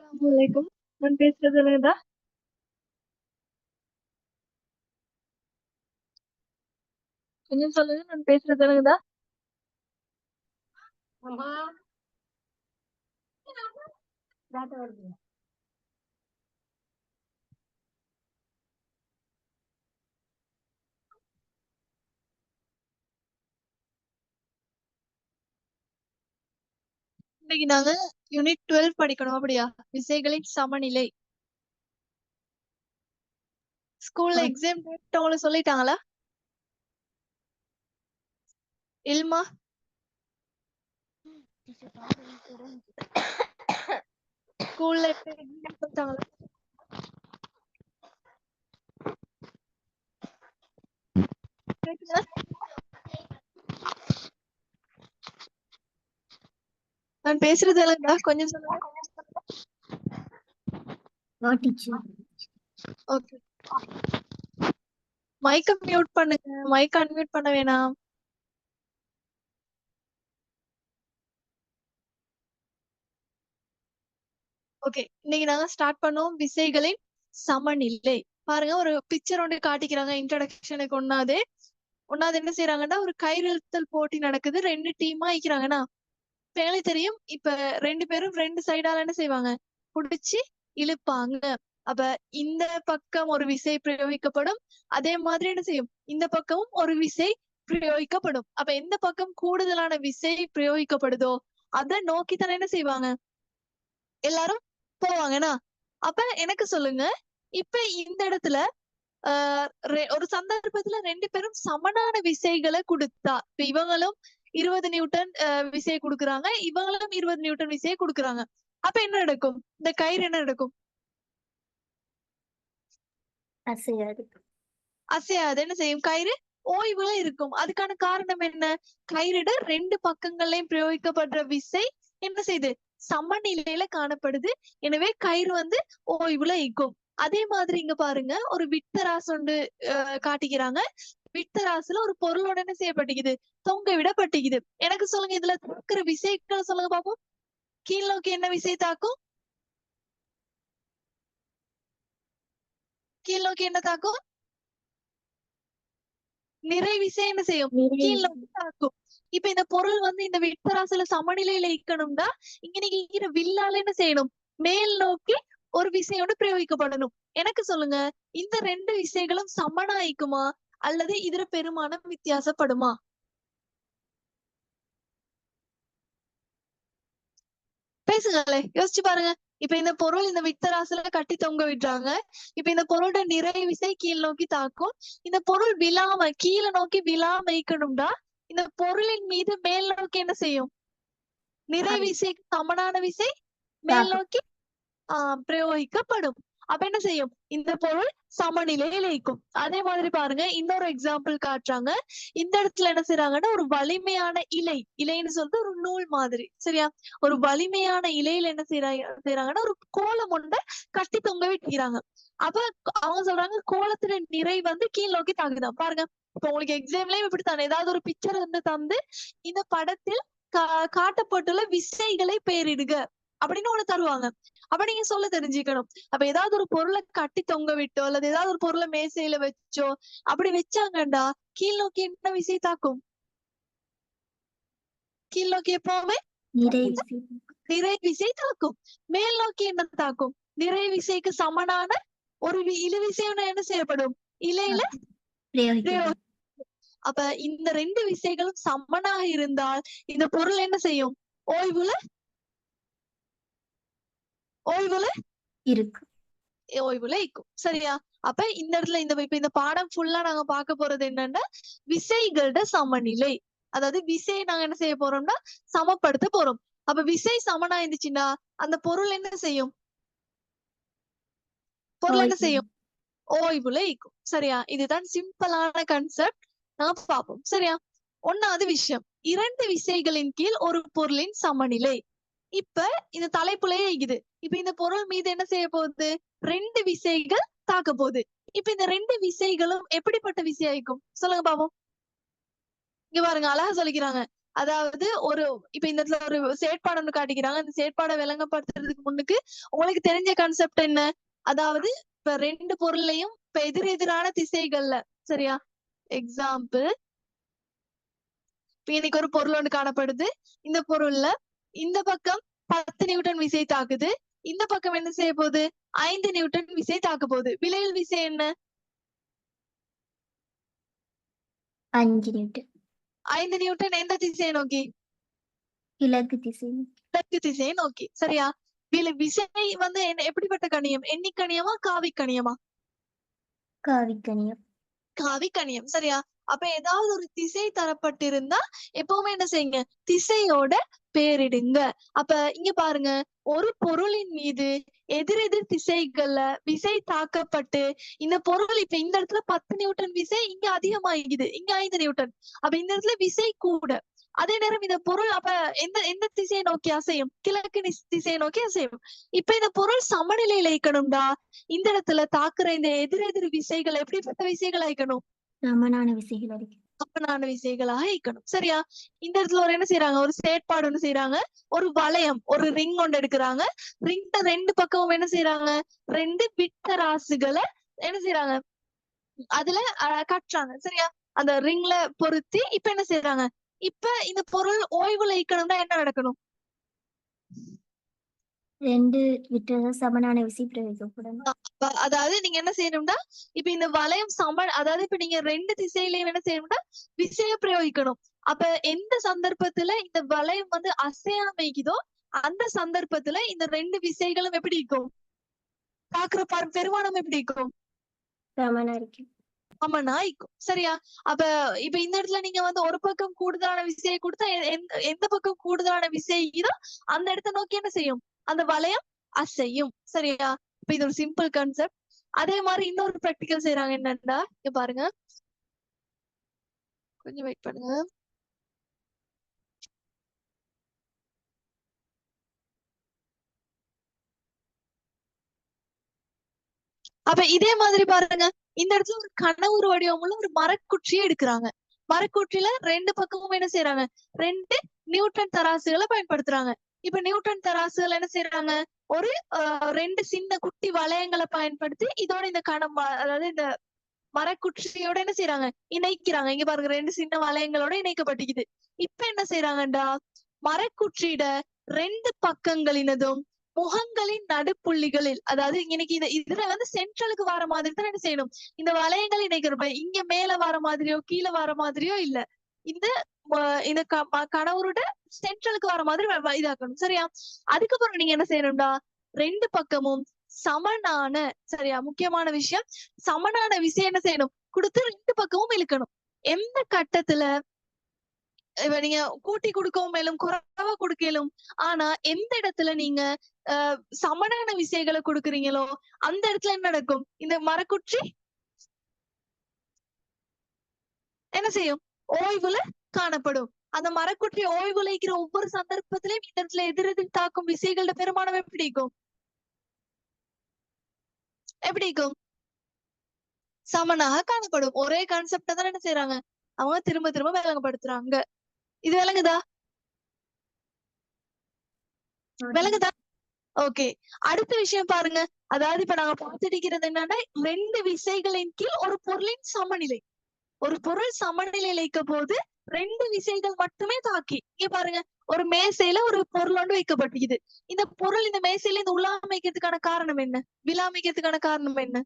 அஸ்ஸலாமு நான் பேசுறது விளங்குதா? கொஞ்சம் சொல்லுங்க. நான் பேசுறது விளங்குதா? இன்னைக்கு நாங்க யூனிட் 12 படிக்கணும் அப்படியா? விசைகளின் சமநிலை. ஸ்கூல்ல எக்ஸாம் டேட் உங்களுக்கு சொல்லிட்டாங்களா? இல்மா ஸ்கூல்ல எக்ஸாம் சொல்லிட்டாங்களா? கேக்குதா? நான் பேசுறது விளங்குதா? கொஞ்சம் சொல்லுங்க. ஓகே. மைக்க மியூட் பண்ணுங்க. மைக் அன்மியூட் பண்ண வேணாம். ஓகே. இன்னைக்கு நாங்க ஸ்டார்ட் பண்ணோம் விசைகளின் சமநிலை. பாருங்க ஒரு பிக்சர் ஒன்று காட்டிக்கிறாங்க இன்ட்ரோடக்ஷனுக்கு ஒண்ணாவது என்ன செய்யறாங்கன்னா ஒரு கயிறிழுத்தல் போட்டி நடக்குது. 2 டீமா ஆயிக்கிறாங்கன்னா எங்களுக்கு தெரியும் இப்ப 2 பேரும் 2 சைடால என்ன செய்வாங்க புடிச்சு இழுப்பாங்க. அப்ப இந்த பக்கம் ஒரு விசை பிரயோகிக்கப்படும். அதே மாதிரி என்ன செய்யும் இந்த பக்கமும் ஒரு விசை பிரயோகிக்கப்படும். அப்ப எந்த பக்கம் கூடுதலான விசை பிரயோகிக்கப்படுதோ அதை நோக்கி தானே என்ன செய்வாங்க எல்லாரும் போவாங்கண்ணா. அப்ப எனக்கு சொல்லுங்க இப்ப இந்த இடத்துல ஒரு சந்தர்ப்பத்துல 2 பேரும் சமனான விசைகளை கொடுத்தா இப்ப இவங்களும் 20 நியூட்டன் விசையை கொடுக்குறாங்க, இவங்களும் 20 நியூட்டன் விசையை கொடுக்குறாங்க. அப்ப என்ன நடக்கும்? இந்த கயிறு என்ன நடக்கும்? அசையாது. என்ன செய்யும்? கயிறு ஓய்வுல இருக்கும். அதுக்கான காரணம் என்ன? கயிறுட 2 பக்கங்களையும் பிரயோகிக்கப்படுற விசை என்ன செய்யுது? சமநிலையில காணப்படுது. எனவே கயிறு வந்து ஓய்வுல இருக்கும். அதே மாதிரி இங்க பாருங்க ஒரு விட்டராசு ஒன்று காட்டிக்கிறாங்க. விட்டராசுல ஒரு பொருளோட என்ன செய்யப்பட்டிக்குது? தொங்க விடப்பட்டிக்குது. எனக்கு சொல்லுங்க இதுல தாக்குற விசைகளை சொல்லுங்க பாப்போம். கீழ் நோக்கி என்ன விசை தாக்கும்? கீழ் நோக்கி என்ன தாக்கும்? நிறை விசை என்ன செய்யும்? கீழ் நோக்கி தாக்கும். இப்ப இந்த பொருள் வந்து இந்த விட்டராசுல சமநிலையில இருக்கணும்னா இங்க நீங்க இருக்கிற வில்லால என்ன செய்யணும்? மேல் நோக்கி ஒரு விசையோடு பிரயோகிக்கப்படணும். எனக்கு சொல்லுங்க இந்த 2 விசைகளும் சமனாயிக்குமா அல்லது இதுல பெருமானம் வித்தியாசப்படுமா? பேசுங்களே, யோசிச்சு பாருங்க. இப்ப இந்த பொருள் இந்த விட்டராசுல கட்டி தொங்க விடுறாங்க. இப்ப இந்த பொருளோட நிறை விசை கீழ் நோக்கி தாக்கும். இந்த பொருள் விழாம கீழே நோக்கி விழாம இருக்கணும்டா இந்த பொருளின் மீது மேல் நோக்கி என்ன செய்யும்? நிறை விசைக்கு சமனான விசை மேல் நோக்கி பிரயோகிக்கப்படும். அப்ப என்ன செய்யும்? இந்த பொருள் சமநிலையில் இருக்கும். அதே மாதிரி பாருங்க இன்னொரு எக்ஸாம்பிள் காட்டுறாங்க. இந்த இடத்துல என்ன செய்யறாங்கன்னா ஒரு வலிமையான இலைன்னு சொல்லிட்டு ஒரு நூல் மாதிரி சரியா ஒரு வலிமையான இலையில என்ன செய்யறாங்கன்னா ஒரு கோலம் ஒன்றை கட்டி தொங்க விட்டுக்கிறாங்க. அப்ப அவங்க சொல்றாங்க கோலத்துல நிறை வந்து கீழ் நோக்கி தாங்குதான். பாருங்க இப்ப உங்களுக்கு எக்ஸாம்லயும் இப்படித்தானே ஏதாவது ஒரு பிக்சர் வந்து தந்து இந்த படத்தில் காட்டப்பட்டுள்ள விசைகளை பெயரிடுக அப்படின்னு ஒண்ணு தருவாங்க. அப்ப நீங்க சொல்ல தெரிஞ்சுக்கணும். அப்ப ஏதாவது ஒரு பொருளை கட்டி தொங்க விட்டோ அல்லது ஏதாவது ஒரு பொருளை மேசையில வச்சோ அப்படி வச்சாங்கண்டா கீழ் நோக்கி என்ன விசை தாக்கும்? கீழ் நோக்கி எப்பவுமே நிறை விசை தாக்கும். மேல் நோக்கி என்ன தாக்கும்? நிறை விசைக்கு சமனான ஒரு இழுவிசைன்னு என்ன செய்யப்படும்? இலையில அப்ப இந்த 2 விசைகளும் சமனாக இருந்தால் இந்த பொருள் என்ன செய்யும்? ஓய்வுல இருக்கு. ஓய்வுல இருக்கும் சரியா? அப்ப இந்த இடத்துல இப்ப இந்த பாடம் ஃபுல்லா நாங்க பார்க்க போறது என்னன்னா விசைகளோட சமநிலை. அதாவது விசையை நாங்க என்ன செய்ய போறோம்னா சமப்படுத்த போறோம். அப்ப விசை சமனா இருந்துச்சுன்னா அந்த பொருள் என்ன செய்யும்? பொருள் என்ன செய்யும்? ஓய்வுல இருக்கும் சரியா? இதுதான் சிம்பிளான கான்செப்ட். நாங்க பார்ப்போம் சரியா? 1வது விஷயம் 2 விசைகளின் கீழ் ஒரு பொருளின் சமநிலை. இப்ப இந்த தலைப்புலயே இருக்குது. இப்ப இந்த பொருள் மீது என்ன செய்ய போகுது? 2 விசைகள் தாக்க போகுது. இப்ப இந்த 2 விசைகளும் எப்படிப்பட்ட விசையாயிருக்கும்? சொல்லுங்க பாப்போம். இங்க பாருங்க அழகா சொல்லிக்கிறாங்க. அதாவது இப்ப இந்த இடத்துல ஒரு செயற்பாடு ஒண்ணு காட்டிக்கிறாங்க. அந்த செயற்பாடை விளங்கப்படுத்துறதுக்கு முன்னுக்கு உங்களுக்கு தெரிஞ்ச கான்செப்ட் என்ன? அதாவது இப்ப 2 பொருளையும் இப்ப எதிரெதிரான திசைகள்ல, சரியா? எக்ஸாம்பிள், இப்ப இன்னைக்கு ஒரு பொருள் ஒண்ணு காணப்படுது. இந்த பொருள்ல இந்த பக்கம் 10 நியூட்டன் விசை தாக்குது. இந்த பக்கம் என்ன செய்ய போகுது? 5 நியூட்டன் விசை தாக்க போகுது. விலையில் விசை என்ன? 5 நியூட்டன். 5 நியூட்டன் எந்த திசையை நோக்கி? கிழக்கு திசை. கிழக்கு திசையை நோக்கி, சரியா? விசை வந்து எப்படிப்பட்ட கணியம்? எண்ணிக்கணியமா காவிக்கணியமா? காவிக்கணியம். காவிக்கணியம், சரியா? அப்ப ஏதாவது ஒரு திசை தரப்பட்டிருந்தா எப்பவுமே என்ன செய்யுங்க? திசையோட பேரிடுங்க. அப்ப இங்க பாருங்க, ஒரு பொருளின் மீது எதிரெதிர் திசைகள்ல விசை தாக்கப்பட்டு இந்த பொருள் இப்ப இந்த இடத்துல 10 நியூட்டன் விசை இங்க அதிகமாகிக்குது, இங்க 5 நியூட்டன். அப்ப இந்த இடத்துல விசை கூட. அதே நேரம் இந்த பொருள் அப்ப எந்த திசையை நோக்கி அசையும்? கிழக்கு திசையை நோக்கி அசையும். இப்ப இந்த பொருள் சமநிலையில இருக்கணும்டா, இந்த இடத்துல தாக்குற இந்த எதிரெதிர் விசைகள் எப்படிப்பட்ட விசைகள் ஆயிக்கணும்? சமனான விசைகள் இருக்கு. சமனான விசைகளாக இருக்கணும், சரியா? இந்த இடத்துல ஒரு என்ன செய்யறாங்க? ஒரு செயற்பாடு ஒண்ணு செய்யறாங்க. ஒரு வளையம், ஒரு ரிங் ஒன்று எடுக்கிறாங்க. ரிங்ட 2 பக்கமும் என்ன செய்யறாங்க? 2 விட்டராசுகளை என்ன செய்யறாங்க? அதுல கட்டுறாங்க, சரியா? அந்த ரிங்ல பொருத்தி இப்ப என்ன செய்யறாங்க? இப்ப இந்த பொருள் ஓய்வுல இருக்கணும்னா என்ன நடக்கணும்? 2 விட்டத சமனான விசை பிரயோகிக்கப்படணும். அதாவது நீங்க என்ன செய்யணும்னா, இப்ப இந்த வளையம் அதாவது இப்ப நீங்க 2 திசையிலயும் என்ன செய்யணும்னா விசைய பிரயோகிக்கணும். அப்ப எந்த சந்தர்ப்பத்துல இந்த வளையம் வந்து அசையாமைக்குதோ அந்த சந்தர்ப்பத்துல இந்த 2 விசைகளும் எப்படி இருக்கும்? தாக்குற பெருமானம் எப்படி இருக்கும்? சமனா இருக்கு. சமனா இருக்கும், சரியா? அப்ப இப்ப இந்த இடத்துல நீங்க வந்து ஒரு பக்கம் கூடுதலான விசையை கொடுத்தா எந்த பக்கம் கூடுதலான விசைதோ அந்த இடத்தை நோக்கி என்ன செய்யும்? அந்த வளையம் அசையும், சரியா? இப்ப இது ஒரு சிம்பிள் கான்செப்ட். அதே மாதிரி இன்னொரு பிராக்டிகல் செய்யறாங்க. என்னன்னா இங்க பாருங்க, கொஞ்சம் வெயிட் பண்ணுங்க. அப்ப இதே மாதிரி பாருங்க, இந்த இடத்துல ஒரு கனவுரு வடிவமுள்ள ஒரு மரக்குற்றியை எடுக்கிறாங்க. மரக்குற்றில 2 பக்கமும் என்ன செய்யறாங்க? 2 நியூட்டன் தராசுகளை பயன்படுத்துறாங்க. இப்ப நியூட்டன் தராசுகள் என்ன செய்யறாங்க? ஒரு 2 சின்ன குட்டி வளையங்களை பயன்படுத்தி இதோட இந்த அதாவது இந்த மரக்குற்றியோட என்ன செய்யறாங்க? இணைக்கிறாங்க. இங்க பாருங்க, 2 சின்ன வளையங்களோட இணைக்கப்பட்டிருக்குது. இப்ப என்ன செய்யறாங்கடா? மரக்குற்றியிட 2 பக்கங்களினதும் முகங்களின் நடுப்புள்ளிகளில், அதாவது இன்னைக்கு இதுல வந்து சென்ட்ரலுக்கு வர மாதிரி தான் என்ன செய்யணும்? இந்த வளையங்கள் இணைக்கிறப்ப இங்க மேல வர மாதிரியோ கீழே வர மாதிரியோ இல்ல, இந்த இந்த கணவரோட சென்ட்ரலுக்கு வர மாதிரி இதாக்கணும், சரியா? அதுக்கப்புறம் நீங்க என்ன செய்யணும்டா? 2 பக்கமும் சமனான, சரியா? முக்கியமான விஷயம், சமனான விசை என்ன செய்யணும்? கொடுத்து 2 பக்கமும் இழுக்கணும். எந்த கட்டத்துல இப்ப நீங்க கூட்டி கொடுக்கவும் மேலும் குறைவா கொடுக்கலும், ஆனா எந்த இடத்துல நீங்க சமனான விசைகளை கொடுக்குறீங்களோ அந்த இடத்துல என்ன நடக்கும்? இந்த மரக்குற்றி என்ன செய்யும்? ஓய்வுல காணப்படும். அந்த மரக்குற்றி ஓய்வுல இருக்கிற ஒவ்வொரு சந்தர்ப்பத்திலையும் இந்த இடத்துல எதிரெதிர் தாக்கும் விசைகளோட பெருமானம் எப்படி இருக்கும்? எப்படி இருக்கும்? சமனாக காணப்படும். ஒரே கான்செப்ட தான் என்ன செய்யறாங்க? அவங்க திரும்ப திரும்ப விளங்கப்படுத்துறாங்க. இது விளங்குதா? விளங்குதா? ஓகே. அடுத்த விஷயம் பாருங்க. அதாவது இப்ப நாங்க பார்த்துட்டு என்னன்னா 2 விசைகளின் கீழ் ஒரு பொருளின் சமநிலை. ஒரு பொருள் சமநிலையில இருக்க போது 2 விசைகள் மட்டுமே தாக்கி, இங்க பாருங்க, ஒரு மேசையில ஒரு பொருள் ஒன்று வைக்கப்பட்டிருக்குது. இந்த பொருள் இந்த மேசையில இந்த உள்ளாம வைக்கிறதுக்கான காரணம் என்ன? விழாம வைக்கிறதுக்கான காரணம் என்ன?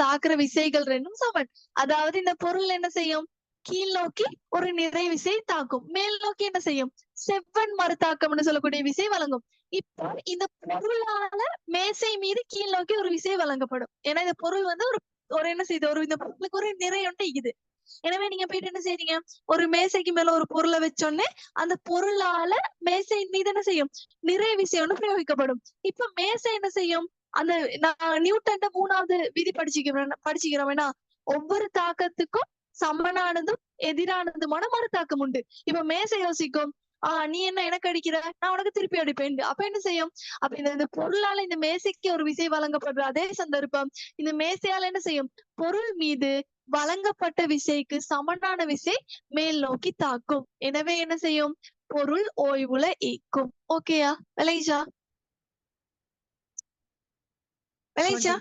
தாக்குற விசைகள் 2ம் சமன். அதாவது இந்த பொருள் என்ன செய்யும்? கீழ் நோக்கி ஒரு நிறை விசை தாக்கும், மேல் நோக்கி என்ன செய்யும்? செவ்வன் மறுதாக்கம்னு சொல்லக்கூடிய விசை வழங்கும். இப்போ இந்த பொருளால மேசை மீது கீழ் நோக்கி ஒரு விசை வழங்கப்படும். ஏன்னா இந்த பொருள் வந்து ஒரு என்ன செய்யுது? இந்த பொருளுக்கு ஒரு நிறை ஒன்று இருக்குது. எனவே நீங்க போயிட்டு என்ன செய்றீங்க? ஒரு மேசைக்கு மேல ஒரு பொருளை வச்சோன்னே அந்த பொருளால மேசையின் மீது என்ன செய்யும்? நிறை விசை ஒன்று பிரயோகிக்கப்படும். இப்ப மேசை என்ன செய்யும்? அந்த நியூட்டன் 3வது விதி படிச்சுக்கிறோம்னா, ஒவ்வொரு தாக்கத்துக்கும் சமனானதும் எதிரானதுமான மறுதாக்கம் உண்டு. இப்ப மேசை யோசிக்கும், நீ என்ன எனக்கு அடிக்கிற, நான் உனக்கு திருப்பி அடிப்பேன். அப்ப என்ன செய்யும்? அப்ப இந்த பொருளால இந்த மேசைக்கு ஒரு விசை வழங்கப்படுற அதே சந்தர்ப்பம் இந்த மேசையால என்ன செய்யும்? பொருள் மீது வழங்கப்பட்ட விசைக்கு சமனான விசை மேல் நோக்கி தாக்கும். எனவே என்ன செய்யும்? பொருள் ஓய்வுல ஈக்கும். ஓகேயா? விளைஞ்சா? விளைஞ்சா?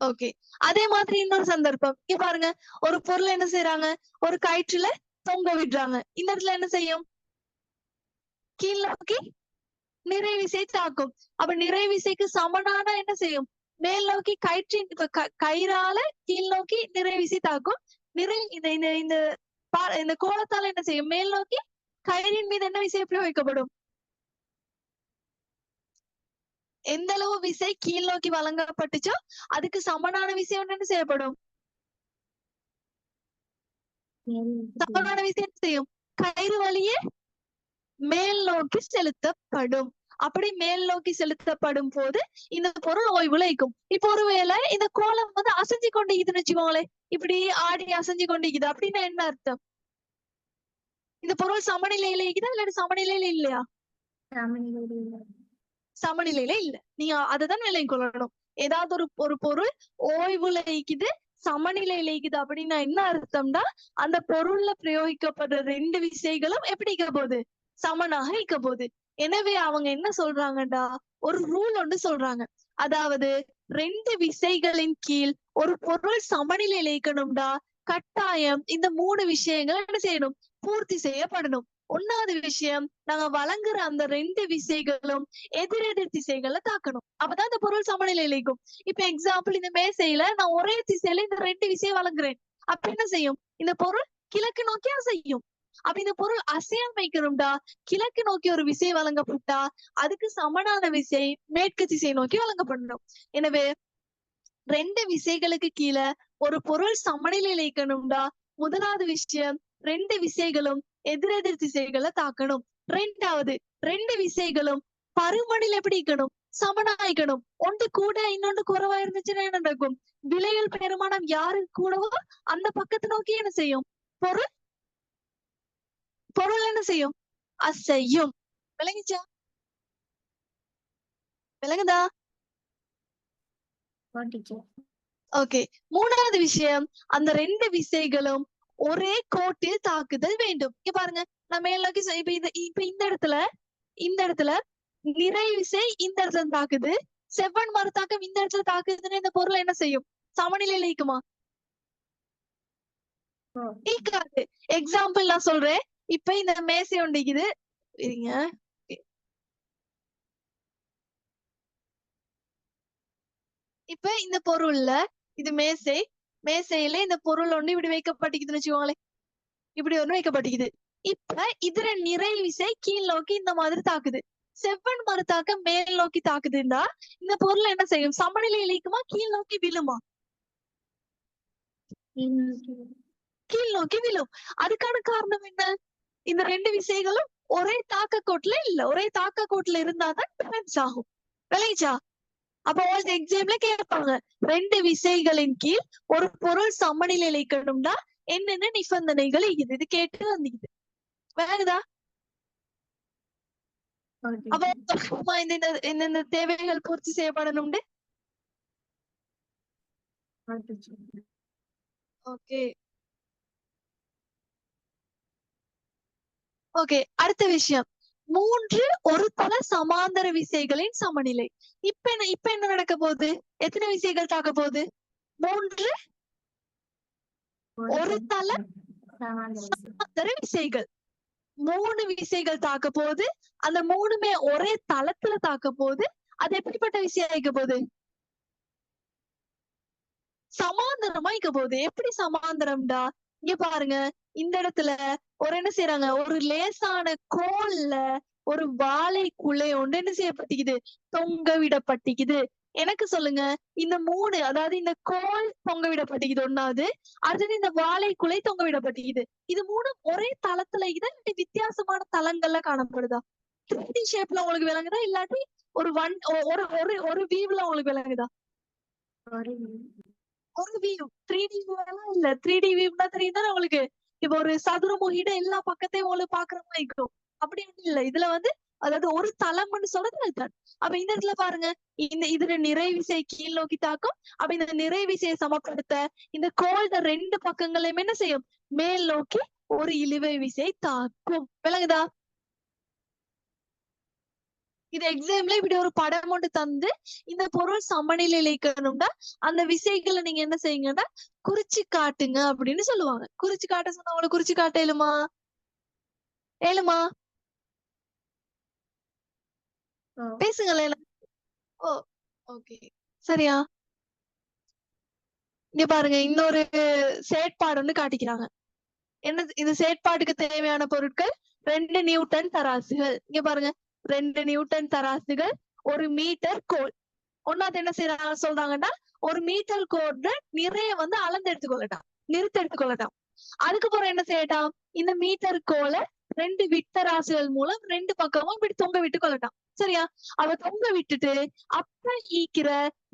ஓகே. அதே மாதிரி இன்னொரு சந்தர்ப்பம். இங்க பாருங்க, ஒரு பொருள் என்ன செய்யறாங்க? ஒரு கயிற்றுல தொங்க விடுறாங்க. இந்த இடத்துல என்ன செய்யும்? கீழ் நோக்கி நிறை விசை தாக்கும். அப்ப நிறை விசைக்கு சமனான என்ன செய்யும்? மேல் நோக்கி கயிற்றின் இப்ப கயிறால கீழ் நோக்கி நிறை விசை தாக்கும். நிறை இந்த இந்த இந்த இந்த கோலத்தால என்ன செய்யும்? மேல் நோக்கி கயிறின் மீது என்ன விசை பிரயோகிக்கப்படும்? எந்த அளவு விசை கீழ் நோக்கி வழங்கப்பட்டுச்சோ அதுக்கு சமனான விசை என்ன செய்யப்படும்? சமனான விசை என்ன செய்யும்? கயிறு வழியே மேல் நோக்கி செலுத்தப்படும். அப்படி மேல் நோக்கி செலுத்தப்படும் போது இந்த பொருள் ஓய்வுல இருக்கும். இப்போ ஒருவேளை இந்த கோலம் வந்து அசைஞ்சு கொண்டிருக்குதுன்னு வச்சுக்கோங்களேன், இப்படி ஆடி அசைஞ்சு கொண்டிருக்குது அப்படின்னா என்ன அர்த்தம்? இந்த பொருள் சமநிலையில இருக்குதா இல்லாட்டி சமநிலையில இல்லையா? சமநிலையில இல்ல. நீங்க அததான் நிலை கொள்ளணும். ஏதாவது ஒரு பொருள் ஓய்வுல இருக்குது, சமநிலையில இருக்குது அப்படின்னா என்ன அர்த்தம்னா அந்த பொருள்ல பிரயோகிக்கப்படுற 2 விசைகளும் எப்படி இருக்க போகுது? சமனாக இருக்க போகுது. எனவே அவங்க என்ன சொல்றாங்கடா, ஒரு ரூல் ஒன்று சொல்றாங்க. அதாவது 2 விசைகளின் கீழ் ஒரு பொருள் சமநிலையில இருக்கணும்டா, கட்டாயம் இந்த 3 விஷயங்கள் என்ன செய்யணும்? பூர்த்தி செய்யப்படணும். 1வது விஷயம், நாங்க வழங்குற அந்த 2 விசைகளும் எதிரெதிர் திசைகளை தாக்கணும். அப்பதான் இந்த பொருள் சமநிலையில இருக்கும். இப்ப எக்ஸாம்பிள், இந்த மேசையில நான் ஒரே திசையில இந்த 2 விசையை வழங்குறேன். அப்ப என்ன செய்யும்? இந்த பொருள் கிழக்கு நோக்கி அசையும். அப்ப இந்த பொருள் அசையாம வைக்கணும்டா, கிழக்கு நோக்கி ஒரு விசை வழங்கப்பட்டா அதுக்கு சமனான விசை மேற்கு திசை நோக்கி வழங்கப்படணும். எனவே 2 விசைகளுக்கு கீழே ஒரு பொருள் சமநிலையில இருக்கணும்டா, 1வது விஷயம் 2 விசைகளும் எதிரெதிர் திசைகளை தாக்கணும். 2வது 2 விசைகளும் பருமனில் எப்படி இருக்கணும்? சமனாயிக்கணும். ஒன்று கூட இன்னொன்று குறைவா இருந்துச்சுன்னா என்ன நடக்கும்? விலைகள் பெருமானம் யாரு கூடவோ அந்த பக்கத்தை நோக்கி என்ன செய்யும்? பொருள் பொருள் என்ன செய்யும்? அசையும். விளங்குச்சா? விளங்குதா? ஓகே. 3வது விஷயம், அந்த 2 விசைகளும் ஒரே கோட்டில் தாக்குதல் வேண்டும். இங்க பாருங்க, நான் மேல் நோக்கி இப்ப இந்த இடத்துல நிறை விசை இந்த இடத்துல தாக்குது, செவ்வன் மறுதாக்கம் இந்த இடத்துல தாக்குதுன்னு இந்த பொருள் என்ன செய்யும்? சமநிலையில இருக்குமா? இருக்காது. எக்ஸாம்பிள் நான் சொல்றேன். இப்ப இந்த மேசை ஒன்று இருக்குது. இருங்க. இப்ப இந்த பொருள்ல இது மேசையில இந்த பொருள் ஒண்ணு இப்படி வைக்கப்பட்டிருக்குதுன்னு வச்சுக்கோங்களேன். இப்படி ஒண்ணு வைக்கப்பட்டிருக்குது. இப்ப இதுல நிறை விசை கீழ் நோக்கி இந்த மாதிரி தாக்குது. செவ்வன் மறுதாக்கம் மேல் நோக்கி தாக்குதுன்னா இந்த பொருள் என்ன செய்யும்? சமநிலையில இருக்குமா, கீழ் நோக்கி விழுமா? கீழ் நோக்கி விழும். அதுக்கான காரணம் என்ன? இந்த 2 விசைகளும் ஒரே தாக்க கோட்டுல இல்ல. ஒரே தாக்க கோட்டுல இருந்தாதான் டிஃபரன்ஸ் ஆகும். விளைச்சா? அப்ப உங்களுக்கு எக்ஸாம்ல கேட்பாங்க, 2 விசைகளின் கீழ் ஒரு பொருள் சமநிலையில இருக்கணும்னா என்னென்ன நிபந்தனைகள் இது கேட்டு வந்தீங்க. வேறதா? அப்ப இந்த தேவைகள் பூர்த்தி செய்யப்படணும்னு. Okay okay. அடுத்த விஷயம், 3 ஒரு தள சமாந்தர விசைகளின் சமநிலை. இப்ப என்ன நடக்க போகுது? எத்தனை விசைகள் தாக்க போகுது? 3 ஒரு தள சமாந்தர விசைகள். 3 விசைகள் தாக்க போகுது. அந்த 3மே ஒரே தளத்துல தாக்க போகுது. அது எப்படிப்பட்ட விசையா இருக்க போகுது? சமாந்தரமா இருக்க போகுது. எப்படி சமாந்தரம்டா? இங்க பாருங்க, இந்த இடத்துல ஒரு என்ன செய்யறாங்க? ஒரு லேசான கோல்ல ஒரு வாழை குலை ஒன்று என்ன செய்யப்பட்டிக்குது? தொங்க விடப்பட்டிக்குது. எனக்கு சொல்லுங்க, இந்த 3, அதாவது இந்த கோல் தொங்க விடப்பட்டிக்குது 1வது, அடுத்தது இந்த வாழை குலை தொங்க விடப்பட்டிக்குது. இது 3ம் ஒரே தளத்துல இது வித்தியாசமான தளங்கள்ல காணப்படுதா? 3D ஷேப்ல உங்களுக்கு விளங்குதா இல்லாட்டி ஒரு ஒரு வியூல உங்களுக்கு விளங்குதா? ஒரு வியூ 3D வியூ எல்லாம் இல்ல. 3D வியூனா தெரியுதா உங்களுக்கு? இப்ப ஒரு சதுரமுகிட எல்லா பக்கத்தையும் உங்களுக்கு பாக்குற மாதிரி இருக்கும். அப்படி ஒண்ணும் இல்ல. இதுல வந்து அதாவது ஒரு தளம்னு சொல்றது அதுதான். அப்ப இந்த இடத்துல பாருங்க, இதுல நிறை விசை கீழ் நோக்கி தாக்கும். அப்ப இந்த நிறை விசையை சமப்படுத்த இந்த கோளோட 2 பக்கங்களையும் என்ன செய்யும்? மேல் நோக்கி ஒரு இழுவை விசை தாக்கும். விளங்குதா? இது எக்ஸாம்ல இப்படி ஒரு படம் ஒன்று தந்து இந்த பொருள் சமநிலையில இருக்கணும்னா அந்த விசைகளை நீங்க என்ன செய்யுங்கன்னா குறிச்சு காட்டுங்க அப்படின்னு சொல்லுவாங்க. குறிச்சு காட்ட சொன்னா அவங்களை குறிச்சு காட்ட ஏழுமா? ஏழுமா? பேசுங்களேன். ஓ ஓகே, சரியா? இங்க பாருங்க, இன்னொரு செயற்பாடு வந்து காட்டிக்கிறாங்க. என்ன இந்த செயற்பாட்டுக்கு தேவையான பொருட்கள்? 2 நியூட்டன் தராசுகள். இங்க பாருங்க, 2 நியூட்டன் தராசுகள், 1 மீட்டர் கோல். ஒன்னாவது என்ன செய்யறாங்க சொல்றாங்கன்னா, 1 மீட்டர் கோடு நிறைய வந்து அளந்து எடுத்துக்கொள்ளட்டாம், நிறுத்த எடுத்துக்கொள்ளட்டாம். அதுக்கப்புறம் என்ன செய்யட்டாம்? இந்த மீட்டர் கோலை 2 விட்டராசுகள் மூலம் 2 பக்கமும் இப்படி தொங்க விட்டு கொள்ளட்டாம். சரியா? அவ தொங்க விட்டுட்டு அப்ப ஈக்கிற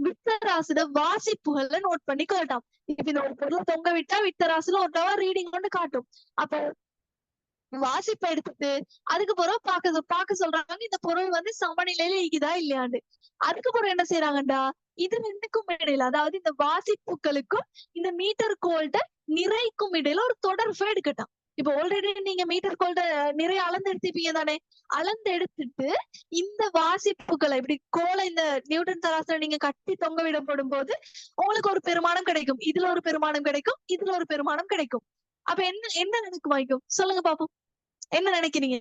விட்டராசுட வாசிப்புகளை நோட் பண்ணி கொள்ளட்டாம். இப்ப இந்த ஒரு பொருளை தொங்க விட்டா விட்டராசுல ஒரு தடவை ரீடிங் கொண்டு காட்டும். அப்ப வாசிப்பை எடுத்துட்டு அதுக்கப்புறம் பார்க்க சொல்றாங்க இந்த பொருள் வந்து சமநிலையில இருக்குதா இல்லையாண்டு. அதுக்கப்புறம் என்ன செய்யறாங்கடா, இது 2க்கும் இடையில, அதாவது இந்த வாசிப்புகளுக்கும் இந்த மீட்டர் கோல்ட நிறைக்கும் இடையில ஒரு தொடர்பு எடுக்கட்டாம். இப்ப ஆல்ரெடி நீங்க மீட்டர் கோல்ட நிறைய அளந்து எடுத்துப்பீங்க தானே? அளந்து எடுத்துட்டு இந்த வாசிப்புகளை இப்படி கோலை இந்த நியூட்டன் தராசுல நீங்க கட்டி தொங்க விடப்படும் போது உங்களுக்கு ஒரு பெருமானம் கிடைக்கும். இதுல ஒரு பெருமானம் கிடைக்கும், இதுல ஒரு பெருமானம் கிடைக்கும். அப்ப என்ன என்ன நினைக்கும் வாய்க்கும் சொல்லுங்க பாப்போம். என்ன நினைக்கிறீங்க?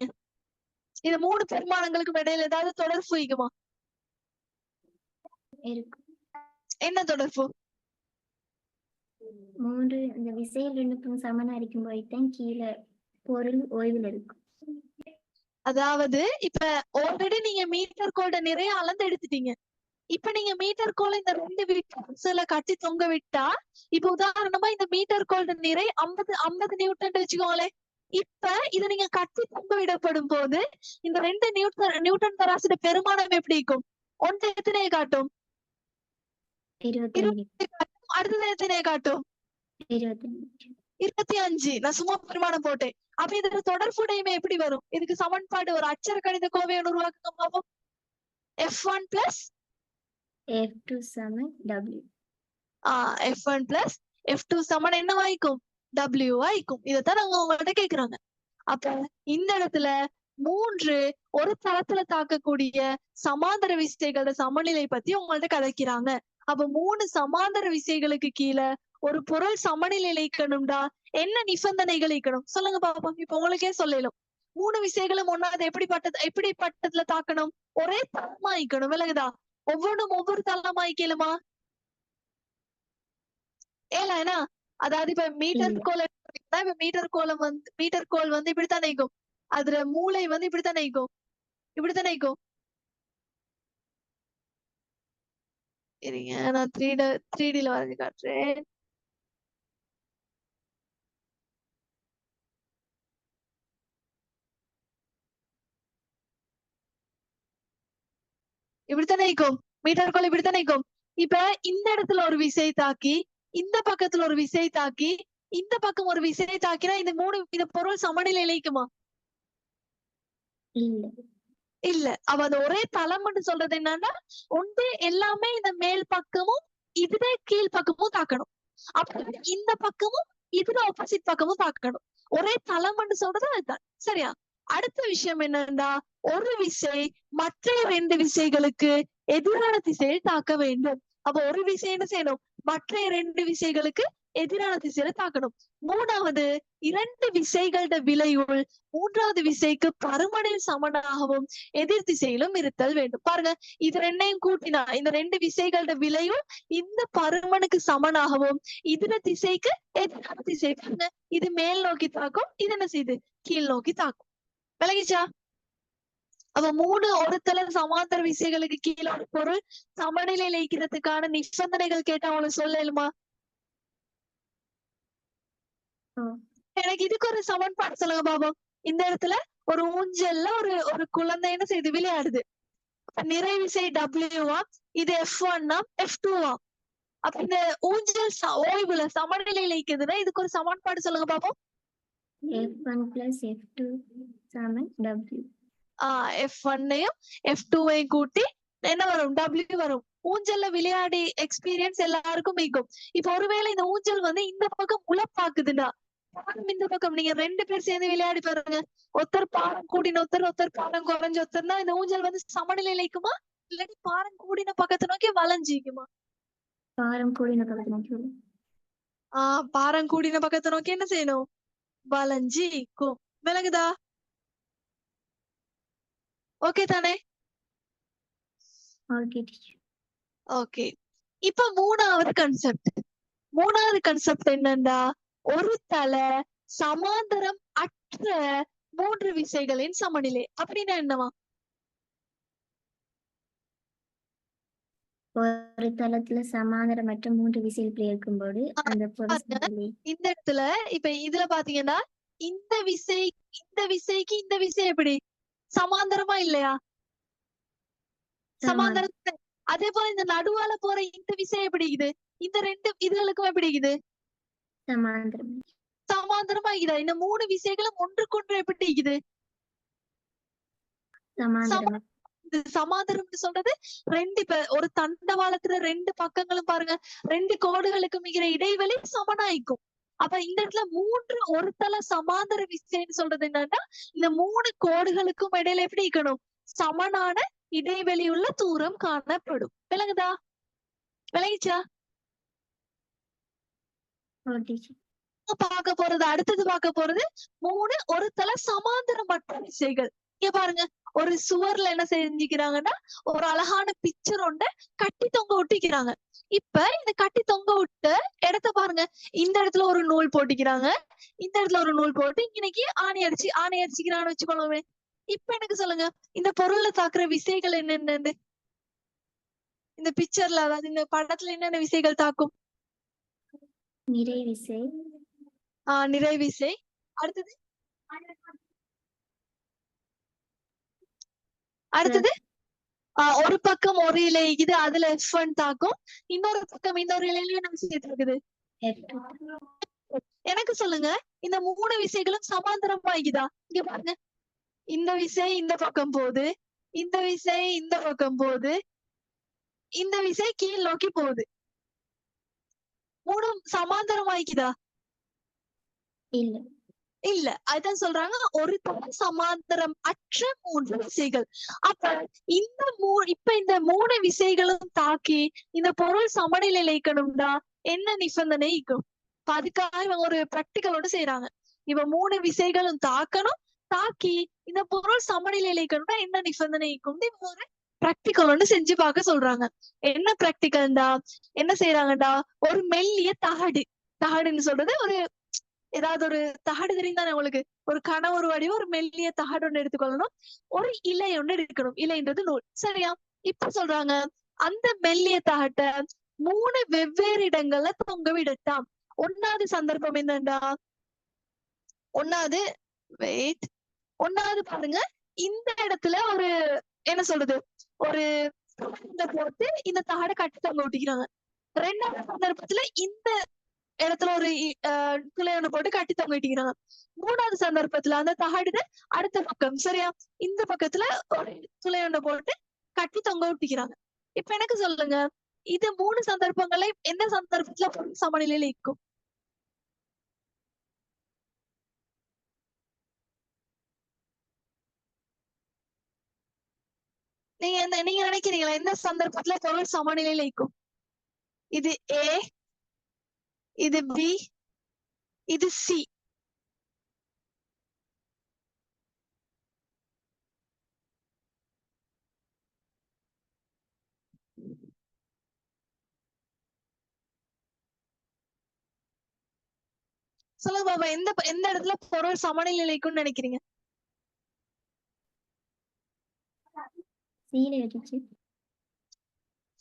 இந்த 3 பெருமானங்களுக்கும் இடையில ஏதாவது தொடர்பு இருக்குமா? என்ன தொடர்பு? 3 இந்த விசையில் 2க்கும் சமனா இருக்கும் போதுதான் கீழே பொருள் ஓய்வில் இருக்கும். அதாவது இப்ப ஆல்ரெடி நீங்க மீட்டர் கோட நிறைய அளந்து எடுத்துட்டீங்க. இப்ப நீங்க மீட்டர் கோல இந்த 2 விட்டராசுல கட்டி தொங்க விட்டா, இப்ப உதாரணமா இந்த மீட்டர் கோல்ட நிறை 50 நியூட்டன் வச்சுக்கோங்களேன். இப்ப இத நீங்க கட்டி தொங்க விடப்படும் போது இந்த 2 நியூட்டன் தராசுட பெருமானம் எப்படி இருக்கும்? ஒன்று எத்தனையை காட்டும்? 25. அடுத்தது எத்தனையை காட்டும்? 25. நான் சும்மா பெருமானம் போட்டேன். அப்ப இதுக்கு தொடர்புடையமே எப்படி வரும்? இதுக்கு சமன்பாடு ஒரு அச்சர கணித கோவையை உருவாக்குங்க பாப்போம். F1 plus F2 சமன் W. F1 plus F2 சமன் என்ன வாய்க்கும்? W வாய்க்கும். இதைத்தான் அவங்க உங்கள்கிட்ட கேக்குறாங்க. அப்ப இந்த இடத்துல 3 ஒரு தளத்துல தாக்கக்கூடிய சமாந்தர விசைகளோட சமநிலை பத்தி உங்கள்ட்ட கதைக்கிறாங்க. அப்ப 3 சமாந்தர விசைகளுக்கு கீழே ஒரு பொருள் சமநிலையில இருக்கணும்டா என்ன நிபந்தனைகள் இருக்கணும் சொல்லுங்க பாப்போம். இப்ப உங்களுக்கே சொல்லலும் 3 விசைகளும் ஒன்னாவது எப்படி பட்டத்துல தாக்கணும்? ஒரே தளமா இருக்கணும். விலகுதா? ஒவ்வொன்றும் ஒவ்வொரு தளமா இருக்கலுமா? ஏன்னா அதாவது இப்ப மீட்டர் கோல் இப்ப மீட்டர் கோல் வந்து இப்படித்தான் நிற்கும். அதுல மூளை வந்து இப்படித்தான் நிற்கும். இப்படித்தான் நிற்கும். சரிங்க, நான் 3Dல வரைஞ்சு காட்டுறேன். இப்படித்தானே இருக்கும். மீட்டர் கோல் இப்படித்தானே இருக்கும். இப்ப இந்த இடத்துல ஒரு விசை தாக்கி, இந்த பக்கத்துல ஒரு விசை தாக்கி, இந்த பக்கம் ஒரு விசை தாக்கினா இந்த பொருள் சமநிலையில இருக்குமா? இல்ல. அவ அந்த ஒரே தளம்னு சொல்றது என்னன்னா, ஒன்று எல்லாமே இந்த மேல் பக்கமும் இதுல கீழ் பக்கமும் தாக்கணும். அப்ப இந்த பக்கமும் இதுல ஆப்போசிட் பக்கமும் தாக்கணும். ஒரே தளம்னு சொல்றது அதுதான். சரியா? அடுத்த விஷயம் என்னன்னா, ஒரு விசை மற்ற 2 விசைகளுக்கு எதிரான திசையில் தாக்க வேண்டும். அப்ப ஒரு விசை என்ன செய்யணும்? மற்ற 2 விசைகளுக்கு எதிரான திசையில தாக்கணும். 3வது 2 விசைகளோட விளைவுள் 3வது விசைக்கு பருமனில் சமனாகவும் எதிர் திசையிலும் இருத்தல் வேண்டும். பாருங்க, இது 2ஐயும் கூட்டினா இந்த 2 விசைகளோட விளைவும் இந்த பருமனுக்கு சமனாகவும் இதர திசைக்கு எதிரான திசை. பாருங்க, இது மேல் நோக்கி தாக்கும், இது என்ன செய்யுது? கீழ் நோக்கி தாக்கும். விளங்கிச்சா? அப்ப 3 ஒரு தள சமாந்தர விசைகளுக்கு கீழே ஒரு பொருள் சமநிலையில இருக்கிறதுக்கான நிபந்தனைகள் கேட்டா அவங்களுக்கு சொல்லலுமா? எனக்கு இதுக்கு ஒரு சமன்பாடு சொல்லுங்க பாபம். இந்த இடத்துல ஒரு ஊஞ்சல்ல ஒரு குழந்தை என்ன செய்து விளையாடுது. நிறை விசை W இது F1 F2 அப்ப இந்த ஊஞ்சல் ஓய்வுல சமநிலையில இருக்குதுன்னா இதுக்கு ஒரு சமன்பாடு சொல்லுங்க பாப்போம். F1 plus F2 சமன் W. F1-யும் F2-வையும் கூட்டி என்ன வரும்? W வரும். ஊஞ்சல்ல விளையாடி எக்ஸ்பீரியன்ஸ் எல்லாருக்கும் மிகும். இப்ப ஒருவேளை இந்த ஊஞ்சல் வந்து இந்த பக்கம் உழப்பாக்குதுண்டா, பாரம் இந்த பக்கம் நீங்க 2 பேர் சேர்ந்து விளையாடி பாருங்க. ஒருத்தர் பாரம் கூடின ஒருத்தர் பாரம் குறைஞ்ச ஒருத்தர்னா இந்த ஊஞ்சல் வந்து சமநிலையில இருக்குமா, இல்லாட்டி பாரம் கூடின பக்கத்தை நோக்கி வளைஞ்சிக்குமா? பாரம் கூடின பக்கத்து நோக்கி வரும். பாரம் கூடின பக்கத்தை நோக்கி என்ன செய்யணும்? வளைஞ்சிக்கும். விளங்குதா? ஓகே தானே? Okay teacher. ஓகே. இப்ப மூணாவது கன்செப்ட் என்னண்டா, ஒரு தலை சமாந்தரம் அற்ற 3 விசைகளின் சமநிலை. அப்படின்னா என்னவா? ஒரு தளத்துல சமாந்தரமற்ற 3 விசைகள் இருக்கும்போது அந்த பொருள் சமநிலை. இந்த இடத்துல இப்ப இதுல பாத்தீங்கன்னா இந்த விசைக்கு இந்த விசை எப்படி சமாந்தரமா இல்லையா? சமாந்தரம். அதே போல இந்த நடுவால போற இந்த விசை எப்படி இருக்குது? இந்த 2 இதுகளுக்கும் எப்படி இருக்குது? சமாந்தரமா இருக்குதா? இந்த 3 விசைகளும் ஒன்றுக்கொன்று எப்படி இருக்குது? சமாந்தரம் சொல்றது 2 இப்ப ஒரு தண்டவாளத்துல 2 பக்கங்களும் பாருங்க, 2 கோடுகளுக்கு மிகிற இடைவெளி சமனாய்க்கும். அப்ப இந்த இடத்துல 3 ஒரு தல சமாந்தர விசைன்னு சொல்றது என்னன்னா, இந்த 3 கோடுகளுக்கும் இடையில எப்படி இருக்கணும்? சமனான இடைவெளி உள்ள தூரம் காணப்படும். விளங்குதா? விளங்கிச்சா? அடுத்தது பார்க்க போறது 3 ஒரு தல சமாந்தரமற்ற விசைகள். இங்க பாருங்க, ஒரு சுவர்ல என்ன செஞ்சுக்கிறாங்கன்னா, ஒரு அழகான பிக்சர் ஒன்றை கட்டி தொங்க ஒட்டிக்கிறாங்க. இப்ப இந்த கட்டி தொங்க விட்ட இடத்த பாருங்க, இந்த இடத்துல ஒரு நூல் போட்டிக்கிறாங்க, இந்த இடத்துல ஒரு நூல் போட்டு இன்னைக்கு ஆணி அடிச்சுக்கிறான்னு வச்சுக்கோங்க. இப்ப எனக்கு சொல்லுங்க, இந்த பொருள்ல தாக்குற விசைகள் என்னென்னு இந்த பிக்சர்ல, அதாவது இந்த படத்துல என்னென்ன விசைகள் தாக்கும்? நிறை விசை. நிறை விசை. அடுத்தது ஒரு பக்கம் ஒரு இலை இது, அதுல F1 தாக்கும். இன்னொரு பக்கம் இன்னொரு இலையில என்ன விசை இருக்குது? எனக்கு சொல்லுங்க, இந்த 3 விசைகளும் சமாந்தரமா இருக்குதா? இங்க பாருங்க, இந்த விசை இந்த பக்கம் போகுது, இந்த விசை இந்த பக்கம் போகுது, இந்த விசை கீழ் நோக்கி போகுது. 3 சமாந்தரமா இருக்குதா? இல்ல. அதுதான் சொல்றாங்க, ஒரு தல சமாந்தரம் அற்ற 3 விசைகள். அப்ப இந்த 3 விசைகளும் தாக்கி இந்த பொருள் சமநிலையில இருக்கணும்டா என்ன நிபந்தனை இருக்கும்? அதுக்காக இவங்க ஒரு பிராக்டிகலோட செய்யறாங்க. இவ 3 விசைகளும் தாக்கணும், தாக்கி இந்த பொருள் சமநிலையில இருக்கணும்னா என்ன நிபந்தனை இருக்கும்? இவங்க ஒரு பிராக்டிகல் ஒன்று செஞ்சு பார்க்க சொல்றாங்க. என்ன பிராக்டிகல்டா, என்ன செய்யறாங்கடா, ஒரு மெல்லிய தகடுன்னு சொல்றது ஒரு ஏதாவது ஒரு தகடு தெரிந்தானே உங்களுக்கு, ஒரு கனவு வடிவம் ஒரு மெல்லிய தகடு ஒண்ணு எடுத்துக்கொள்ளணும், ஒரு இலை ஒண்ணு எடுக்கணும். இலைன்றது நூல், சரியா? இப்ப சொல்றாங்க, அந்த மெல்லிய தகட்டை 3 வெவ்வேறு இடங்கள்ல தொங்க விடட்டாம். ஒன்னாவது சந்தர்ப்பம் என்னண்டா, ஒன்னாவது பாருங்க, இந்த இடத்துல ஒரு என்ன சொல்றது, ஒரு போட்டு இந்த தகடை கட்டி தொங்க விட்டிக்கிறாங்க. 2வது சந்தர்ப்பத்துல இந்த இடத்துல ஒரு துளை ஒண்ணு போட்டு கட்டி தொங்க விட்டிக்கிறாங்க. 3வது சந்தர்ப்பத்துல அந்த தகடுல அடுத்த பக்கம், சரியா, இந்த பக்கத்துல ஒரு துளை ஒண்ணு போட்டு கட்டி தொங்க விட்டிக்கிறாங்க. இப்ப எனக்கு சொல்லுங்க, இது 3 சந்தர்ப்பங்களை எந்த சந்தர்ப்பத்துல சமநிலையில இருக்கும்? நீங்க நினைக்கிறீங்களா எந்த சந்தர்ப்பத்துல பொருள் சமநிலையில இருக்கும்? இது A, இது B, இது C. சொல்லுங்க பாபா, எந்த இடத்துல பொருள் சமநிலையில இருக்கும்னு நினைக்கிறீங்க?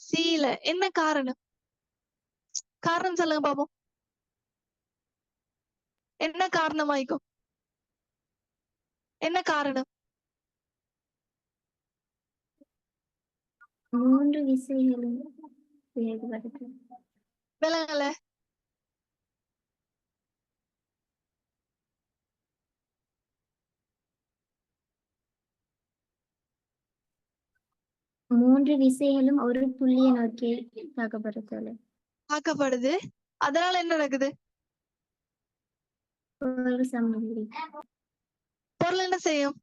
சீல. என்ன காரணம்? காரணம் சொல்லுங்க பாப்போம். என்ன காரணமாய்க்கும்? என்ன காரணம்? 3 விசைகளும் வேறுபடுது. விலங்கல மூன்று விசைகளும் ஒரு புள்ளியை நோக்கி தாக்கப்படுறது. தாக்கப்படுது. அதனால என்ன நடக்குது? பொருள் சமநிலை பொருள் என்ன செய்யும்?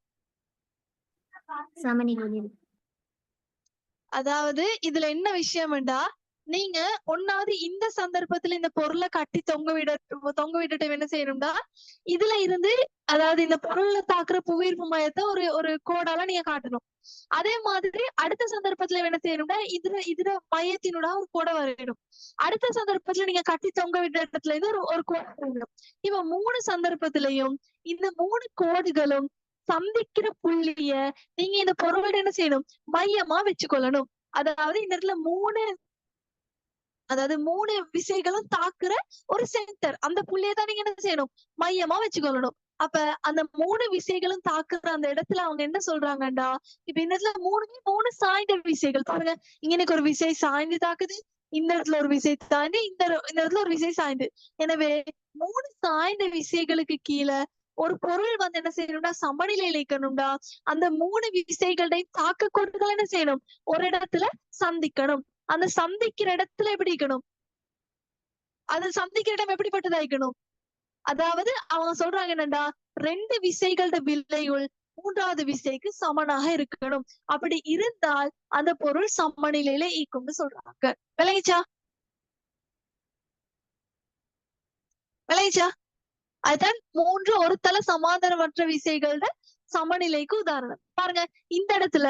சமநிலை. அதாவது இதுல என்ன விஷயம்டா, நீங்க ஒன்னாவது இந்த சந்தர்ப்பத்துல இந்த பொருளை கட்டி தொங்க விட்டுட்டு என்ன செய்யணும்டா, இதுல இருந்து அதாவது இந்த பொருள்ல தாக்குற புவியீர்ப்பு மையத்தை ஒரு ஒரு கோடால நீங்க காட்டணும். அதே மாதிரி அடுத்த சந்தர்ப்பத்துல என்ன செய்யணும்னா, இதுல மையத்தினோட ஒரு கோடை வரையணும். அடுத்த சந்தர்ப்பத்துல நீங்க கட்டி தொங்க விட்ட இடத்துல இருந்து ஒரு கோடை வரையணும். இப்ப 3 சந்தர்ப்பத்திலையும் இந்த 3 கோடுகளும் சந்திக்கிற புள்ளிய நீங்க இந்த பொருளோட என்ன செய்யணும்? மையமா வச்சுக்கொள்ளணும். அதாவது இந்த இடத்துல 3 விசைகளும் தாக்குற ஒரு சென்டர். அந்த புள்ளியை தான் நீங்க என்ன செய்யணும்? மையமா வச்சுக்கொள்ளணும். அப்ப அந்த 3 விசைகளும் தாக்குற அந்த இடத்துல அவங்க என்ன சொல்றாங்கடா, இப்ப இந்த இடத்துல 3 சாய்ந்த விசைகள் பாருங்க. இங்க எனக்கு ஒரு விசை சாய்ந்து தாக்குது, இந்த இடத்துல ஒரு விசை தாண்டி, இந்த இடத்துல ஒரு விசை சாய்ந்து. எனவே 3 சாய்ந்த விசைகளுக்கு கீழே ஒரு பொருள் வந்து என்ன செய்யணும்டா, சமநிலையில இருக்கணும்டா. அந்த 3 விசைகளையும் தாக்க கோடுகள் என்ன செய்யணும்? ஒரு இடத்துல சந்திக்கணும். அந்த சந்திக்கிற இடத்துல எப்படி இருக்கணும்? அது சந்திக்கிற இடம் எப்படிப்பட்டதா இருக்கணும்? அதாவது அவங்க சொல்றாங்க என்னடா, 2 விசைகளோட விளைவுள் 3வது விசைக்கு சமனாக இருக்கணும். அப்படி இருந்தால் அந்த பொருள் சமநிலையில ஈக்கும்னு சொல்றாங்க. விளங்கிச்சா? அதுதான் 3 ஒரு தள சமாந்தரமற்ற விசைகளோட சமநிலைக்கு உதாரணம். பாருங்க இந்த இடத்துல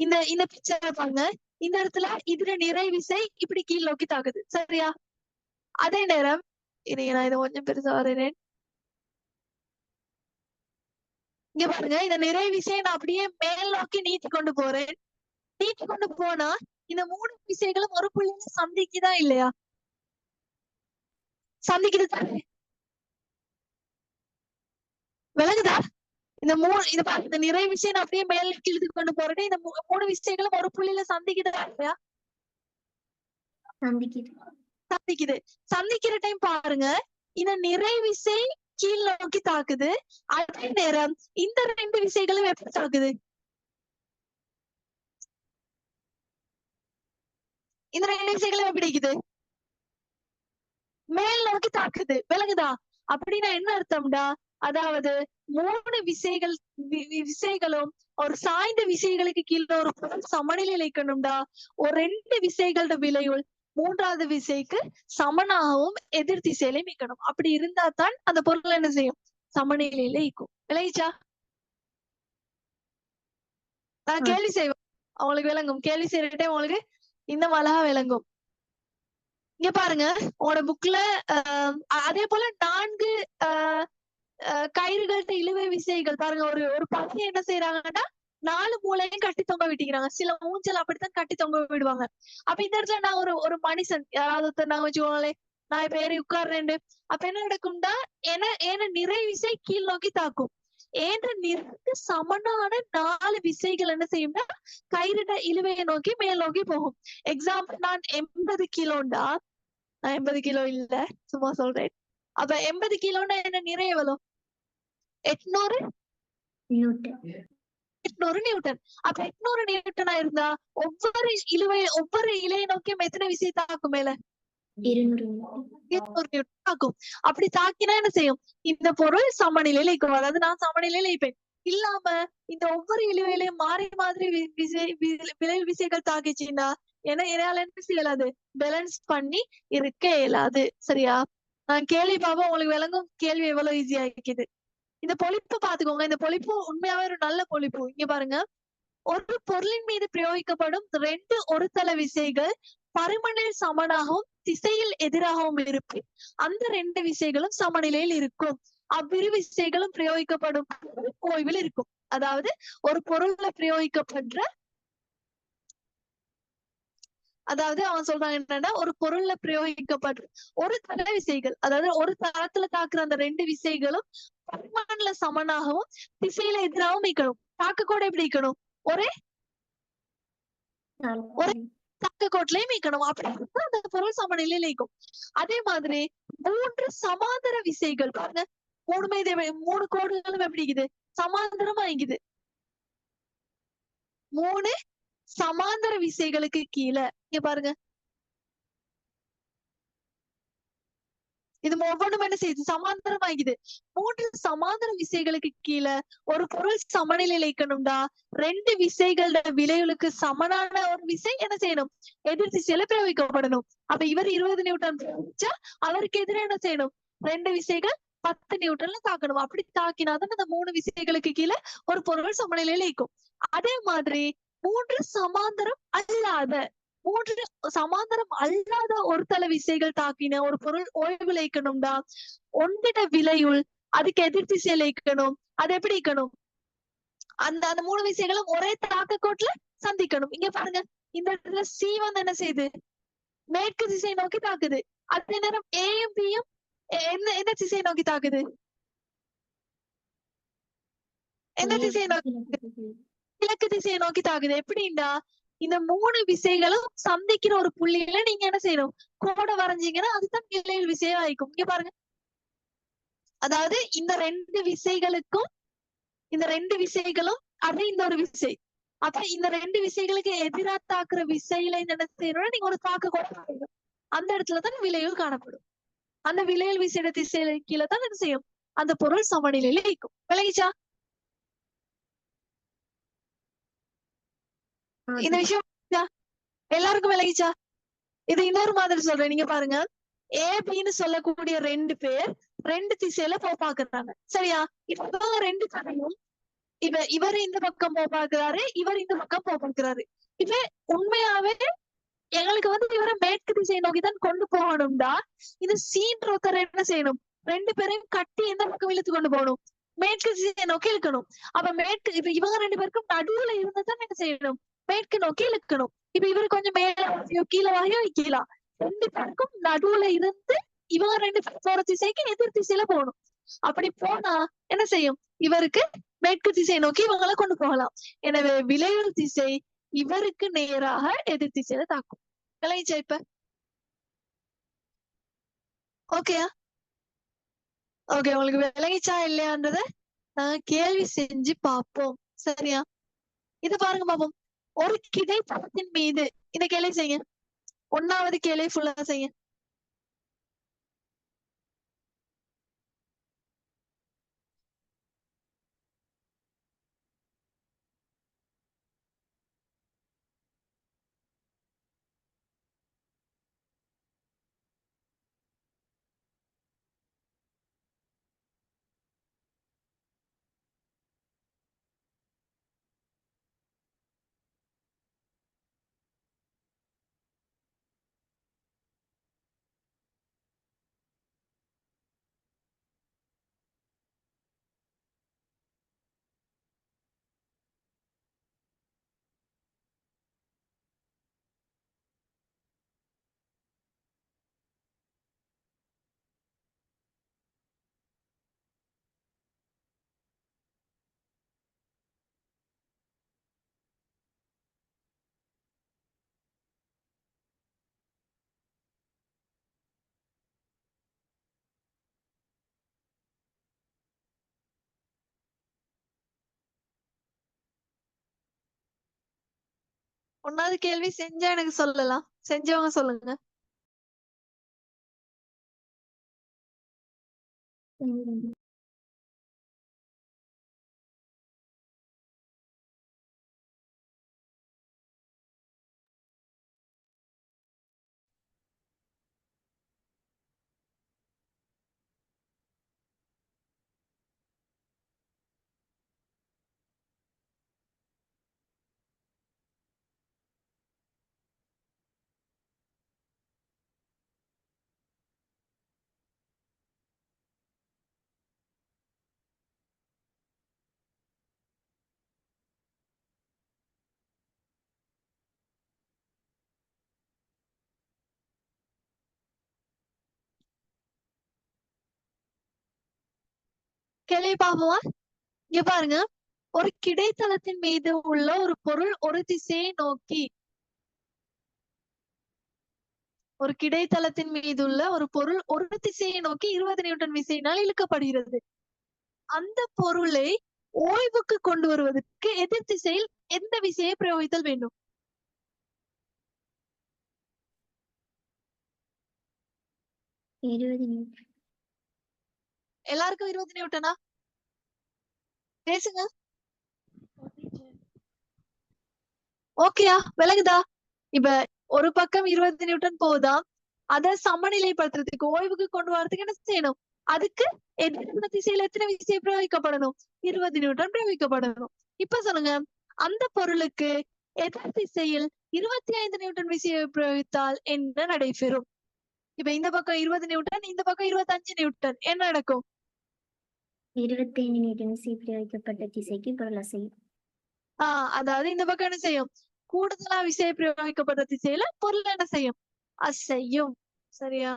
இந்த இந்த பிக்சரை பாருங்க. இந்த இடத்துல இதுல நிறை விசை இப்படி கீழ் நோக்கி தாக்குது. சரியா? அதே நேரம் நான் இதை கொஞ்சம் பெருசா வரைறேன். இங்க பாருங்க, இந்த நிறை விசையை நான் அப்படியே மேல் நோக்கி நீட்டி கொண்டு போறேன். நீட்டி கொண்டு போனா இந்த 3 விசைகளும் ஒரு புள்ளியில சந்திக்குதா இல்லையா? சந்திக்குது தானே? விளங்குதா? இந்த நிறை விசையை நான் அப்படியே மேல் நோக்கி இழுத்து கொண்டு போறேன். இந்த 3 விசைகளும் ஒரு புள்ளியில சந்திக்குதா இல்லையா? சந்திக்குது. சந்திக்கிற டைம் பாருங்க, இந்த நிறை விசை கீழ் நோக்கி தாக்குது. அதே நேரம் இந்த 2 விசைகளும் எப்படி தாக்குது? இந்த 2 விசைகளும் எப்படி இருக்குது? மேல் நோக்கி தாக்குது. விளங்குதா? அப்படின்னா என்ன அர்த்தம்டா, அதாவது 3 விசைகளும் ஒரு சாய்ந்த விசைகளுக்கு கீழே ஒரு பொருள் சமநிலையில இருக்கணும்டா. ஒரு 2 விசைகளோட விளைவுள் 3வது விசைக்கு சமனாகவும் எதிர் திசையிலையும் இருக்கணும். அப்படி இருந்தா தான் அந்த பொருள் என்ன செய்யும்? சமநிலையில இருக்கும். விளங்கிச்சா? நான் கேள்வி செய்வேன், அவங்களுக்கு விளங்கும். கேள்வி செய்யற டைம் உங்களுக்கு இன்னும் அழகா விளங்கும். இங்க பாருங்க, உங்களோட புக்ல அதே போல 4 கயிறுகள்ட்ட இழுவை விசைகள் பாருங்க. ஒரு பகுதியை என்ன செய்யறாங்கன்னா 4 மூலையும் கட்டி தொங்க விட்டிக்கிறாங்க. சில ஊஞ்சல் அப்படித்தான் கட்டி தொங்க விடுவாங்க. அப்ப இந்த இடத்துல நான் ஒரு மனுஷன் யாராவது ஒருத்தர் நாங்க வச்சுக்கோங்களேன், நான் இப்ப ஏறி உட்கார்றேன். அப்ப என்ன நடக்கும்டா, ஏன்னா நிறை விசை கீழ் நோக்கி தாக்கும். ஏன்ற நிறைக்கு சமனான 4 விசைகள் என்ன செய்யும்னா கயிறுட இழுவையை நோக்கி மேல் நோக்கி போகும். எக்ஸாம்பிள், நான் 80 கிலோண்டா, நான் 80 கிலோ இல்ல, சும்மா சொல்றேன். அப்ப 80 கிலோன்னா என்ன நிறை எவ்வளவு? 800 நியூட்டன். அப்ப 800 நியூட்டனா இருந்தா ஒவ்வொரு இலையை நோக்கியும் எத்தனை விசை தாக்கும்? மேல 200 நியூட்டன் தாக்கும். அப்படி தாக்கினா என்ன செய்யும்? இந்த பொருள் சமநிலையில இருக்கும். அதாவது நான் சமநிலையில இருப்பேன். இல்லாம இந்த ஒவ்வொரு இழுவையிலையும் மாறி மாதிரி விளைவு விசைகள் தாக்கிச்சுன்னா என்னால என்ன செய்யலாது? பேலன்ஸ் பண்ணி இருக்க இயலாது. சரியா? நான் கேள்வி பாப்பா, உங்களுக்கு விளங்கும். கேள்வி எவ்வளவு ஈஸியா இருக்குது. இந்த பொழிப்பு பாத்துக்கோங்க. இந்த பொழிப்பு உண்மையாவே ஒரு நல்ல பொழிப்பு. இங்க பாருங்க, ஒரு பொருளின் மீது பிரயோகிக்கப்படும் 2 ஒரு தள விசைகள் பருமனில் சமனாகவும் திசையில் எதிராகவும் இருப்பின் அந்த 2 விசைகளும் சமநிலையில் இருக்கும். அவ்விரு விசைகளும் பிரயோகிக்கப்படும் ஓய்வில் இருக்கும். அதாவது ஒரு பொருள்ல பிரயோகிக்கப்படுற, அதாவது அவன் சொல்றாங்க என்னன்னா, ஒரு பொருள்ல பிரயோகிக்கப்படுற ஒரு தள விசைகள், அதாவது ஒரு தளத்துல தாக்குற அந்த 2 விசைகளும் பருமன்ல சமனாகவும் திசையில எதிராகவும் இருக்கணும். தாக்க கூட எப்படி இருக்கணும்? ஒரே தாக்க கோட்டிலையும் இருக்கணும். அப்படி அந்த பொருள் சமநிலையில இருக்கும். அதே மாதிரி 3 சமாந்தர விசைகள் பாருங்க. 3 கோடுகளும் எப்படி இருக்குது? சமாந்தரமா இருக்குது. 3 சமாந்தர விசைகளுக்கு கீழே இங்க பாருங்க, இது ஒவ்வொன்றும் என்ன செய்யுது, சமாந்தரமாகுது. 3 சமாந்தர விசைகளுக்கு கீழே ஒரு பொருள் சமநிலையில இருக்கணும்டா, 2 விசைகளோட விளைவுகளுக்கு சமனான ஒரு விசை என்ன செய்யணும், எதிர் திசையில பிரயோகிக்கப்படணும். அப்ப இவர் 20 நியூட்டன் பிரயோகிச்சா அவருக்கு எதிராக என்ன செய்யணும், 2 விசைகள் 10 நியூட்டன்ல தாக்கணும். அப்படி தாக்கினாதான் அந்த 3 விசைகளுக்கு கீழே ஒரு பொருள் சமநிலையில இருக்கும். அதே மாதிரி 3 சமாந்தரம் அல்லாத 3 சமாந்தரம் அல்லாத ஒரு தள விசைகள் தாக்கின ஒரு பொருள் ஓய்வுல இருக்கணும்டா, ஒன்றிட விலையுள் அதுக்கு எதிர் திசையில இருக்கணும். அது எப்படி இருக்கணும், அந்த அந்த 3 விசைகளும் ஒரே தாக்க கோட்டுல சந்திக்கணும். இங்க பாருங்க, இந்த இடத்துல சி வந்து என்ன செய்யுது, மேற்கு திசை நோக்கி தாக்குது. அதே நேரம் ஏயும் பியும் என்ன என்ன திசையை நோக்கி தாக்குது, எந்த திசையை நோக்கி, கிழக்கு திசையை நோக்கி தாக்குது. எப்படின்னா இந்த 3 விசைகளும் சந்திக்கிற ஒரு புள்ளியில நீங்க என்ன செய்யணும், கோடை வரைஞ்சீங்கன்னா அதுதான் விளைவு விசையா ஆயிக்கும். இங்க பாருங்க, அதாவது இந்த 2 விசைகளுக்கும் இந்த 2 விசைகளும் அது இந்த ஒரு விசை, அப்ப இந்த 2 விசைகளுக்கு எதிரா தாக்குற விசையில என்ன செய்யணும்னா நீங்க ஒரு தாக்க கோடை வரையணும். அந்த இடத்துலதான் விளைவு காணப்படும். அந்த விளைவு விசையோட திசையில கீழே தான் என்ன செய்யும், அந்த பொருள் சமநிலையில இருக்கும். விளங்கிச்சா இந்த விஷயம்? எல்லாருக்கும் விளங்கிச்சா? இது இன்னொரு மாதிரி சொல்றேன், நீங்க பாருங்க. ஏபின்னு சொல்லக்கூடிய 2 பேர் 2 திசையில பாக்குறாங்க, சரியா? இப்ப 2 கடையும் இவர் இந்த பக்கம் பாக்குறாரு, இவர் இந்த பக்கம் பாக்குறாரு. இப்ப உண்மையாவே எங்களுக்கு வந்து இவரை மேற்கு திசையை நோக்கிதான் கொண்டு போகணும்டா, இது சீன்ற ஒருத்தர் என்ன செய்யணும், 2 பேரையும் கட்டி எந்த பக்கம் இழுத்து கொண்டு போகணும், மேற்கு திசையை நோக்கி இழுக்கணும். அப்ப மேற்கு, இப்ப இவங்க 2 பேருக்கும் நடுவுல இருந்துதான் என்ன செய்யணும், மேற்கு நோக்கி இழுக்கணும். இப்ப இவரு கொஞ்சம் மேல கீழே வாயோ வைக்கலாம், 2 பேருக்கும் நடுவுல இருந்து இவங்க 2 பேர் போற திசைக்கு எதிர் திசையில போகணும். அப்படி போனா என்ன செய்யும், இவருக்கு மேற்கு திசையை நோக்கி இவங்களை கொண்டு போகலாம். எனவே விளைவு திசை இவருக்கு நேராக எதிர் திசையில தாக்கும். விளங்கிச்சா இப்ப? ஓகேயா? ஓகே, உங்களுக்கு விளங்கிச்சா இல்லையான்றத கேள்வி செஞ்சு பார்ப்போம், சரியா? இது பாருங்க பாப்போம். ஒரு கிடைத்தளத்தின் மீது இந்த கேள்வி செய்யுங்க, 1வது கேள்வி ஃபுல்லா செய்யுங்க. ஒன்னாவது கேள்வி செஞ்சா எனக்கு சொல்லலாம், செஞ்சவங்க சொல்லுங்க. கேள்வி பாப்போமா? இங்க பாருங்க, ஒரு கிடைத்தளத்தின் மீது உள்ள ஒரு பொருள் ஒரு திசையை நோக்கி, ஒரு கிடைத்தளத்தின் மீது உள்ள ஒரு பொருள் ஒரு திசையை நோக்கி 20 நியூட்டன் விசையினால் இழுக்கப்படுகிறது. அந்த பொருளை ஓய்வுக்கு கொண்டு வருவதற்கு எதிர் திசையில் எந்த விசையை பிரயோகித்தல் வேண்டும்? 20 நியூட்டன். எல்லாருக்கும் 20 நியூட்டனா? பேசுங்க. ஓகேயா, விளங்குதா? இப்ப ஒரு பக்கம் 20 நியூட்டன் போகுதா, அதை சமநிலைப்படுத்துறதுக்கு ஓய்வுக்கு கொண்டு வரதுக்கு என்ன செய்யணும்? அதுக்கு எதிர்ப்பு திசையில எத்தனை விசை பிரயோகிக்கப்படணும்? 20 நியூட்டன் பிரயோகிக்கப்படணும். இப்ப சொல்லுங்க, அந்த பொருளுக்கு எதிர் திசையில் 25 நியூட்டன் விசையை பிரயோகித்தால் என்ன நடைபெறும்? இப்ப இந்த பக்கம் 20 நியூட்டன், இந்த பக்கம் 25 நியூட்டன், என்ன நடக்கும்? 25 நியூட்டன் விசை பிரயோகிக்கப்பட்ட திசைக்கு பொருள் அசையும். அதாவது இந்த பக்கம் என்ன செய்யும்? கூடுதலா விசை பிரயோகிக்கப்பட்ட திசையில பொருள் என்ன செய்யும்? அசையும். சரியா?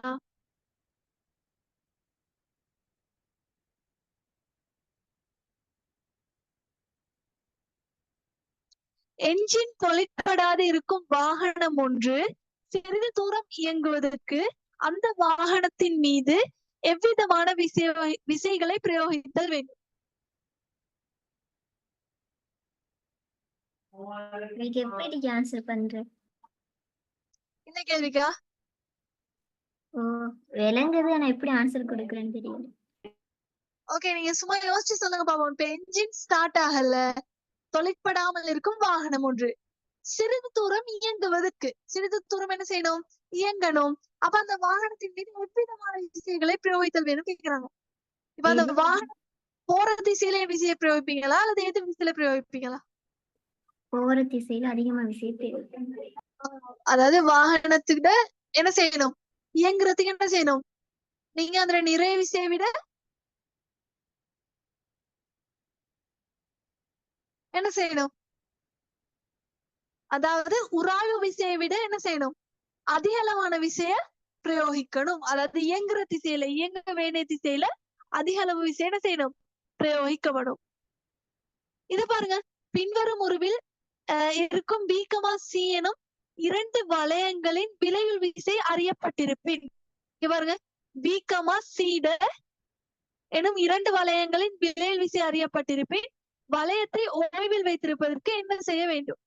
என்ஜின் தொழிற்படாது இருக்கும் வாகனம் ஒன்று சிறிது தூரம் இயங்குவதற்கு அந்த வாகனத்தின் மீது எவ்விதமான விசைகளை பிரயோகித்தல் வேண்டும்? இதுக்கு எப்படி ஆன்சர் பண்ற? இந்த கேள்விக்கா? ஓ, விளங்குது, ஆனா எப்படி ஆன்சர் கொடுக்குறேன்னு தெரியல. ஓகே, நீங்க சும்மா யோசிச்சு சொல்லுங்க பாப்போம். இப்ப என்ஜின் ஸ்டார்ட் ஆகல, தொழிற்படாமல் இருக்கும் வாகனம் ஒன்று சிறிது தூரம் இயங்குவதற்கு, சிறிது தூரம் என்ன செய்யணும்? இயங்கணும். அப்ப அந்த வாகனத்தின் மீது எவ்விதமான விசைகளை பிரயோகித்தல் வேணும் கேக்குறாங்க. இப்ப அந்த வாகனம் போற திசையில விசையை பிரயோகிப்பீங்களா அல்லது எதிர் திசையில பிரயோகிப்பீங்களா? போற திசையில அதிகமா விசை தேவை. அதாவது வாகனத்துக்கிட்ட என்ன செய்யணும்? இயங்குறதுக்கு என்ன செய்யணும்? நீங்க அதுல நிறைய விசையை விட என்ன செய்யணும்? அதாவது உராய்வு விசையை விட என்ன செய்யணும்? அதிக அளவான விசைய பிரயோகிக்கணும். அதாவது இயங்குற திசையில, இயங்க வேண்டிய திசையில அதிக அளவு விசை என்ன செய்யணும்? பிரயோகிக்கப்படும். இது பாருங்க, பின்வரும் உருவில் இருக்கும் B, C எனும் 2 வளையங்களின் விளைவு விசை அறியப்பட்டிருப்பின். இங்க பாருங்க, B, C எனும் 2 வளையங்களின் விளைவு விசை அறியப்பட்டிருப்பின் வளையத்தை ஓய்வில் வைத்திருப்பதற்கு என்ன செய்ய வேண்டும்?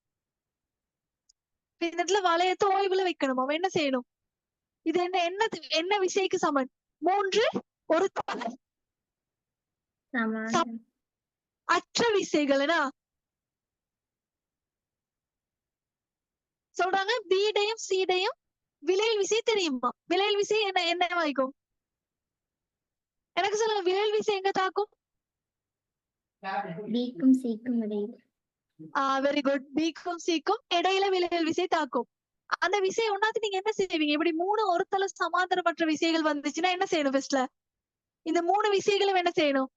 இந்த இடத்துல வளையத்தை ஓய்வுல வைக்கணும். அவன் என்ன செய்யணும்? இது என்ன விசைக்கு சமன்? 3 ஒரு அற்ற விசைகள்னா சொல்றாங்க. பீடையும் சீடையும் விளைவு விசை தெரியுமா? விளைவு விசை என்ன வாய்க்கும்? எனக்கு சொல்லுங்க, விளைவு விசை எங்க தாக்கும்? பிக்கும் சிக்கும் இடையில. Very good. பிக்கும் சிக்கும் இடையில விளைவு விசை தாக்கும். அந்த விசை ஒன்னாத்து நீங்க என்ன செய்வீங்க? இப்படி 3 ஒருத்தல சமாந்தரமற்ற விசைகள் வந்துச்சுன்னா என்ன செய்யணும்? ஃபர்ஸ்ட்ல இந்த 3 விசைகளும் என்ன செய்யணும்?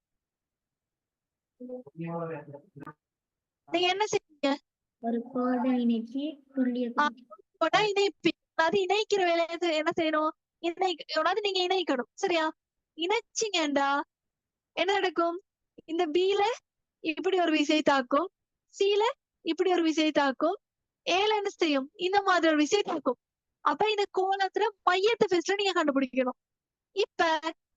நீங்க என்ன செய்வீங்க? ஒரு கோடை இணைச்சி புள்ளிய இணைக்கிற வேலையை என்ன செய்யணும்? நீங்க இணைக்கணும். சரியா? இணைச்சிங்கண்டா என்ன நடக்கும்? இந்த B-ல இப்படி ஒரு விசை தாக்கும், C-ல இப்படி ஒரு விசை தாக்கும், A-ல என்ன செய்யும்? இந்த மாதிரி ஒரு விசை தாக்கும். அப்ப இந்த கோலத்துல மையத்தை ஃபர்ஸ்ட்ல நீங்க கண்டுபிடிக்கணும். இப்ப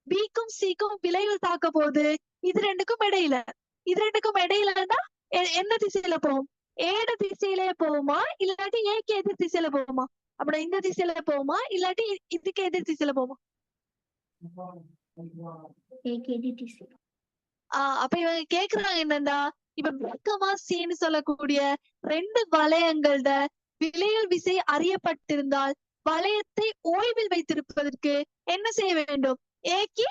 B-க்கும் C-க்கும் விளைவு தாக்க போகுது. இது ரெண்டுக்கும் இடையில, இது ரெண்டுக்கும் இடையிலன்னா என்ன திசையில போகும்? ஏட திசையிலே போகுமா இல்லாட்டி ஏக்கு எதிர் திசையில போகுமா? அப்படி இந்த திசையில போகுமா இல்லாட்டி இதுக்கு எதிர் திசையில போகுமா? அப்ப இவங்க கேக்குறாங்க என்னண்டா, இப்ப பக்கமா சீன்னு சொல்லக்கூடிய 2 வளையங்களோட விளைவு விசை அறியப்பட்டிருந்தால் வளையத்தை ஓய்வில் வைத்திருப்பதற்கு என்ன செய்ய வேண்டும்? ஏக்கு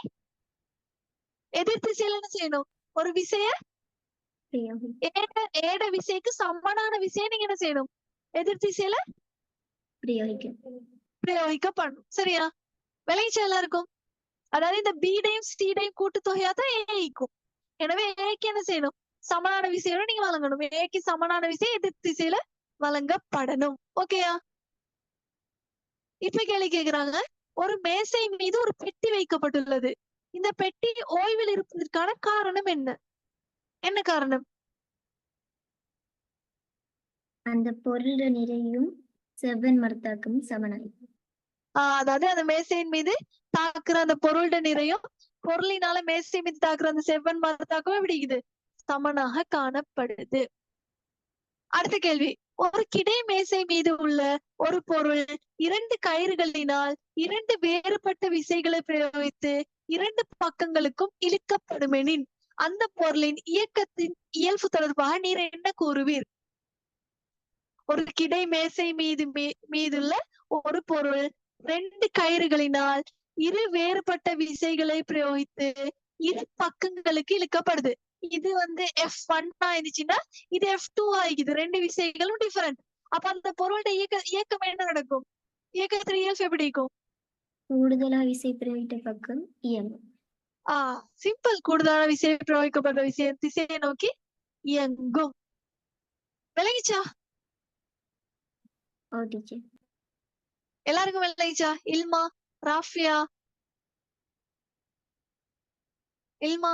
எதிர் திசையில என்ன செய்யணும்? ஒரு விசைய ஏட விசைக்கு சமனான விசையை நீங்க என்ன செய்யணும்? எதிர் திசையில பிரயோகிக்கப்படணும். சரியா? விளைச்ச எல்லாருக்கும். அதாவது இந்த பீடையும் சீடையும் கூட்டு தொகையா தான் ஏக்கும். எனவே ஏக்கு என்ன செய்யணும்? சமனான விசையோட நீங்க வழங்கணும். ஏக்கு சமனான விசை எதிர் திசையில வழங்கப்படணும். ஓகேயா? இப்ப கேள்வி கேக்குறாங்க, ஒரு மேசை மீது ஒரு பெட்டி வைக்கப்பட்டுள்ளது. இந்த பெட்டி ஓய்வில் இருப்பதற்கான காரணம் என்ன? என்ன காரணம்? அந்த பொருள் நிறையும் செவ்வன் மரத்தாக்கும் சமனாய். அதாவது அந்த மேசையின் மீது தாக்குற அந்த பொருளோட நிறையும் பொருளினால மேசை மீது தாக்குற அந்த செவ்வன் மரத்தாக்கும் எப்படி இது சமனாக காணப்படுது. அடுத்த கேள்வி, ஒரு கிடை மேசை மீது உள்ள ஒரு பொருள் 2 கயிறுகளினால் 2 வேறுபட்ட விசைகளை பிரயோகித்து 2 பக்கங்களுக்கும் இழுக்கப்படுமெனின் அந்த பொருளின் இயக்கத்தின் இயல்பு தொடர்பாக நீர் என்ன கூறுவீர்? ஒரு கிடை மேசை மீதுள்ள ஒரு பொருள் 2 கயிறுகளினால் 2 வேறுபட்ட விசைகளை பிரயோகித்து 2 பக்கங்களுக்கு இழுக்கப்படுது. இது F1 இருந்துச்சுன்னா இது F2 ஆகிக்குது. 2 விசைகளும் டிஃபரெண்ட். அப்ப அந்த பொருளோட இயக்கம் என்ன நடக்கும்? இயக்கத்தின் இயல்பு எப்படி இருக்கும்? கூடுதலா விசை பிரயோகித்த பக்கம் இயங்கும். சிம்பிள். கூடுதலான விசை பிரயோகிக்கப்பட்ட திசையை நோக்கி இயங்கும். விளங்கிச்சா? டீச்சர். எல்லாருக்கும் விளங்கிச்சா? இல்மா, ராஃபியா, இல்மா,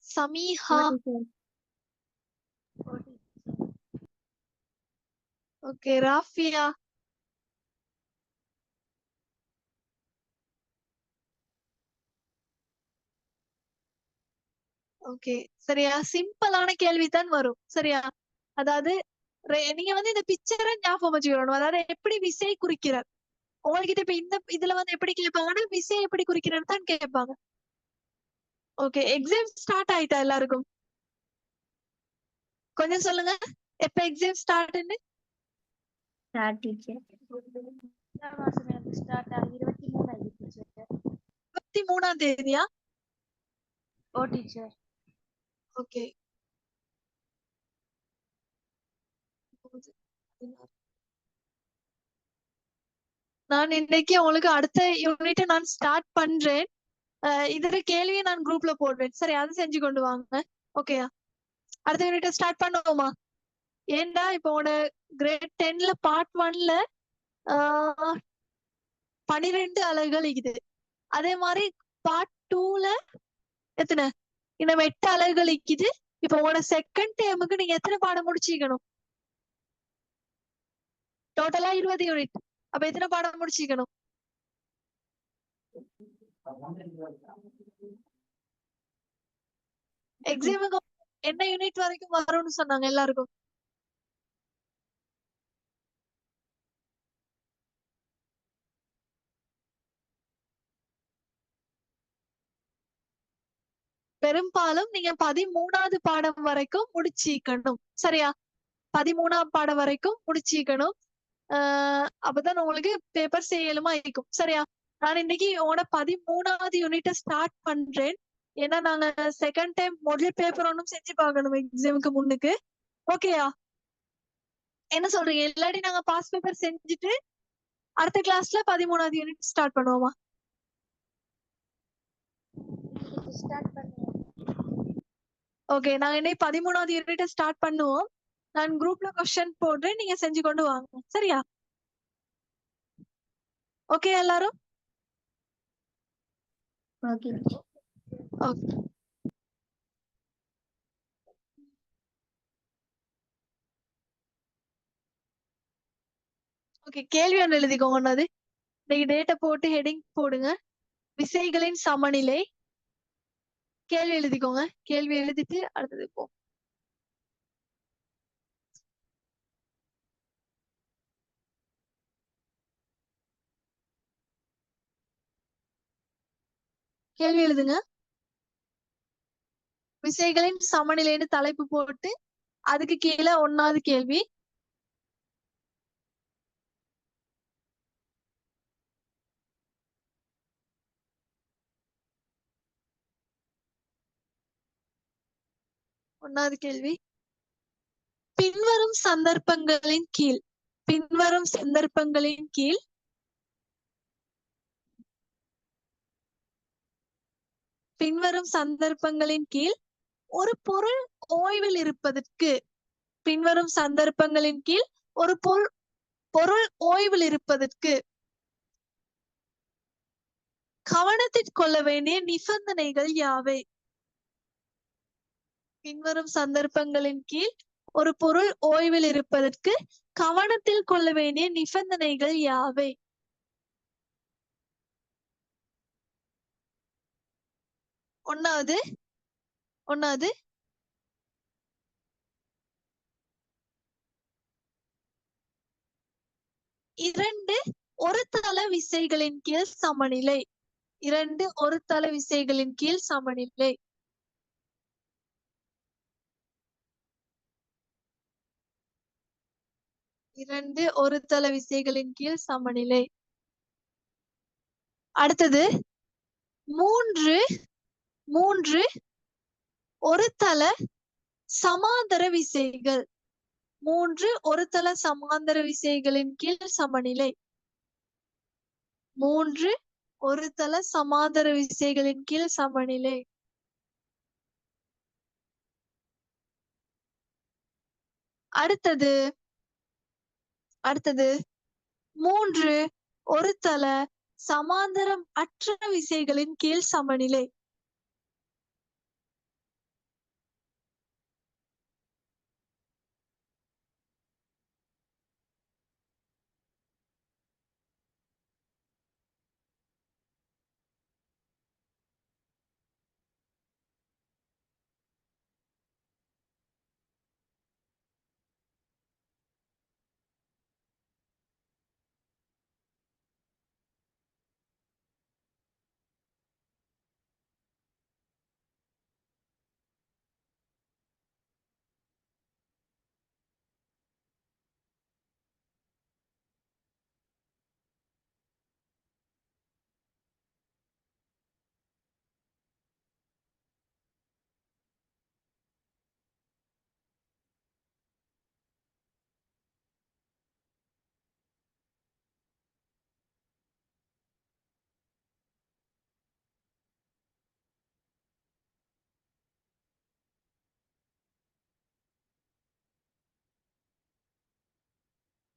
சமீஹா, ஓகே, ராஃபியா, ஓகே, சரியா? சிம்பிளான கேள்விதான் வரும். சரியா? அதாவது நீங்க இந்த பிக்சரை ஞாபகம் வச்சுக்கணும். அதாவது எப்படி விசை குறிக்கிறார் உங்ககிட்ட இப்ப இதுல எப்படி கேட்பாங்கன்னா விசை எப்படி குறிக்கிறான்னு தான் கேட்பாங்க. ஓகே, எக்ஸாம் ஸ்டார்ட் ஆயிட்டா எல்லாருக்கும்? கொஞ்சம் சொல்லுங்க, எப்ப எக்ஸாம் ஸ்டார்ட்னு? Start teacher. 23ஆம் தேதியா? டீச்சர். ஓகே, நான் இன்னைக்கு உங்களுக்கு அடுத்த யூனிட்டை நான் ஸ்டார்ட் பண்றேன். இதுல கேள்வியை நான் குரூப்ல போடுறேன். சரி, அதை செஞ்சு கொண்டு வாங்க. ஓகேயா? அடுத்த யூனிட்டை ஸ்டார்ட் பண்ணுவோமா? ஏண்டா இப்போ கிரேட் 10ல பார்ட் 1ல 12 அலகுகள் இருக்குது. அதே மாதிரி பார்ட் 2ல எத்தனை? இன்னும் 8 அலகுகள் இருக்குது. இப்போ செகண்ட் டேமுக்கு நீங்க எத்தனை பாடம் முடிச்சிக்கணும்? டோட்டலா 20 யூனிட். அப்ப எத்தனை பாடம் முடிச்சிக்கணும்? எக்ஸாமுக்கு என்ன யூனிட் வரைக்கும் வரும்னு சொன்னாங்க எல்லாருக்கும்? பெரும்பாலும் நீங்க 13வது பாடம் வரைக்கும் முடிச்சிக்கணும். சரியா? 13ஆம் பாடம் வரைக்கும் முடிச்சிக்கணும். அப்பதான் உங்களுக்கு பேப்பர் செய்யலுமா இருக்கும். சரியா? நான் இன்னைக்கு 13வது யூனிட்டை ஸ்டார்ட் பண்றேன். ஏன்னா நாங்க செகண்ட் டைம் முதல் பேப்பர் ஒன்றும் செஞ்சு பார்க்கணும் எக்ஸாமுக்கு முன்னுக்கு. ஓகேயா? என்ன சொல்றீங்க? இல்லாட்டி நாங்க பாஸ் பேப்பர் செஞ்சுட்டு அடுத்த கிளாஸ்ல 13வது யூனிட் ஸ்டார்ட் பண்ணுவோமா? ஓகே, நாங்க இன்னைக்கு 13வது யூனிட்டை ஸ்டார்ட் பண்ணுவோம். நான் குரூப்ல क्वेश्चन போடுறேன், நீங்க செஞ்சு கொண்டு வாங்க. சரியா? ஓகே எல்லாரும்? ஓகே. ஓகே, ஓகே, கேள்வி ஒன்று எழுதிக்கோங்க. ஒன்னாவது இன்னைக்கு டேட்டை போட்டு ஹெடிங் போடுங்க. விசைகளின் சமநிலை. கேள்வி எழுதிக்கோங்க. கேள்வி எழுதிட்டு அடுத்தது போ. கேள்வி எழுதுங்க. விசைகளின் சமநிலைன்னு தலைப்பு போட்டு அதுக்கு கீழே 1வது கேள்வி. ஒன்னாவது கேள்வி, பின்வரும் சந்தர்ப்பங்களின் கீழ் பின்வரும் சந்தர்ப்பங்களின் கீழ் பின்வரும் சந்தர்ப்பங்களின் கீழ் ஒரு பொருள் ஓய்வில் இருப்பதற்கு பின்வரும் சந்தர்ப்பங்களின் கீழ் ஒரு பொருள் ஓய்வில் இருப்பதற்கு கவனத்தில் கொள்ள வேண்டிய நிபந்தனைகள் யாவை? பின்வரும் சந்தர்ப்பங்களின் கீழ் ஒரு பொருள் ஓய்வில் இருப்பதற்கு கவனத்தில் கொள்ள வேண்டிய நிபந்தனைகள் யாவை? ஒன்னாவது 2 ஒரு தள விசைகளின் கீழ் சமநிலை. 2 ஒரு தள விசைகளின் கீழ் சமநிலை. இரண்டு ஒரு தள விசைகளின் கீழ் சமநிலை. அடுத்தது 3 ஒரு தள சமாந்தர விசைகள். 3 ஒரு தள சமாந்தர விசைகளின் கீழ் சமநிலை. 3 ஒரு தள சமாந்தர விசைகளின் கீழ் சமநிலை. அடுத்தது 3 ஒரு தள சமாந்தரம் அற்ற விசைகளின் கீழ் சமநிலை.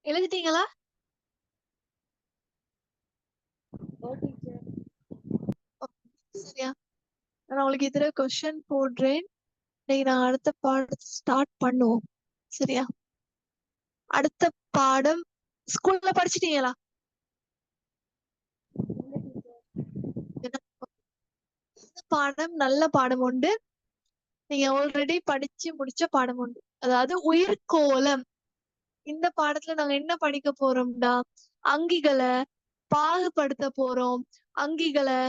எழுதிட்டீங்களா? சரியா? நான் உங்களுக்கு இதுல கொஸ்டின் போடுறேன். இன்னைக்கு நான் அடுத்த பாடத்தை ஸ்டார்ட் பண்ணுவோம். சரியா? அடுத்த பாடம் ஸ்கூல்ல படிச்சிட்டீங்களா? இந்த பாடம் நல்ல பாடம் உண்டு. நீங்க ஆல்ரெடி படிச்சு முடிச்ச பாடம் உண்டு. அதாவது உயிர்கோளம். இந்த பாடத்துல நாங்க என்ன படிக்க போறோம்டா, அங்கிகளை பாகுபடுத்த போறோம், அங்கிகளை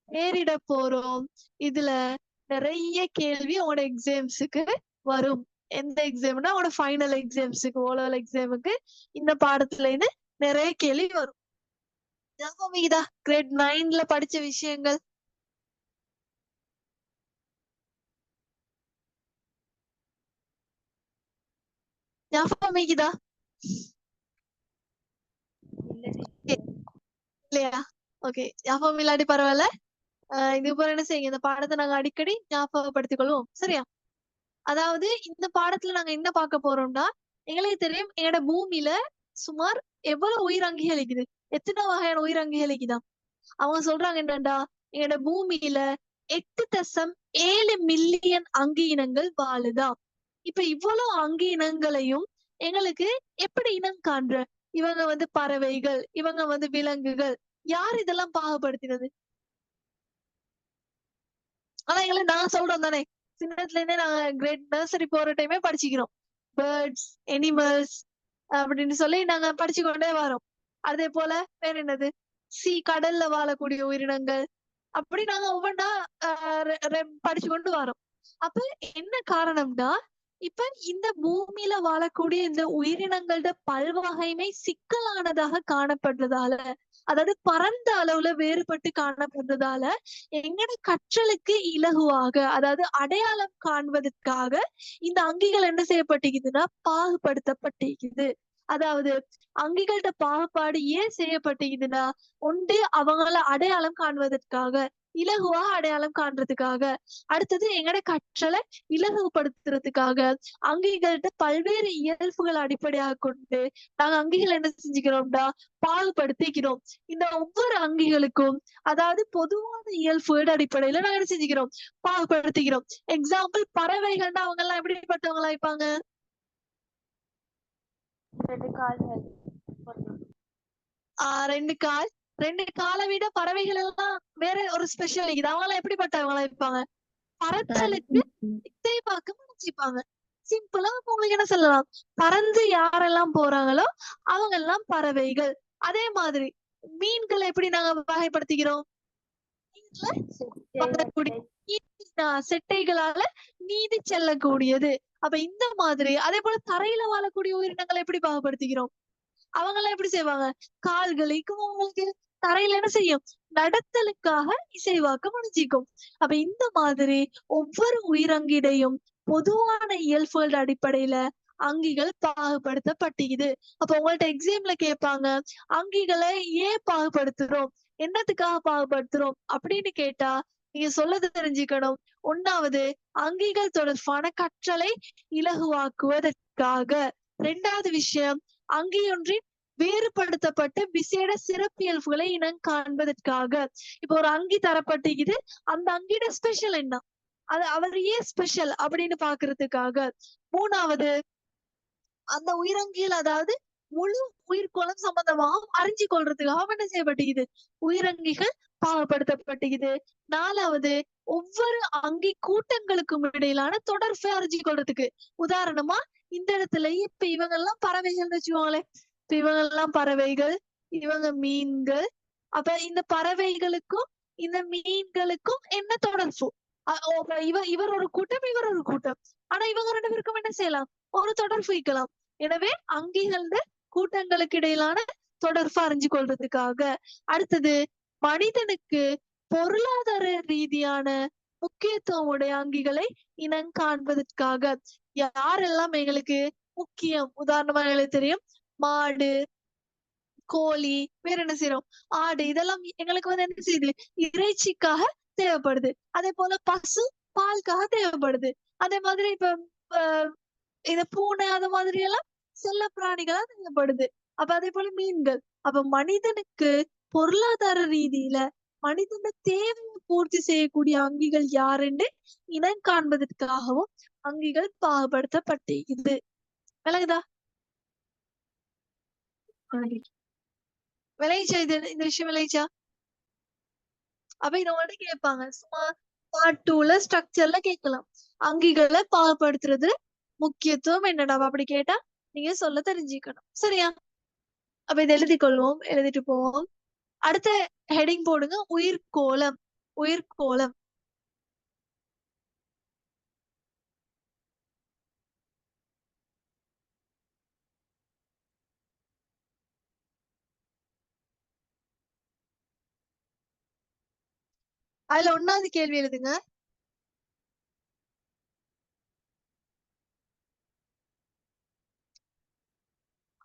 நேரிட போறோம். இதுல நிறைய கேள்வி உங்களோட எக்ஸாம்ஸுக்கு வரும். எந்த எக்ஸாம்னா உங்களோட ஃபைனல் எக்ஸாம்ஸுக்கு, ஓலெவல் எக்ஸாமுக்கு இந்த பாடத்துல இருந்து நிறைய கேள்வி வரும். ஞாபகம் கிரேட் 9ல படிச்ச விஷயங்கள் ஞாபகம் இல்லையா? ஓகே, ஞாபகம் இல்லாட்டி பரவாயில்ல. இது போல என்ன செய்யுங்க, இந்த பாடத்தை நாங்க அடிக்கடி ஞாபகப்படுத்திக் கொள்வோம். சரியா? அதாவது இந்த பாடத்துல நாங்க என்ன பார்க்க போறோம்னா, எங்களுக்கு தெரியும் எங்களோட பூமியில சுமார் எவ்வளவு உயிரங்கிகள் இருக்குது, எத்தனை வகையான உயிரங்கிகள் இருக்குதா. அவங்க சொல்றாங்க என்னண்டா, எங்களோட பூமியில 8.7 மில்லியன் அங்கி இனங்கள் வாழுதா. இப்ப இவ்வளவு அங்கி இனங்களையும் எங்களுக்கு எப்படி இனம் காண்ற? இவங்க வந்து பறவைகள், இவங்க வந்து விலங்குகள், யார் இதெல்லாம் பாகுபடுத்தினது? ஆனா எங்களை நான் சொல்றோம் தானே, சின்னத்துல இருந்தே நாங்க கிரேட் நர்சரி போற டைமே படிச்சுக்கிறோம். பேர்ட்ஸ், எனிமல்ஸ் அப்படின்னு சொல்லி நாங்க படிச்சு கொண்டே வரோம். அதே போல வேற என்னது, கடல்ல வாழக்கூடிய உயிரினங்கள், அப்படி நாங்க ஒவ்வொன்றா படிச்சு கொண்டு வரோம். அப்ப என்ன காரணம்னா, இப்ப இந்த பூமியில வாழக்கூடிய இந்த உயிரினங்களோட பல்வகைமை சிக்கலானதாக காணப்படுறதால, அதாவது பரந்த அளவுல வேறுபட்டு காணப்படுறதால, எங்கட கற்றலுக்கு இலகுவாக, அதாவது அடையாளம் காண்பதற்காக இந்த அங்கிகள் என்ன செய்யப்பட்டிருக்குதுன்னா பாகுபடுத்தப்பட்டிருக்குது. அதாவது அங்கிகள்ட பாகுபாடு ஏன் செய்யப்பட்டிருக்குதுன்னா, ஒன்று அவங்கள அடையாளம் காண்பதற்காக, இலகுவா அடையாளம் காண்றதுக்காக, அடுத்தது எங்கட கற்றலை இலகுபடுத்துறதுக்காக, அங்கிகள்ட்ட பல்வேறு இயல்புகள் அடிப்படையாக கொண்டு நாங்க அங்கிகள் என்ன செஞ்சுக்கிறோம்டா பாகுபடுத்திக்கிறோம். இந்த ஒவ்வொரு அங்கிகளுக்கும் அதாவது பொதுவான இயல்புகள் அடிப்படையில நாங்க என்ன செஞ்சுக்கிறோம், பாகுபடுத்திக்கிறோம். எக்ஸாம்பிள் பறவைகள்னா அவங்க எல்லாம் எப்படிப்பட்டவங்களா இருப்பாங்க? 2 கால். 2 காலை விட பறவைகள் எல்லாம் வேற ஒரு ஸ்பெஷல் இருக்குது. அவங்க எல்லாம் எப்படிப்பட்டவங்களா இருப்பாங்க? பறத்தலுக்கு இசைவாக்கம் நினைச்சுப்பாங்க. சிம்பிளா உங்களுக்கு என்ன சொல்லலாம், பறந்து யாரெல்லாம் போறாங்களோ அவங்க எல்லாம் பறவைகள். அதே மாதிரி மீன்களை எப்படி நாங்க வகைப்படுத்திக்கிறோம்? வாழக்கூடிய செட்டைகளால நீந்தி செல்லக்கூடியது. அப்ப இந்த மாதிரி அதே போல தரையில வாழக்கூடிய உயிரினங்களை எப்படி பாகுபடுத்திக்கிறோம்? அவங்கெல்லாம் எப்படி செய்வாங்க? கால்களுக்கும் அவங்களுக்கு தரையில என்ன செய்யும்? நடத்தலுக்காக இசைவாக்கம் அணிஞ்சிக்கும். அப்ப இந்த மாதிரி ஒவ்வொரு உயிரங்கிடையும் பொதுவான இயல்புகள் அடிப்படையில அங்கிகள் பாகுபடுத்தப்பட்டிக்குது. அப்ப உங்கள்ட்ட எக்ஸாம்ல கேட்பாங்க, அங்கிகளை ஏன் பாகுபடுத்துறோம்? என்னத்துக்காக பாகுபடுத்துறோம்? அப்படின்னு கேட்டா நீங்க சொல்ல தெரிஞ்சுக்கணும். 1வது அங்கிகள் தொடர்பான கற்றலை இலகுவாக்குவதற்காக. 2வது விஷயம் அங்கியொன்றின் வேறுபடுத்தப்பட்ட விசேட சிறப்பியல்புகளை இனம் காண்பதற்காக. இப்ப ஒரு அங்கி தரப்பட்டிருக்குது, அந்த அங்கியோட ஸ்பெஷல் என்ன? அது அவர் ஏன் ஸ்பெஷல் அப்படின்னு பாக்குறதுக்காக. 3வது அந்த உயிரங்கியல் அதாவது முழு உயிர்கோளம் சம்பந்தமாகவும் அறிஞ்சு கொள்றதுக்காக என்ன செய்யப்பட்டிருக்குது? உயிரங்கிகள் பாகுபடுத்தப்பட்டிருக்குது. 4வது ஒவ்வொரு அங்கி கூட்டங்களுக்கும் இடையிலான தொடர்பை அறிஞ்சு கொள்றதுக்கு. உதாரணமா இந்த இடத்துல இப்ப இவங்க எல்லாம் பறவைகள் வச்சுக்கோங்களேன். இப்ப இவங்க எல்லாம் பறவைகள், இவங்க மீன்கள். அப்ப இந்த பறவைகளுக்கும் இந்த மீன்களுக்கும் என்ன தொடர்பு? இவர் ஒரு கூட்டம், இவர் ஒரு கூட்டம். ஆனா இவங்க 2 பேருக்கும் என்ன செய்யலாம்? ஒரு தொடர்பு வைக்கலாம். எனவே அங்கிகள கூட்டங்களுக்கு இடையிலான தொடர்பு அறிஞ்சு கொள்றதுக்காக. அடுத்தது மனிதனுக்கு பொருளாதார ரீதியான முக்கியத்துவம் உடைய அங்கிகளை இனம் காண்பதற்காக. யாரெல்லாம் எங்களுக்கு முக்கியம்? உதாரணமா எங்களுக்கு தெரியும் மாடு, கோழி, வேற என்ன செய்யறோம்? ஆடு. இதெல்லாம் எங்களுக்கு என்ன செய்யுது? இறைச்சிக்காக தேவைப்படுது. அதே போல பசு பாலுக்காக தேவைப்படுது. அதே மாதிரி இப்ப இந்த பூனை அது மாதிரி எல்லாம் செல்ல பிராணிகளா தேவைப்படுது. அப்ப அதே போல மீன்கள். அப்ப மனிதனுக்கு பொருளாதார ரீதியில மனிதன தேவையை பூர்த்தி செய்யக்கூடிய அங்கிகள் யாருன்னு இனம் காண்பதற்காகவும் அங்கிகள் பாகுபடுத்தப்பட்டிருக்குது. விளங்குதா? விளைச்சா இந்த விஷயம் விளைச்சா? அப்ப இத உங்கள்ட்ட கேட்பாங்க. சும்மா பார்ட் 2ல ஸ்ட்ரக்சர்ல கேட்கலாம். அங்கிகளை பாகுபடுத்துறது முக்கியத்துவம் என்னடா அப்படி கேட்டா நீங்க சொல்ல தெரிஞ்சுக்கணும். சரியா? அப்ப இதை எழுதிக் கொள்வோம். எழுதிட்டு போவோம். அடுத்த ஹெடிங் போடுங்க. உயிர்கோளம். உயிர்கோளம். அதுல 1வது கேள்வி எழுதுங்க.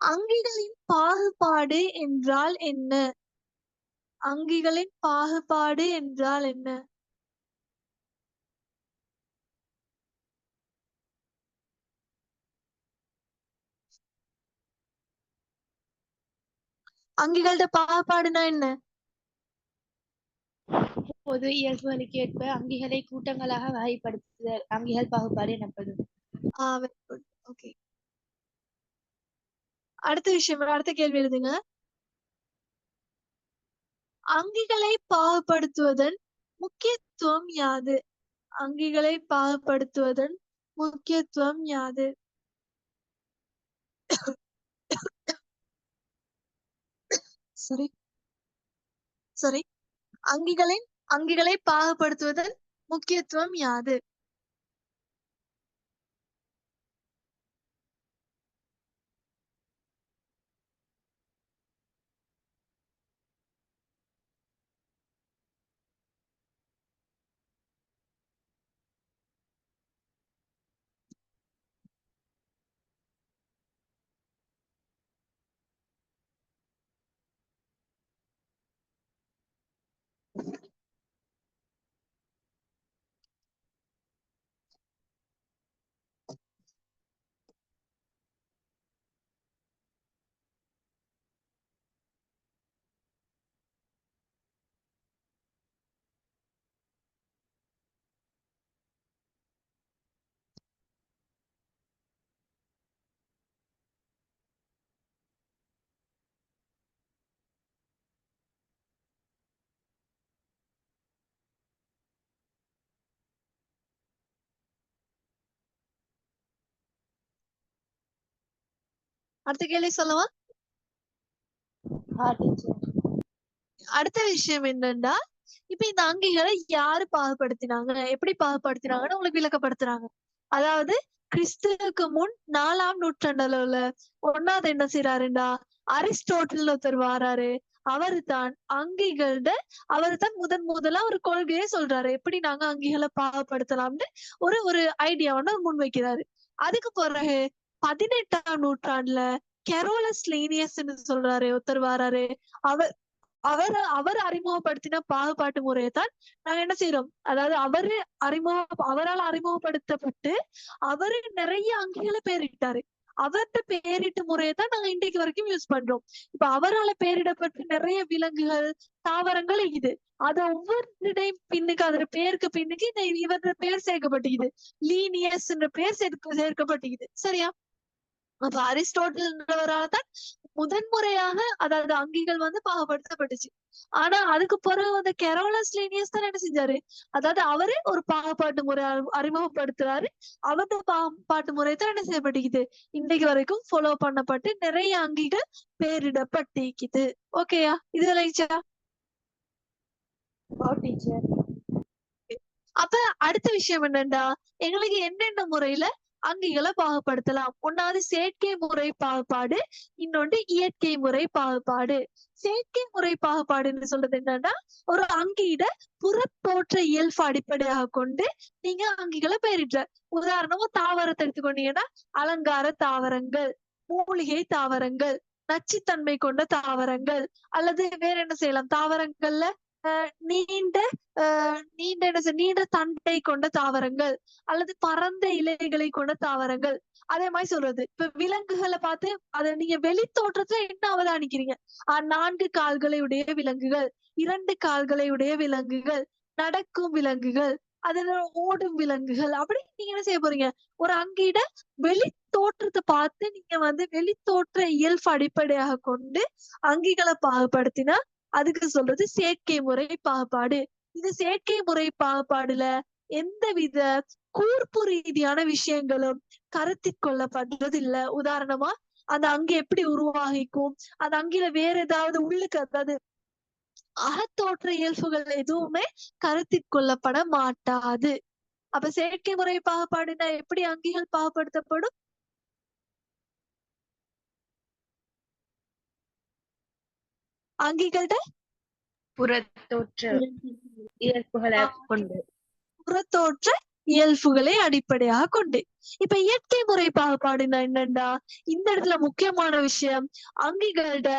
அங்கிகளின் பாகுபாடு என்றால் என்ன? அங்கிகளின் பாகுபாடு என்றால் என்ன? அங்கிகளோட பாகுபாடுனா என்ன? பொது இயல்புகளுக்கு ஏற்ப அங்கிகளை கூட்டங்களாக வகைப்படுத்துதல் அங்கிகள் பாகுபாடு எனப்படும். Very good. ஓகே. அடுத்த விஷயம், அடுத்த கேள்வி எழுதுங்க. அங்கிகளை பாகுபடுத்துவதன் முக்கியத்துவம் யாது? அங்கிகளை பாகுபடுத்துவதன் முக்கியத்துவம் யாது? சரி சரி அங்கிகளை பாகுபடுத்துவதன் முக்கியத்துவம் யாது? அடுத்த கேள்வி சொல்லவா? டீச்சர். அடுத்த விஷயம் என்னன்னா, இப்ப இந்த அங்கிகளை யாரு பாகுபடுத்தினாங்க, எப்படி பாகுபடுத்தினாங்கன்னு உங்களுக்கு விளக்கப்படுத்துறாங்க. அதாவது கிறிஸ்துவுக்கு முன் 4ஆம் நூற்றாண்டுல உள்ள 1வது என்ன செய்யறாருண்டா, அரிஸ்டோட்டில் ஒருத்தர் வாராரு. அவரு தான் முதலா ஒரு கொள்கையை சொல்றாரு, எப்படி நாங்க அங்கிகளை பாகுபடுத்தலாம்னு ஒரு ஒரு ஐடியாவை முன்வைக்கிறாரு. அதுக்கு பிறகு 18ஆம் நூற்றாண்டுல கெரோலஸ் லீனியஸ்ன்னு சொல்றாரு ஒருத்தர் வாராரு. அவர் அவர் அறிமுகப்படுத்தின பாகுபாட்டு முறையை தான் நாங்க என்ன செய்யறோம், அதாவது அவரால் அறிமுகப்படுத்தப்பட்டு அவரு நிறைய அங்கிகளை பேரிட்டாரு. அவர்கிட்ட பேரிட்ட முறையை தான் நாங்க இன்றைக்கு வரைக்கும் யூஸ் பண்றோம். இப்ப அவரால பேரிடப்பட்ட நிறைய விலங்குகள், தாவரங்கள் இது. அத ஒவ்வொருடையும் பின்னுக்கு அதோட பேருக்கு பின்னுக்கு இவரோட பேர் சேர்க்கப்பட்டிருக்குது. லீனியஸ் என்ற பேர் சேர்க்கப்பட்டிருக்குது. சரியா? அப்ப அரிஸ்டோட்டல்ன்றவரால தான் முதன்முறையாக அதாவது அங்கிகள் பாகுபடுத்தப்பட்டுச்சு. ஆனா அதுக்கு பிறகு கெரோலஸ் லீனியஸ் தான் என்ன செஞ்சாரு, அதாவது அவரே ஒரு பாகுபாட்டு முறை அறிமுகப்படுத்துறாரு. அவரோட பாகுபாட்டு முறை தான் என்ன செய்யப்பட்டிருக்குது, இன்றைக்கு வரைக்கும் ஃபாலோ பண்ணப்பட்டு நிறைய அங்கிகள் பேரிடப்பட்டிருக்குது. ஓகேயா? இது லைச்சா? டீச்சர். அப்ப அடுத்த விஷயம் என்னன்னா, எங்களுக்கு என்னென்ன முறையில அங்கிகளை பாகுபடுத்தலாம். ஒன்னாவது செயற்கை முறை பாகுபாடு, இன்னொன்று இயற்கை முறை பாகுபாடு. செயற்கை முறை பாகுபாடுன்னு சொல்றது என்னன்னா, ஒரு அங்கியிட புறத்தோற்ற இயல்பு அடிப்படையாக கொண்டு நீங்க அங்கிகளை பெயரிடுற. உதாரணமா தாவரத்தை எடுத்துக்கொண்டீங்கன்னா, அலங்கார தாவரங்கள், மூலிகை தாவரங்கள், நச்சுத்தன்மை கொண்ட தாவரங்கள், அல்லது வேற என்ன செய்யலாம், தாவரங்கள்ல நீண்ட நீண்ட தண்டை கொண்ட தாவரங்கள், அல்லது பரந்த இலைகளை கொண்ட தாவரங்கள். அதே மாதிரி சொல்றது, இப்ப விலங்குகளை பார்த்து அதை நீங்க வெளி தோற்றத்துல என்ன அவதானிக்கிறீங்க, 4 கால்களை உடைய விலங்குகள், 2 கால்களை உடைய விலங்குகள், நடக்கும் விலங்குகள், அதுல ஓடும் விலங்குகள், அப்படி நீங்க என்ன செய்ய போறீங்க, ஒரு அங்கிட வெளி தோற்றத்தை பார்த்து நீங்க வெளி தோற்ற இயல்பு அடிப்படையாக கொண்டு அங்கிகளை பாகுபடுத்தினா அதுக்கு சொல்றது செயற்கை முறை பாகுபாடு. இது செயற்கை முறை பாகுபாடுல எந்தவித கூர்ப்பு ரீதியான விஷயங்களும் கருத்தில் கொள்ளப்படுறது இல்ல. உதாரணமா அந்த அங்கி எப்படி உருவாகிக்கும், அந்த அங்கில வேற ஏதாவது உள்ளுக்கு அதாவது அகத்தோற்ற இயல்புகள் எதுவுமே கருத்தில் கொள்ளப்பட மாட்டாது. அப்ப செயற்கை முறை பாகுபாடுனா எப்படி அங்கிகள் பாகுபடுத்தப்படும்? அங்கிகள்ட புறத்தோற்ற இயல்புகளை கொண்டு, புறத்தோற்ற இயல்புகளை அடிப்படையாக கொண்டு. இப்ப இயற்கை முறை பாகுபாடுனா என்னன்னா, இந்த இடத்துல முக்கியமான விஷயம், அங்கிகளோட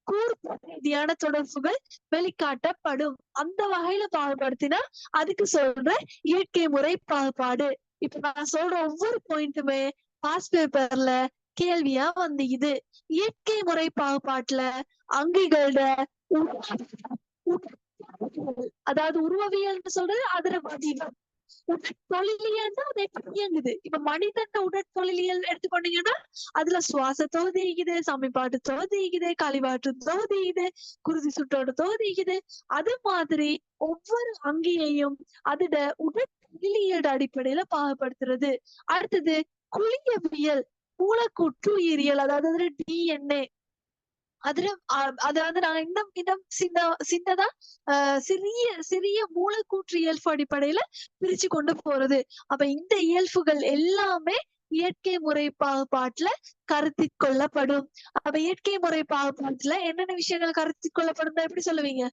கூர்ப்பு ரீதியான தொடர்புகள் வெளிக்காட்டப்படும். அந்த வகையில பாகுபடுத்தினா அதுக்கு சொல்ற இயற்கை முறை பாகுபாடு. இப்ப நான் சொல்ற ஒவ்வொரு பாயிண்ட்டுமே பாஸ் பேப்பர்ல கேள்வியா இது. இயற்கை முறை பாகுபாட்டுல அங்கிகளோட அதாவது உருவவியல்னு சொல்றது அதோட வடிவம், உடற்தொழிலியல் தான் அது எப்படி இயங்குது. இப்ப மனிதன் உடற்தொழிலியல் எடுத்துக்கொண்டீங்கன்னா அதுல சுவாச தொகுதி இருக்குது, சமிபாட்டு தொகுதி இருக்குது, கழிவாற்று தொகுதி இருக்குது, குருதி சுற்றோட தொகுதி இருக்குது. அது மாதிரி ஒவ்வொரு அங்கியையும் அதோட உடற்தொழிலியல் அடிப்படையில பாகுபடுத்துறது. அடுத்தது குளியவியல், மூலக்கூற்று உயிரியல், அதாவது DNA. அதாவது நாங்க இன்னும் சின்னதா சிறிய சிறிய மூலக்கூற்று இயல்பு அடிப்படையில பிரிச்சு கொண்டு போறது. அப்ப இந்த இயல்புகள் எல்லாமே இயற்கை முறை பாகுபாட்டுல கருத்தில் கொள்ளப்படும். அப்ப இயற்கை முறை பாகுபாட்டுல என்னென்ன விஷயங்கள் கருத்தில் கொள்ளப்படும் எப்படி சொல்லுவீங்க?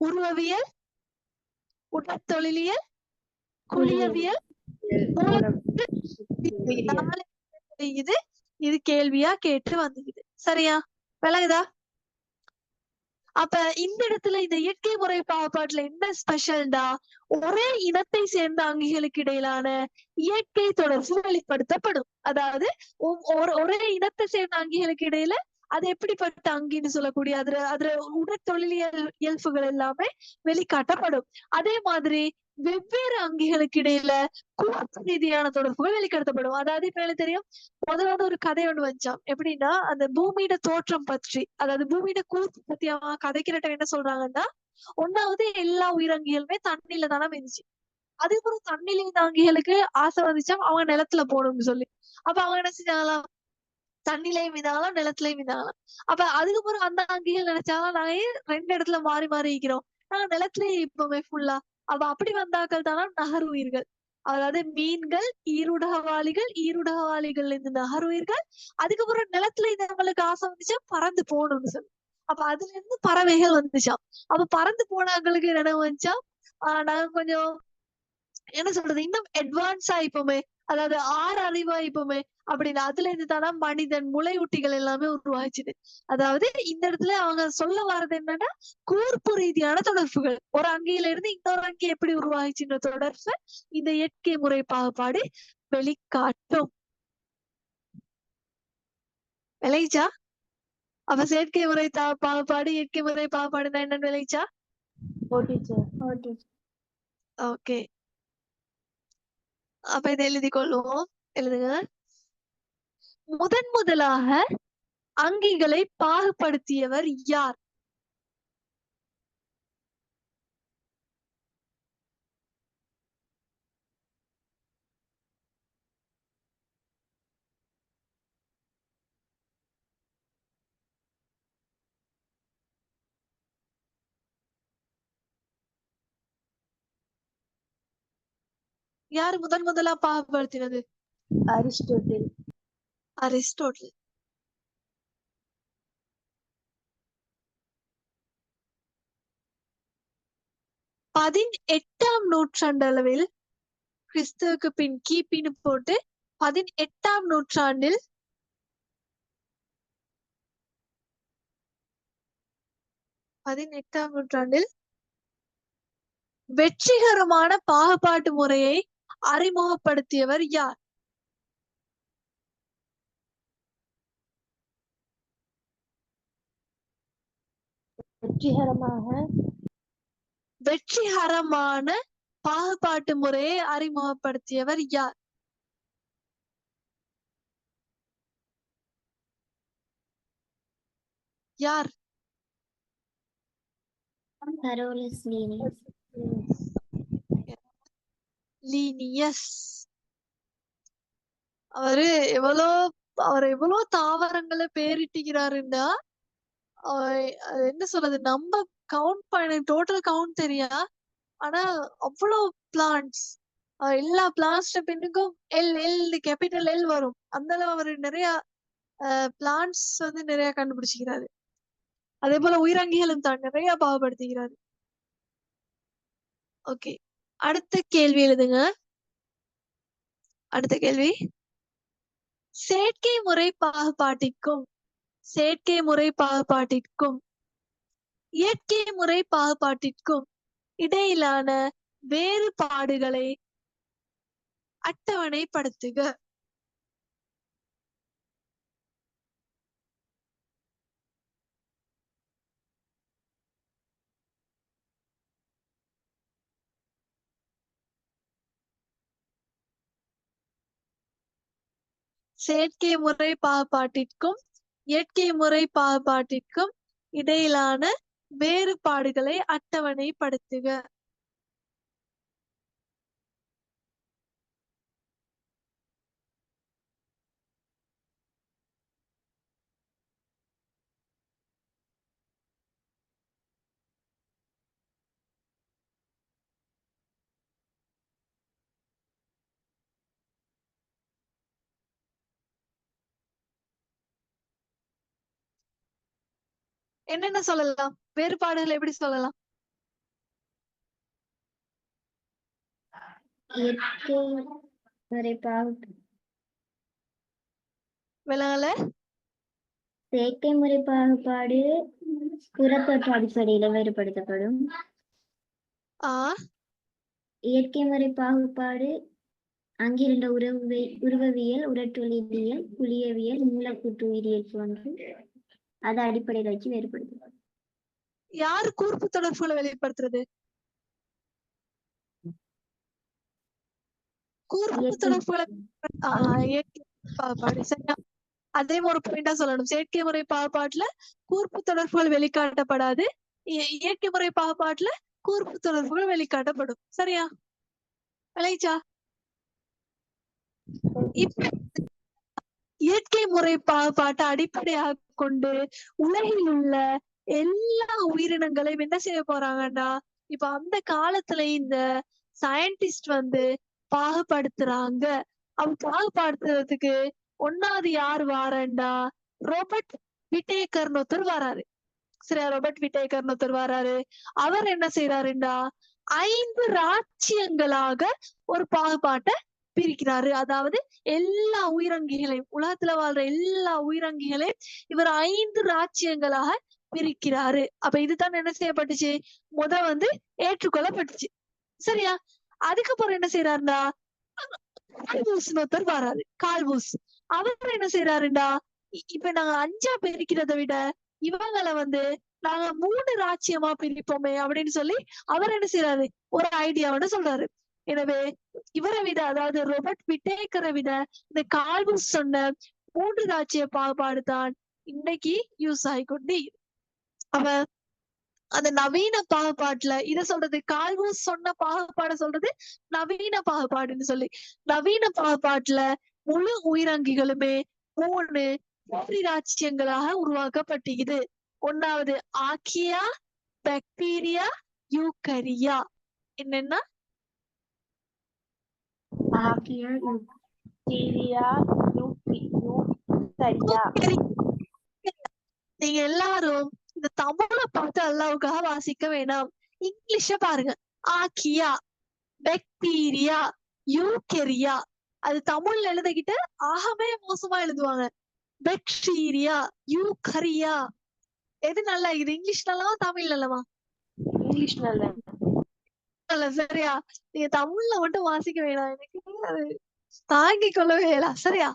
உருவவியல், உடற்தொழிலியல், குளியவியல், இது கேள்வியா கேட்டு வந்துக்குது. சரியா? விளங்குதா? அப்ப இந்த இடத்துல இந்த இயற்கை முறை பாகுபாட்டுல என்ன ஸ்பெஷல்டா, ஒரே இனத்தை சேர்ந்த அங்கிகளுக்கு இடையிலான இயற்கை தொடர்பு வெளிப்படுத்தப்படும். அதாவது ஒரே இனத்தை சேர்ந்த அங்கிகளுக்கு இடையில அது எப்படிப்பட்ட அங்கின்னு சொல்லக்கூடிய அதுல உடற்தொழிலியல் இயல்புகள் எல்லாமே வெளிக்காட்டப்படும். அதே மாதிரி வெவ்வேறு அங்கிகளுக்கு இடையில கூர்ப்பு ரீதியான தொடர்புகள் வெளிப்படுத்தப்படும். அதாவது இப்ப எனக்கு தெரியும், முதல்ல ஒரு கதை ஒண்ணு வச்சான். எப்படின்னா அந்த பூமியோட தோற்றம் பற்றி, அதாவது பூமியோட கூர்ப்பு பத்தி அவன் கதைக்கிறட்ட என்ன சொல்றாங்கன்னா, ஒன்னாவது எல்லா உயிரங்கிகளுமே தண்ணியில தானே மிதிச்சு, அதுக்கப்புறம் தண்ணியில இருந்த அங்கிகளுக்கு ஆசை வந்துச்சா அவங்க நிலத்துல போகணும்னு சொல்லி, அப்ப அவங்க என்ன செஞ்சாங்களாம், தண்ணிலையும் மிதக்கலாம், நிலத்திலையும் மிதக்கலாம். அப்ப அதுக்கப்புறம் அந்த அங்கிகள் நினைச்சாலும் நாங்க ஏன் 2 இடத்துல மாறி மாறி இருக்கிறோம். நாங்க நிலத்திலேயே இப்பவுமே ஃபுல்லா. அப்ப அப்படி வந்தாக்கள் தானா நகருயிர்கள். அதாவது மீன்கள், ஈருடகவாளிகள், ஈருடகவாளிகள்ல இருந்து நகருயிர்கள். அதுக்கப்புறம் நிலத்துல நம்மளுக்கு ஆசை வந்துச்சா பறந்து போகணும்னு சொல்லி. அப்ப அதுல இருந்து பறவைகள் வந்துச்சாம். அப்ப பறந்து போனவங்களுக்கு என்ன வந்துச்சா நாங்க கொஞ்சம் என்ன சொல்றது இன்னும் அட்வான்ஸ் ஆயிப்போமே, அதாவது 6 அறிவாயிப்போமே அப்படின்னு. அதுல இருந்து தானா மனிதன் முளையூட்டிகள் எல்லாமே உருவாச்சுது. அதாவது இந்த இடத்துல அவங்க சொல்ல வர்றது என்னன்னா கூர்ப்பு ரீதியான தொடர்புகள். ஒரு அங்கியில இருந்து இன்னொரு அங்கி எப்படி உருவாச்சுன்ற தொடர்பு இந்த இயற்கை முறை பாகுபாடு வெளிக்காட்டும். விளைச்சா அப்ப செயற்கை முறை பாகுபாடு இயற்கை முறை பாகுபாடுனா என்னன்னு விளைச்சா? ஓகே, அப்ப இதை எழுதி கொள்வோம். எழுதுங்க. முதலாக அங்கிகளை பாகுபடுத்தியவர் யார்? யாரு முதலா பாகுபடுத்தினது? அரிஸ்டோட்டில். அரிஸ்டோட்டில். பதினெட்டாம் நூற்றாண்டளவில் கிறிஸ்துவுக்கு பின் கிபின்னு போட்டு 18ஆம் நூற்றாண்டில் வெற்றிகரமான பாகுபாட்டு முறையை அறிமுகப்படுத்தியவர் யார்? வெற்றிகரமான பாகுபாட்டு முறையை அறிமுகப்படுத்தியவர் யார்? யார்? லீனியஸ். அவர் எவ்வளவு தாவரங்களை பேரிட்டுகிறாருன்னா அது என்ன சொல்றது நம்ம கவுண்ட் பண்ண டோட்டல் கவுண்ட் தெரியா, ஆனா அவ்வளவு பிளான்ட்ஸ் எல்லா பிளான்ட்ஸ் பின்னுக்கும் எல் கேபிட்டல் எல் வரும். அந்த அளவு அவர் நிறைய பிளான்ட்ஸ் வந்து நிறைய கண்டுபிடிச்சிக்கிறாரு. அதே போல உயிரங்கிகளும் தான் நிறைய பாகுபடுத்துகிறாரு. ஓகே, அடுத்த கேள்வி எழுதுங்க. அடுத்த கேள்வி, செயற்கை முறை பாகுபாட்டிற்கும் இயற்கை முறை பாகுபாட்டிற்கும் இடையிலான வேறுபாடுகளை அட்டவணைப்படுத்துக. செயற்கை முறை பாகுபாட்டிற்கும் இயற்கை முறை பாகுபாட்டிற்கும் இடையிலான வேறுபாடுகளை அட்டவணைப்படுத்துக. என்னென்ன சொல்லலாம்? வேறுபாடுகள் எப்படி சொல்லலாம்? விலங்கல செயற்கை முறை பாகுபாடு புறத்தோற்ற அடிப்படையில வேறுபடுத்தப்படும். இயற்கை முறை பாகுபாடு அங்கிருந்த உருவவியல், உரட்டொழிலியல், புலியவியல், மூலக்கூற்று உயிரியல் போன்று அதை அடிப்படையில வச்சு வேறுபடுத்தப்படும். யாரு கூர்ப்பு தொடர்புகளை வெளிப்படுத்துறது? கூர்ப்பு தொடர்புகளை பாகுபாடு. சரியா? அதே ஒரு பாயிண்டா சொல்லணும். செயற்கை முறை பாகுபாட்டுல கூர்ப்பு தொடர்புகள் வெளிக்காட்டப்படாது, இயற்கை முறை பாகுபாட்டுல கூர்ப்பு தொடர்புகள் வெளிக்காட்டப்படும். சரியா? விளைச்சா? இப்ப இயற்கை முறை பாகுபாட்டை அடிப்படையாக கொண்டு உலகில் உள்ள எல்லா உயிரினங்களையும் என்ன செய்ய போறாங்கன்னா, இப்ப அந்த காலத்துல இந்த சயின்டிஸ்ட் வந்து பாகுபடுத்துறாங்க. அவங்க பாகுபடுத்துறதுக்கு ஒன்னாவது யார் வாரண்டா, ரோபர்ட் விட்டேக்கர்னு ஒருத்தர் வராரு. சரியா, ரோபர்ட் விட்டேக்கர்னு ஒருத்தர் வராரு. அவர் என்ன செய்யறாருண்டா, 5 ராச்சியங்களாக ஒரு பாகுபாட்டை பிரிக்கிறாரு. அதாவது எல்லா உயிரங்கிகளையும், உலகத்துல வாழ்ற எல்லா உயிரங்கிகளையும் இவர் 5 ராச்சியங்களாக பிரிக்கிறாரு. அப்ப இதுதான் என்ன செய்யப்பட்டுச்சு, வந்து ஏற்றுக்கொள்ளப்பட்டுச்சு. சரியா, அதுக்கப்புறம் என்ன செய்யறாருண்டா, கால்வூஸ்னு ஒருத்தர் வராரு. கால்வூஸ் அவர் என்ன செய்யறாருண்டா, இப்ப நாங்க 5ஆ பிரிக்கிறதை விட இவங்களை வந்து நாங்க 3 ராச்சியமா பிரிப்போமே அப்படின்னு சொல்லி அவர் என்ன செய்யறாரு, ஒரு ஐடியாவோட சொல்றாரு. எனவே இவரை விட, அதாவது ரோபர்ட் விட்டேக்கரை விட இந்த கால்வூஸ் சொன்ன 3 ராச்சிய பாகுபாடு தான் இன்னைக்கு யூஸ் ஆகிக்கொண்டு. அவ அந்த நவீன பாகுபாட்டுல இத சொல்றது, கால்வூஸ் சொன்ன பாகுபாட சொல்றது நவீன பாகுபாடுன்னு சொல்லி. நவீன பாகுபாட்டுல முழு உயிரங்கிகளுமே 3 ராச்சியங்களாக உருவாக்கப்பட்டிருக்குது. ஒன்னாவது ஆர்க்கியா, பாக்டீரியா, யூகரியா. என்னன்னா ஆர்க்கியா, பாக்டீரியா, யூகரியா. நீங்க எல்லாரும் இந்த தமிழை பார்த்து அல்லாவுக்காக வாசிக்க வேணாம், இங்கிலீஷ பாருங்க. Archaea, bacteria, eukarya. அது தமிழ்ல எழுதிக்கிட்டு ஆகவே மோசமா எழுதுவாங்க. Bacteria, eukarya. எது நல்லா இது, இங்கிலீஷ் நல்லவா தமிழ் நல்லவா? இங்கிலீஷ் நல்ல. சரியா, நீங்க தமிழ்ல மட்டும் வாசிக்க வேணாம், எனக்கு அது தாங்கிக் கொள்ளவே இல்லை. சரியா,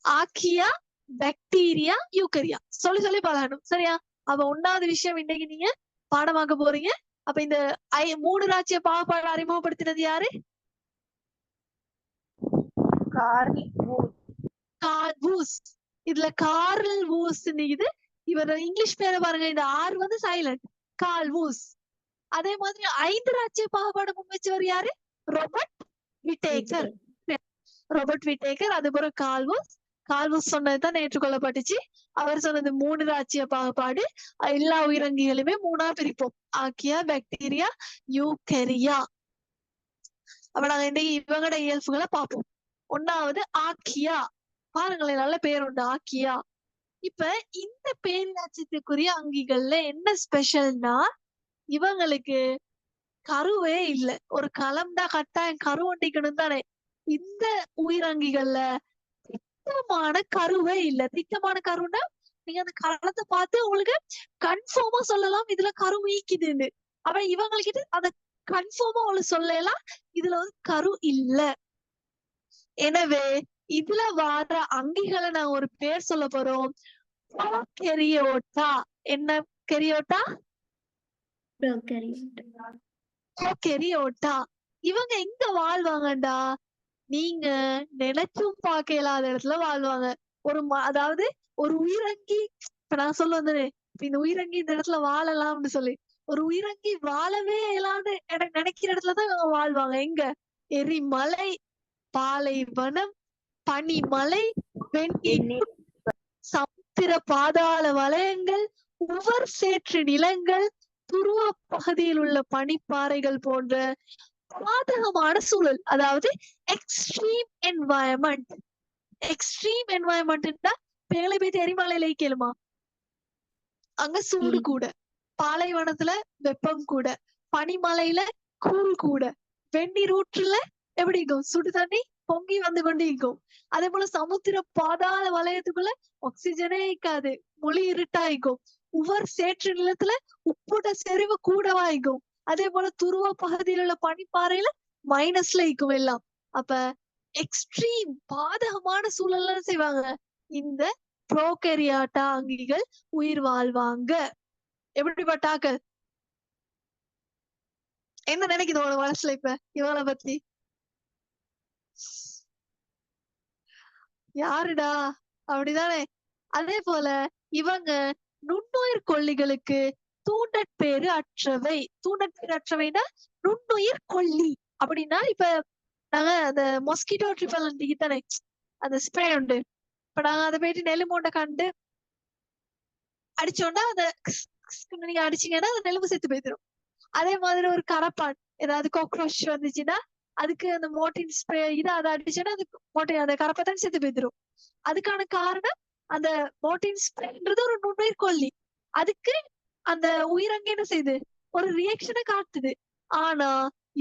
ஆர்க்கியா, பாக்டீரியா, யூகரியா சொல்லி சொல்லி பழகணும். சரியா, அப்ப 1வது விஷயம் இன்னைக்கு நீங்க பாடமாக்க போறீங்க. அப்ப இந்த 3 ராச்சிய பாகுபாடு அறிமுகப்படுத்தினது யாரு? கால்வூஸ். இதுல கார்ல் வூஸ் இது. இவர் இங்கிலீஷ் பேரை பாருங்க, இந்த ஆர் வந்து சைலண்ட். கால்வூஸ். அதே மாதிரி 5 ராச்சிய பாகுபாடு முன்வச்சவர் யாரு? Robert Whitaker. ரோபர்ட் விட்டேக்கர், அதுபோல கால்வூஸ். கால்வூஸ் சொன்னதுதான் ஏற்றுக்கொள்ளப்பட்டுச்சு. அவர் சொன்னது 3 ராச்சிய பாகுபாடு, எல்லா உயிரங்கிகளுமே 3ஆ பிரிப்போம். Archaea, bacteria, eukarya. அப்ப நாங்க இன்னைக்கு இவங்களோட இயல்புகளை பார்ப்போம். 1வது ஆர்க்கியா. பாருங்களேன், நல்ல பேர் உண்டு, ஆர்க்கியா. இப்ப இந்த பேரினத்துக்குரிய அங்கிகள்ல என்ன ஸ்பெஷல்னா, இவங்களுக்கு கருவே இல்லை. ஒரு கலம்டா கட்டாயம் கரு ஒண்டிக்கணும் தானே. இந்த உயிரங்கிகள்ல திட்டமான கருவே இல்லை. திட்டமான கருன்னா நீங்க அந்த களத்தை பார்த்து உங்களுக்கு கன்ஃபார்மா சொல்லலாம் இதுல கரு ஈக்குதுன்னு. அப்ப இவங்களுக்கு அத கன்ஃபார்மா உங்களுக்கு சொல்லலாம் இதுல வந்து கரு இல்ல. எனவே இதுல வார அங்கிகளை நான் ஒரு பேர் சொல்ல போறோம். ப்ரோகேரியோட்டா. என்ன கெரியோட்டா? ப்ரோகேரியோட்டா. இவங்க எங்க வாழ்வாங்கடா, நீங்க நினைச்சும் பார்க்க இயலாத இடத்துல வாழ்வாங்க. அதாவது ஒரு உயிரங்கி, இப்ப நான் சொல்ல வந்தேன், இந்த உயிரங்கி இந்த இடத்துல வாழலாம்னு சொல்லி, ஒரு உயிரங்கி வாழவே இயலாத நினைக்கிற இடத்துலதான் இவங்க வாழ்வாங்க. எங்க? எரிமலை, பாலைவனம், பனிமலை, சமுத்திர பாதாள வலயங்கள், உவர் சேற்று நிலங்கள், துருவ பகுதியில் உள்ள பனிப்பாறைகள் போன்ற பாதகமான சூழல். அதாவது எக்ஸ்ட்ரீம் என்வாயன்மெண்ட். எக்ஸ்ட்ரீம் என்வாயன்மெண்ட்னா பேலை போயிட்டு எரிமலையில கேளுமா, அங்க சூடு கூட, பாலைவனத்துல வெப்பம் கூட, பனிமலையில கூழ் கூட, வெந்நீர் ஊற்றுல எப்படி இருக்கும், சுடு தண்ணி பொங்கி வந்து கொண்டு இருக்கும். அதே போல சமுத்திர பாதாள வலயத்துக்குள்ள ஆக்சிஜனே இருக்காது, மொழி இருட்டாயிக்கும். உவர் சேற்று நிலத்துல உப்புட செறிவு கூடவாய்க்கும். அதே போல துருவ பகுதியில் உள்ள பனிப்பாறையில மைனஸ்ல இருக்கும் எல்லாம். அப்ப எக்ஸ்ட்ரீம் பாதகமான சூழல்ல செய்வாங்க இந்த ப்ரோகேரியாட்டா அங்கிகள் உயிர் வாழ்வாங்க. எப்படிப்பட்டாக்கள்? என்ன நினைக்குது உன மனசுல இப்ப இவங்களை பத்தி? யாருடா, அப்படிதானே? அதே போல இவங்க நுண்ணுயிர் கொல்லிகளுக்கு தூண்டற்பேறு அற்றவை. தூண்டற்பேறு அற்றவைனா நுண்ணுயிர் கொல்லி அப்படின்னா, இப்ப நாங்க அந்த மொஸ்கிட்டோ ட்ரிபலன்ட் தானே, அந்த ஸ்ப்ரே உண்டு, இப்ப நாங்க அதை போயிட்டு நெலுமோண்ட கண்டு அடிச்சோன்னா அந்த நீங்க அடிச்சீங்கன்னா அந்த நெலும்பு செத்து போயிடும். அதே மாதிரி ஒரு கரப்பான் ஏதாவது காக்ரோச் வந்துச்சுன்னா அதுக்கு அந்த மோர்டின் ஸ்ப்ரே அதை அடிச்சோன்னா அது அந்த கரப்பாத்தான் செத்து போயிடும். அதுக்கான காரணம் அந்த மோர்டின் ஸ்ப்ரேன்றது ஒரு நுண்ணுயிர் கொல்லி. அதுக்கு அந்த உயிரங்க என்ன செய்யுது, ஒரு ரியாக்ஷனை காட்டுது. ஆனா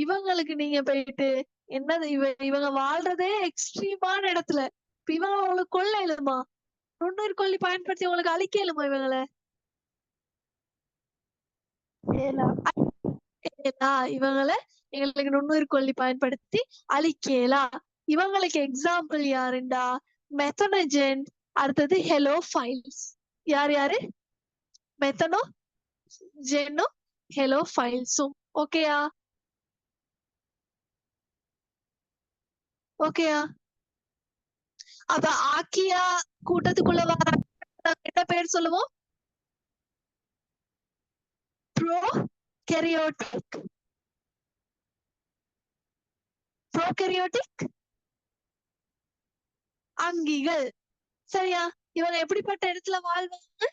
இவங்களுக்கு நீங்க போயிட்டு என்னது இவங்க வாழ்றதே எக்ஸ்ட்ரீமான இடத்துல, இப்ப இவங்க உங்களுக்கு கொல்ல இயலுமா? நுண்ணுயிர் கொல்லி பயன்படுத்தி உங்களுக்கு அழிக்க இயலுமா இவங்களை? இவங்களை எங்களுக்கு நுண்ணுயிர் கொல்லி பயன்படுத்தி அழிக்கலா. இவங்களுக்கு எக்ஸாம்பிள் யாருண்டா மெத்தனஜென், அடுத்தது ஹெலோஃபைல்ஸ். யார் யாரு? மெத்தனோ ஜெனோ ஹெலோஃபைல்ஸும். ஓகேயா? ஓகேயா? அப்ப ஆக்கியா கூட்டத்துக்குள்ள வர என்ன பேர் சொல்லுவோம்? ப்ரோகேரியோட்டிக். ப்ரோகேரியோட்டிக் அங்கிகள். சரியா? இவங்க எப்படிப்பட்ட இடத்துல வாழ்வாங்க?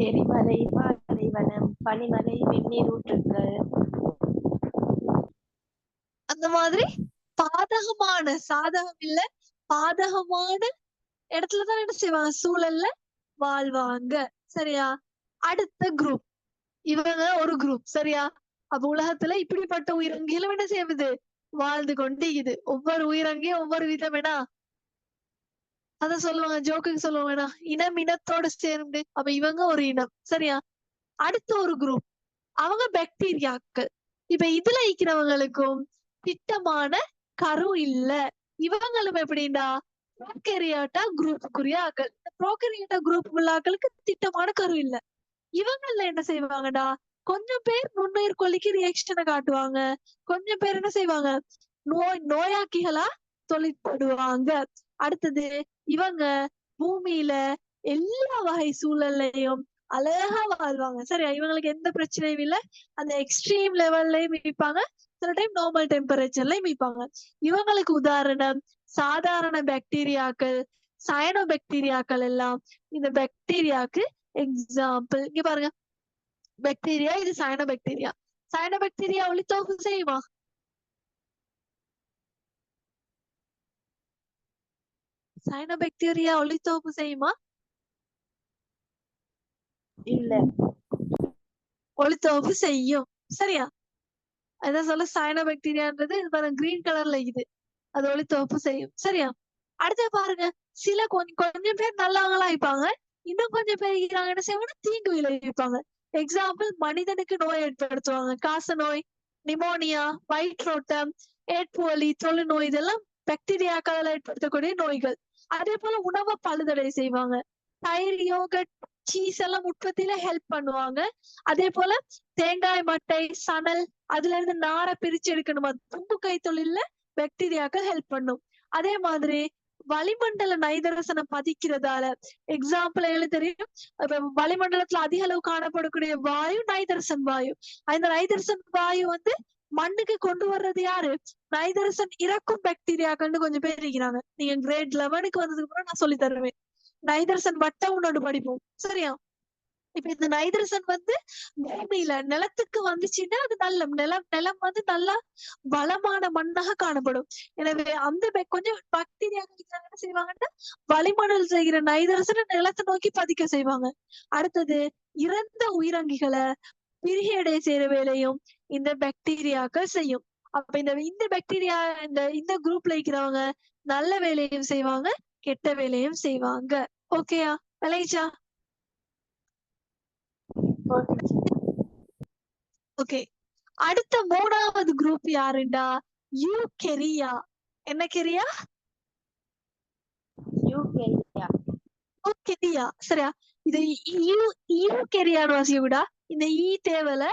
எரிமலை, பாலைவனம், பனிமலை, வெந்நீர் ஊற்றுக்கள், அந்த மாதிரி பாதகமான, சாதகம் இல்ல பாதகமான இடத்துலதான் என்ன செய்வாங்க, சூழல்ல வாழ்வாங்க. சரியா? அடுத்த குரூப், இவங்க ஒரு குரூப். சரியா? அப்ப உலகத்துல இப்படிப்பட்ட உயிரங்கிகளும் என்ன செய்யுது, வாழ்ந்து கொண்டு இது. ஒவ்வொரு உயிரங்கியும் ஒவ்வொரு விதம் வேணா அத சொல்லுவாங்க, ஜோக்குக்கு சொல்லுவாங்க, இனம் இனத்தோடு சேர்ந்து. அப்ப இவங்க ஒரு இனம். சரியா? அடுத்த ஒரு குரூப், அவங்க பாக்டீரியாக்கள். இப்ப இதுல இருக்கிறவங்களுக்கும் திட்டமான கரு இல்ல. இவங்களும் எப்படின்னா ப்ரோகேரியாட்டா குரூப்புக்குரிய ஆக்கள். இந்த ப்ரோகேரியாட்டா குரூப் உள்ள ஆக்களுக்கு திட்டமான கரு இல்ல. இவங்கள்ல என்ன செய்வாங்கடா, கொஞ்சம் பேர் நுண்ணுயிர் கொல்லிக்கு ரியாக்ஷனை காட்டுவாங்க, கொஞ்சம் பேர் என்ன செய்வாங்க, நோயாக்கிகளா தொழிற்படுவாங்க. அடுத்தது இவங்க பூமியில எல்லா வகை சூழல்லையும் அழகா வாழ்வாங்க. சரியா? இவங்களுக்கு எந்த பிரச்சனையும் இல்ல. அந்த எக்ஸ்ட்ரீம் லெவல்லயும் மீட்பாங்க, சில டைம் நார்மல் டெம்பரேச்சர்லயும் மீட்பாங்க. இவங்களுக்கு உதாரணம் சாதாரண பாக்டீரியாக்கள், சயனோ பாக்டீரியாக்கள் எல்லாம் இந்த பாக்டீரியாக்கு எக்ஸாம்பிள். இங்க பாருங்க, பாக்டீரியா, இது சயனோ பாக்டீரியா. சயனோ பாக்டீரியா ஒளித்தோப்பு செய்யுமா? சயனோ பாக்டீரியா ஒளித்தோப்பு செய்யுமா? இல்ல. ஒளித்தோப்பு செய்யும். சரியா? அதான் சொல்ல சயனோ பாக்டீரியான்றது கிரீன் கலர்ல இது, அது ஒளித்தோப்பு செய்யும். சரியா? அடுத்து பாருங்க, சில கொஞ்சம் பேர் நல்லவங்களா இருப்பாங்க, இன்னும் கொஞ்சம் பேர் இருக்கிறாங்க என்ன செய்வாங்க, தீங்கு விளைவிப்பாங்க. எக்ஸாம்பிள், மனிதனுக்கு நோய் ஏற்படுத்துவாங்க. காச நோய், நிமோனியா, வயிற்றோட்டம், ஏற்பு வலி, தொழுநோய், இதெல்லாம் பாக்டீரியாக்களால் ஏற்படுத்தக்கூடிய நோய்கள். அதே போல உணவை பழுதடை செய்வாங்க. தயிர், யோகட், சீஸ் எல்லாம் உற்பத்தியில ஹெல்ப் பண்ணுவாங்க. அதே போல தேங்காய் மட்டை, சணல், அதுல இருந்து நாரை பிரிச்சு எடுக்கணுமா, தும்பு கை தொழில்ல பாக்டீரியாக்கள் ஹெல்ப் பண்ணும். அதே மாதிரி வளிமண்டல நைதரசனை பதிக்கிறதால, எக்ஸாம்பிள் எங்களுக்கு தெரியும், இப்ப வளிமண்டலத்துல அதிக அளவு காணப்படக்கூடிய வாயு நைதரசன் வாயு. அந்த நைதரசன் வாயு மண்ணுக்கு கொண்டு வர்றது யாரு, நைதரசன் இறக்கும் பாக்டீரியாக்கள்னு கொஞ்சம் பேர் இருக்கிறாங்க. நீங்க கிரேட் 11க்கு வந்ததுக்கு அப்புறம் நான் சொல்லி தருவேன். நைதரசன் வட்டம் ஒண்ணு படிப்போம். சரியா? இப்ப இந்த நைதரசன் பூமியில நிலத்துக்கு வந்துச்சுன்னா அது நிலம் நல்லா வளமான மண்ணாக காணப்படும். எனவே அந்த கொஞ்சம் பாக்டீரியா என்ன செய்வாங்கன்னா வளிமண்டல் செய்கிற நைதரசனை நிலத்தை நோக்கி பதிக்க செய்வாங்க. அடுத்தது இறந்த உயிரங்கிகளை பிரிகையடை செய்யற வேலையும் இந்த பாக்டீரியாக்கள் செய்யும். அப்ப இந்த பாக்டீரியா இந்த குரூப்ல இருக்கிறவங்க நல்ல வேலையும் செய்வாங்க, கெட்ட வேலையும் செய்வாங்க. ஓகேயா? விளைச்சா? ஓகே. அடுத்த மூணாவது குரூப் யாருண்டா யூகெரியா. என்ன கெரியா? யூகெரியா. சரியா? இது யூகெரியான்னு வாசிக்கக்கூடா, இந்த தேவல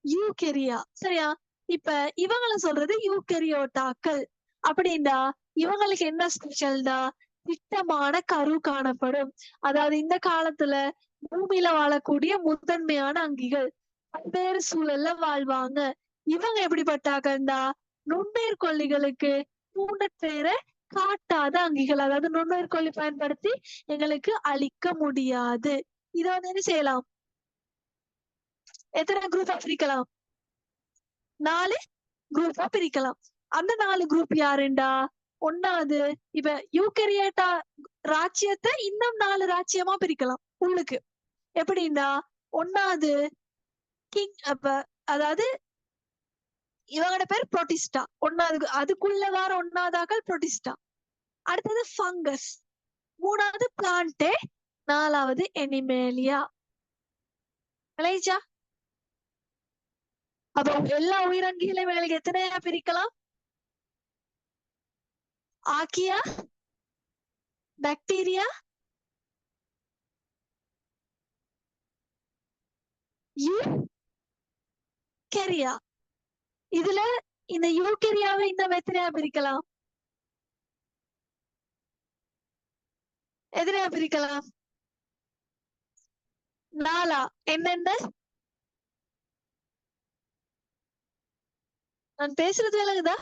யூகெரியா. சரியா? இப்ப இவங்களை சொல்றது யூகெரியோட்டாக்கள். அப்படின்னா இவங்களுக்கு என்ன ஸ்பெஷல்டா, திட்டமான கரு காணப்படும். அதாவது இந்த காலத்துல பூமியில வாழக்கூடிய முதன்மையான அங்கிகள் பல்வேறு சூழல்ல வாழ்வாங்க. இவங்க எப்படிப்பட்டாக்கண்டா நுண்ணுயிர் கொல்லிகளுக்கு தூண்டப்பேரை காட்டாத அங்கிகள், அதாவது நுண்ணுயிர்கொல்லி பயன்படுத்தி எங்களுக்கு அழிக்க முடியாது. இத வந்து என்ன செய்யலாம்? எத்தனை குரூப்பா பிரிக்கலாம்? 4 குரூப்பா பிரிக்கலாம். அந்த 4 குரூப் யாருண்டா? ஒண்ணாவது, இப்ப யூகரியோட்டா ராச்சியத்தை இன்னும் 4 ராச்சியமா பிரிக்கலாம் உள்ளுக்கு. எப்படின்னா, ஒண்ணாவது கிங், அப்ப அதாவது இவங்களோட பேர் புரோட்டிஸ்டா. ஒண்ணாவது அதுக்குள்ள வர ஒண்ணாவதாக்கள் புரோட்டிஸ்டா. அடுத்தது ஃபங்கஸ், மூணாவது பிளான்டே, நாலாவது எனிமேலியா. விளைச்சா? அப்ப எல்லா உயிரங்கிகளையும் எங்களுக்கு எத்தனையா பிரிக்கலாம்? ஆக்கியா, பாக்டீரியா, யூகரியா. இதுல இந்த யூகரியாவை இன்னும் எத்தனையா பிரிக்கலாம்? எத்தனையா பிரிக்கலாம்? 4. என்னென்ன? நான் பேசுறது விளங்குதா?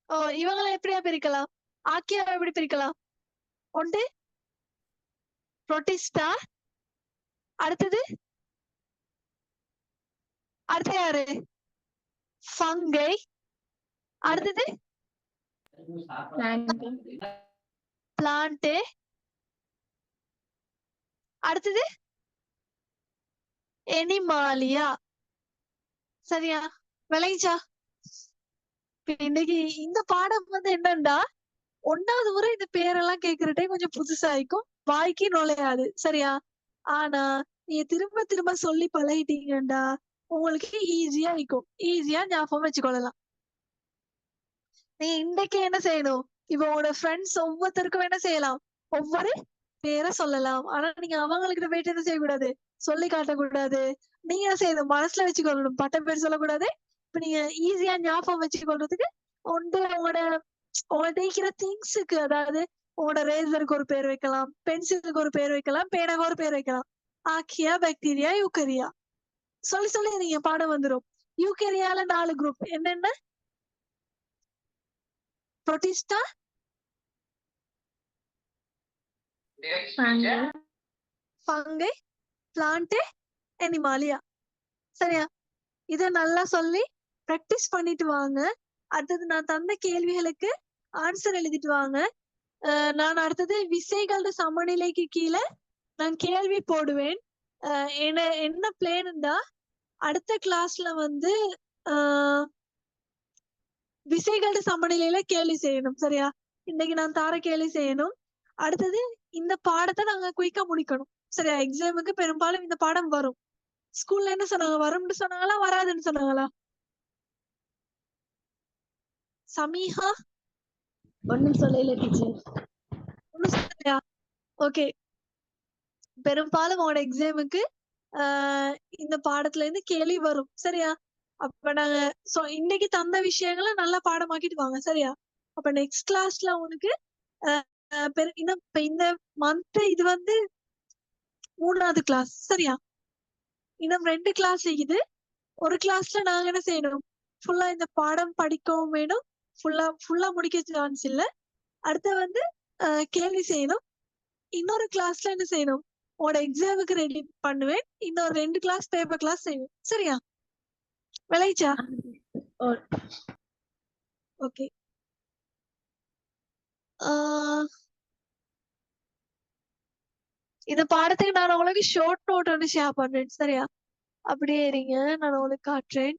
ஓ, இவங்களை எப்படியா பிரிக்கலாம்? ஆக்கியாவை எப்படி பிரிக்கலாம்? ஒன்று புரோட்டிஸ்டா, அடுத்தது அடுத்து யாரு? ஃபங்கை, அடுத்தது பிளான்ட், அடுத்தது எனிமாலியா. சரியா? விளைச்சா? இன்னைக்கு இந்த பாடம் வந்து என்னண்டா, ஒன்னாவது முறை இந்த பேரெல்லாம் கேக்குறதே கொஞ்சம் புதுசாயிக்கும், வாய்க்கு நுழையாது. சரியா? ஆனா நீங்க திரும்ப திரும்ப சொல்லி பழகிட்டீங்கடா, உங்களுக்கு ஈஸியா இருக்கும். ஈஸியா ஞாபகம் வச்சுக்கொள்ளலாம். நீ இன்றைக்கு என்ன செய்யணும்? இப்ப உங்களோட ஃப்ரெண்ட்ஸ் ஒவ்வொருத்தருக்கும் என்ன செய்யலாம்? ஒவ்வொரு பேரை சொல்லலாம். ஆனா நீங்க அவங்களுக்கு போயிட்டு என்ன செய்யக்கூடாது? சொல்லி காட்டக்கூடாது. நீங்க என்ன செய்யணும்? மனசுல வச்சுக்கொள்ளணும். பட்ட பேர் சொல்லக்கூடாது. இப்ப நீங்க ஈஸியா ஞாபகம் வச்சுக்கொள்றதுக்கு ஒன்று உங்கள்ட்ட இருக்கிற திங்ஸுக்கு, அதாவது உங்களோட ரேசருக்கு ஒரு பேர் வைக்கலாம், பென்சிலுக்கு ஒரு பேர் வைக்கலாம், பேனாக்கு ஒரு பேர் வைக்கலாம். ஆக்கியா, பாக்டீரியா, யூக்கரியா. சொல்லி சொல்லி நீங்க பாடம் வந்துடும். யூக்கரியால 4 குரூப் என்னென்ன? Protista, fungi, plant, animalia. சரியா? இத நல்லா சொல்லி பிராக்டிஸ் பண்ணிட்டு வாங்க. அடுத்தது நான் தந்த கேள்விகளுக்கு ஆன்சர் எழுதிட்டு வாங்க. நான் அடுத்தது விசைகளோட சமநிலைக்கு கீழே நான் கேள்வி போடுவேன். என்ன பிளான்டா, அடுத்த கிளாஸ்ல வந்து விசைகளோட சமநிலையில கேள்வி செய்யணும். சரியா? இன்னைக்கு நான் தார கேள்வி செய்யணும். அடுத்தது இந்த பாடத்தை நாங்க குயிக்கா முடிக்கணும். சரியா? எக்ஸாமுக்கு பெரும்பாலும் இந்த பாடம் வரும். ஸ்கூல்ல என்ன சொன்னாங்க? வரும்னு சொன்னாங்களா, வராதுன்னு சொன்னாங்களா? சமீஹா ஒண்ணும் சொல்லல டீச்சர். ஒண்ணும் சொல்லலையா? ஓகே. பெரும்பாலும் உங்களோட எக்ஸாமுக்கு இந்த பாடத்துல இருந்து கேள்வி வரும். சரியா? அப்ப நாங்க இன்னைக்கு தந்த விஷயங்களை நல்லா பாடமாக்கிட்டு வாங்க. சரியா? அப்ப நெக்ஸ்ட் கிளாஸ்ல உனக்கு இன்னும் இந்த மந்த் இது வந்து 3வது கிளாஸ். சரியா? இன்னும் 2 கிளாஸ் இருக்குது. ஒரு கிளாஸ்ல நாங்க என்ன செய்யணும்? ஃபுல்லா இந்த பாடம் படிக்கவும் வேணும். ஃபுல்லா முடிக்க சான்ஸ் இல்ல. அடுத்து வந்து கேள்வி செய்யணும். இன்னொரு கிளாஸ்ல என்ன செய்யணும்? உங்களோட எக்ஸாமுக்கு ரெடி பண்ணுவேன். இன்னொரு 2 கிளாஸ் பேப்பர் கிளாஸ் செய்வேன். சரியா? விளைச்சா? ஓகே. இந்த பாடத்துக்கு நான் உங்களுக்கு ஷார்ட் நோட் ஒன்று ஷேர் பண்றேன். சரியா? அப்படியே இருங்க, நான் உங்களுக்கு காட்டுறேன்.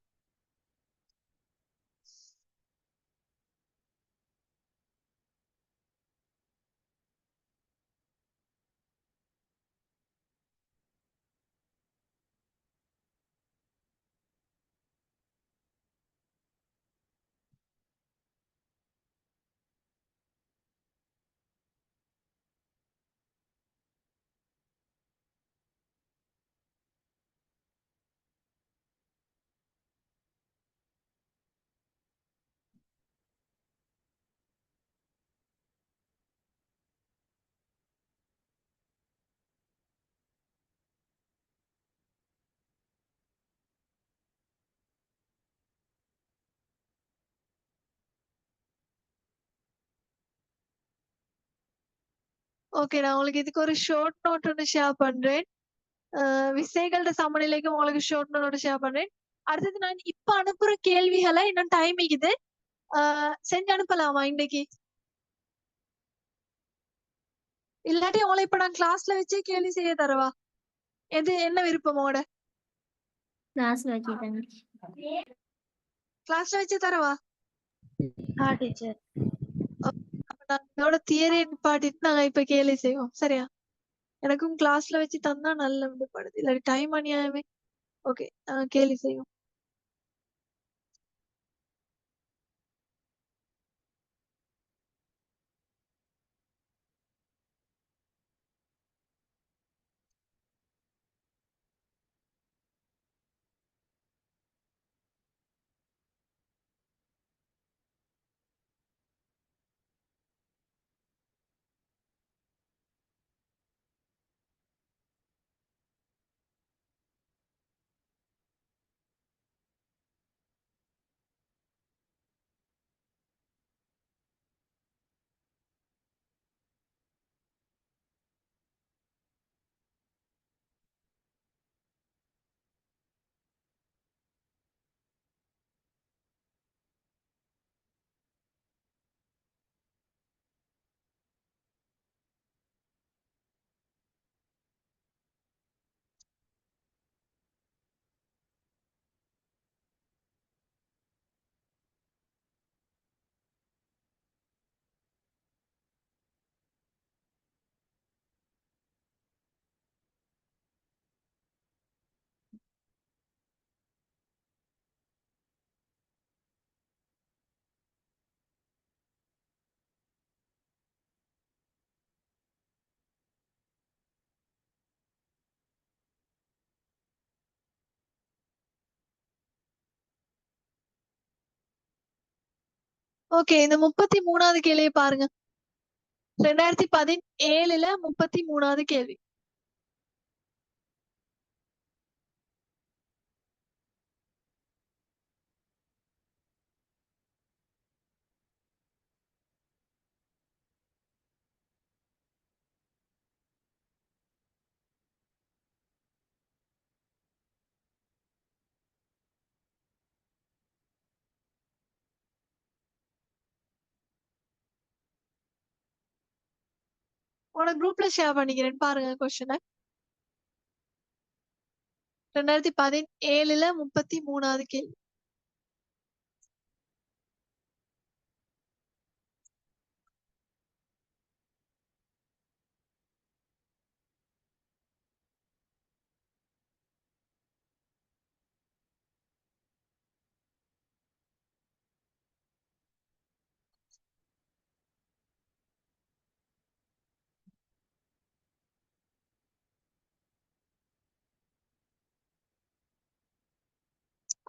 ஓகே, நான் உங்களுக்கு இதுக்கு ஒரு ஷார்ட் நோட் ஒன்று ஷேர் பண்றேன். விசைகளோட சமநிலைக்கு உங்களுக்கு ஷார்ட் நோட் ஷேர் பண்றேன். அடுத்தது நான் இப்ப அனுப்புற கேள்விகளை இன்னும் டைம் இருக்குது. செஞ்சு அனுப்பலாமா இன்னைக்கு? இல்லாட்டி உங்களை இப்ப நான் கிளாஸ்ல வச்சே கேள்வி செய்ய தரவா? எது என்ன விருப்பமோட? கிளாஸ் வச்சுட்டாங்க. கிளாஸ்ல வச்சே தரவா? டீச்சர். அப்ப நான் இதோட தியரி நிப்பாட்டிட்டு நாங்க இப்ப கேள்வி செய்வோம். சரியா? எனக்கும் கிளாஸ்ல வச்சு தந்தா நல்ல படுது. இல்லாட்டி டைம் அநியாயமே. ஓகே, கேள்வி செய்வோம். ஓகே, இந்த 33வது கேள்வியை பாருங்க. 2017ல 33வது கேள்வி. உன குரூப்ல ஷேர் பண்ணிக்கிறேன் பாருங்க கொஸ்டினை. 2017ல 33வது கேள்வி.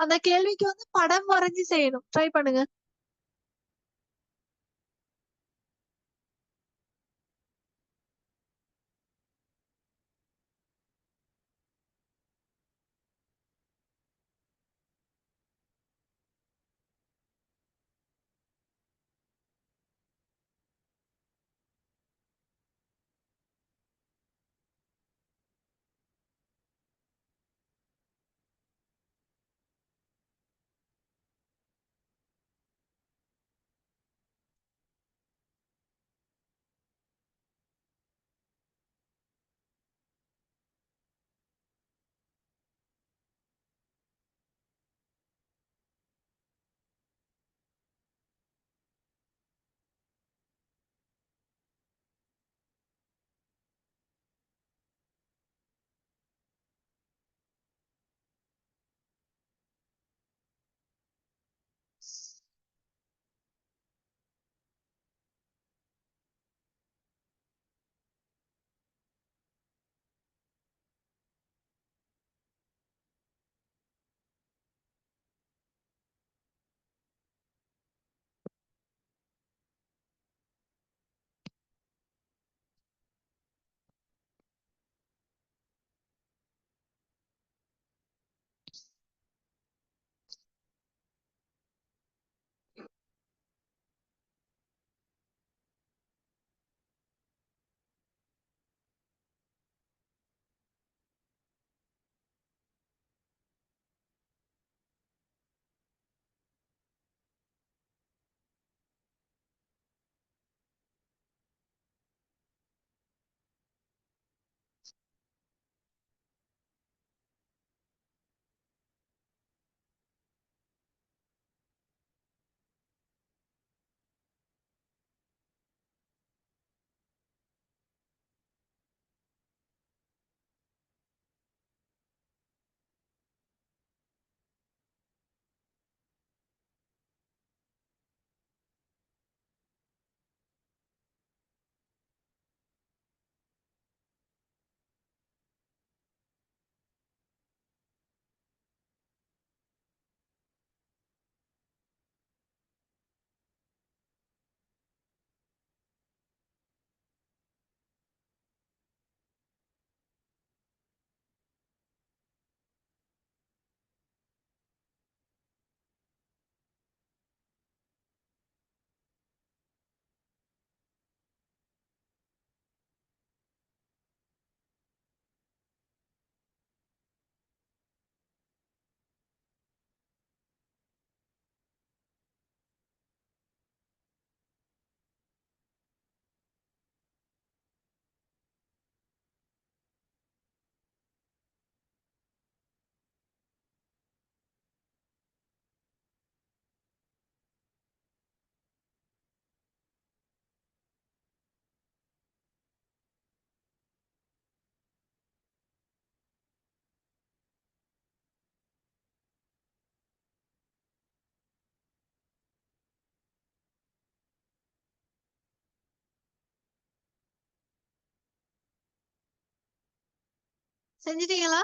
அந்த கேள்விக்கு வந்து படம் வரைஞ்சு செய்யணும். ட்ரை பண்ணுங்க. செஞ்சிட்டீங்களா?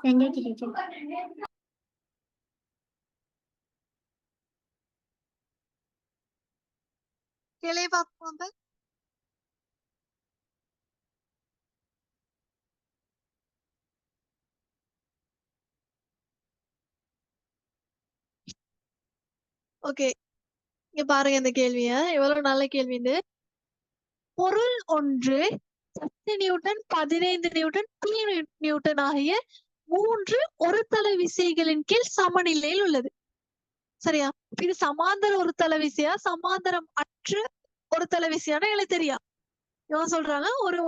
செஞ்சாச்சு டீச்சர். கேளே பாப்போம். ஓகே, இங்க பாருங்க இந்த கேள்விய. எவ்வளவு நல்ல கேள்வி இது. பொருள் ஒன்று 10 நியூட்டன், 15 நியூட்டன், P நியூட்டன் ஆகிய 3 ஒருதள விசைகளின் கீழ் சமநிலையில் உள்ளது. சரியா? இது சமாந்தர ஒருதள விசையா, சமாந்தரம் அற்ற ஒருதள விசையான எனக்கு தெரியா. இவன் சொல்றாங்க ஒரு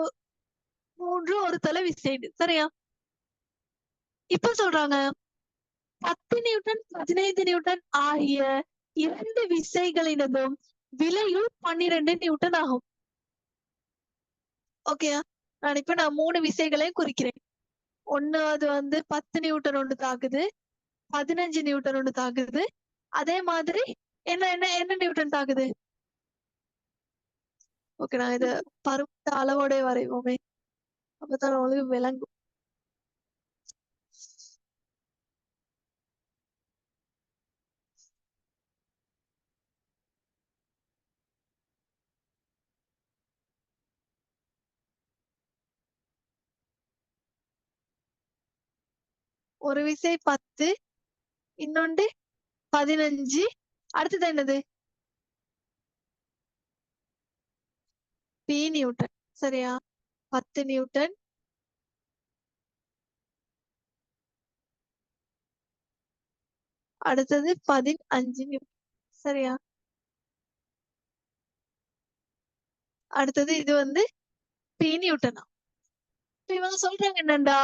3 ஒருதள விசை. சரியா? இப்ப சொல்றாங்க 10 நியூட்டன், 15 நியூட்டன் ஆகிய 2 விசைகளினதும் விலையும் 12 நியூட்டன் ஆகும். ஓகேயா? நான் 3 விசைகளையும் குறிக்கிறேன். ஒண்ணு அது 10 நியூட்டன் ஒன்று தாக்குது, 15 நியூட்டன் ஒன்று தாக்குது. அதே மாதிரி என்ன என்ன என்ன நியூட்டன் தாக்குது? ஓகே, நான் இத பரும அளவோட வரைவோமே, அப்பதான் உங்களுக்கு விளங்கும். ஒரு விசை 10, இன்னொன்று 15, அடுத்தது என்னது? P Newton. சரியா? 10 நியூட்டன், அடுத்தது 15 நியூட்டன். சரியா? அடுத்தது இது P நியூட்டனா. இவங்க சொல்றாங்க என்னண்டா,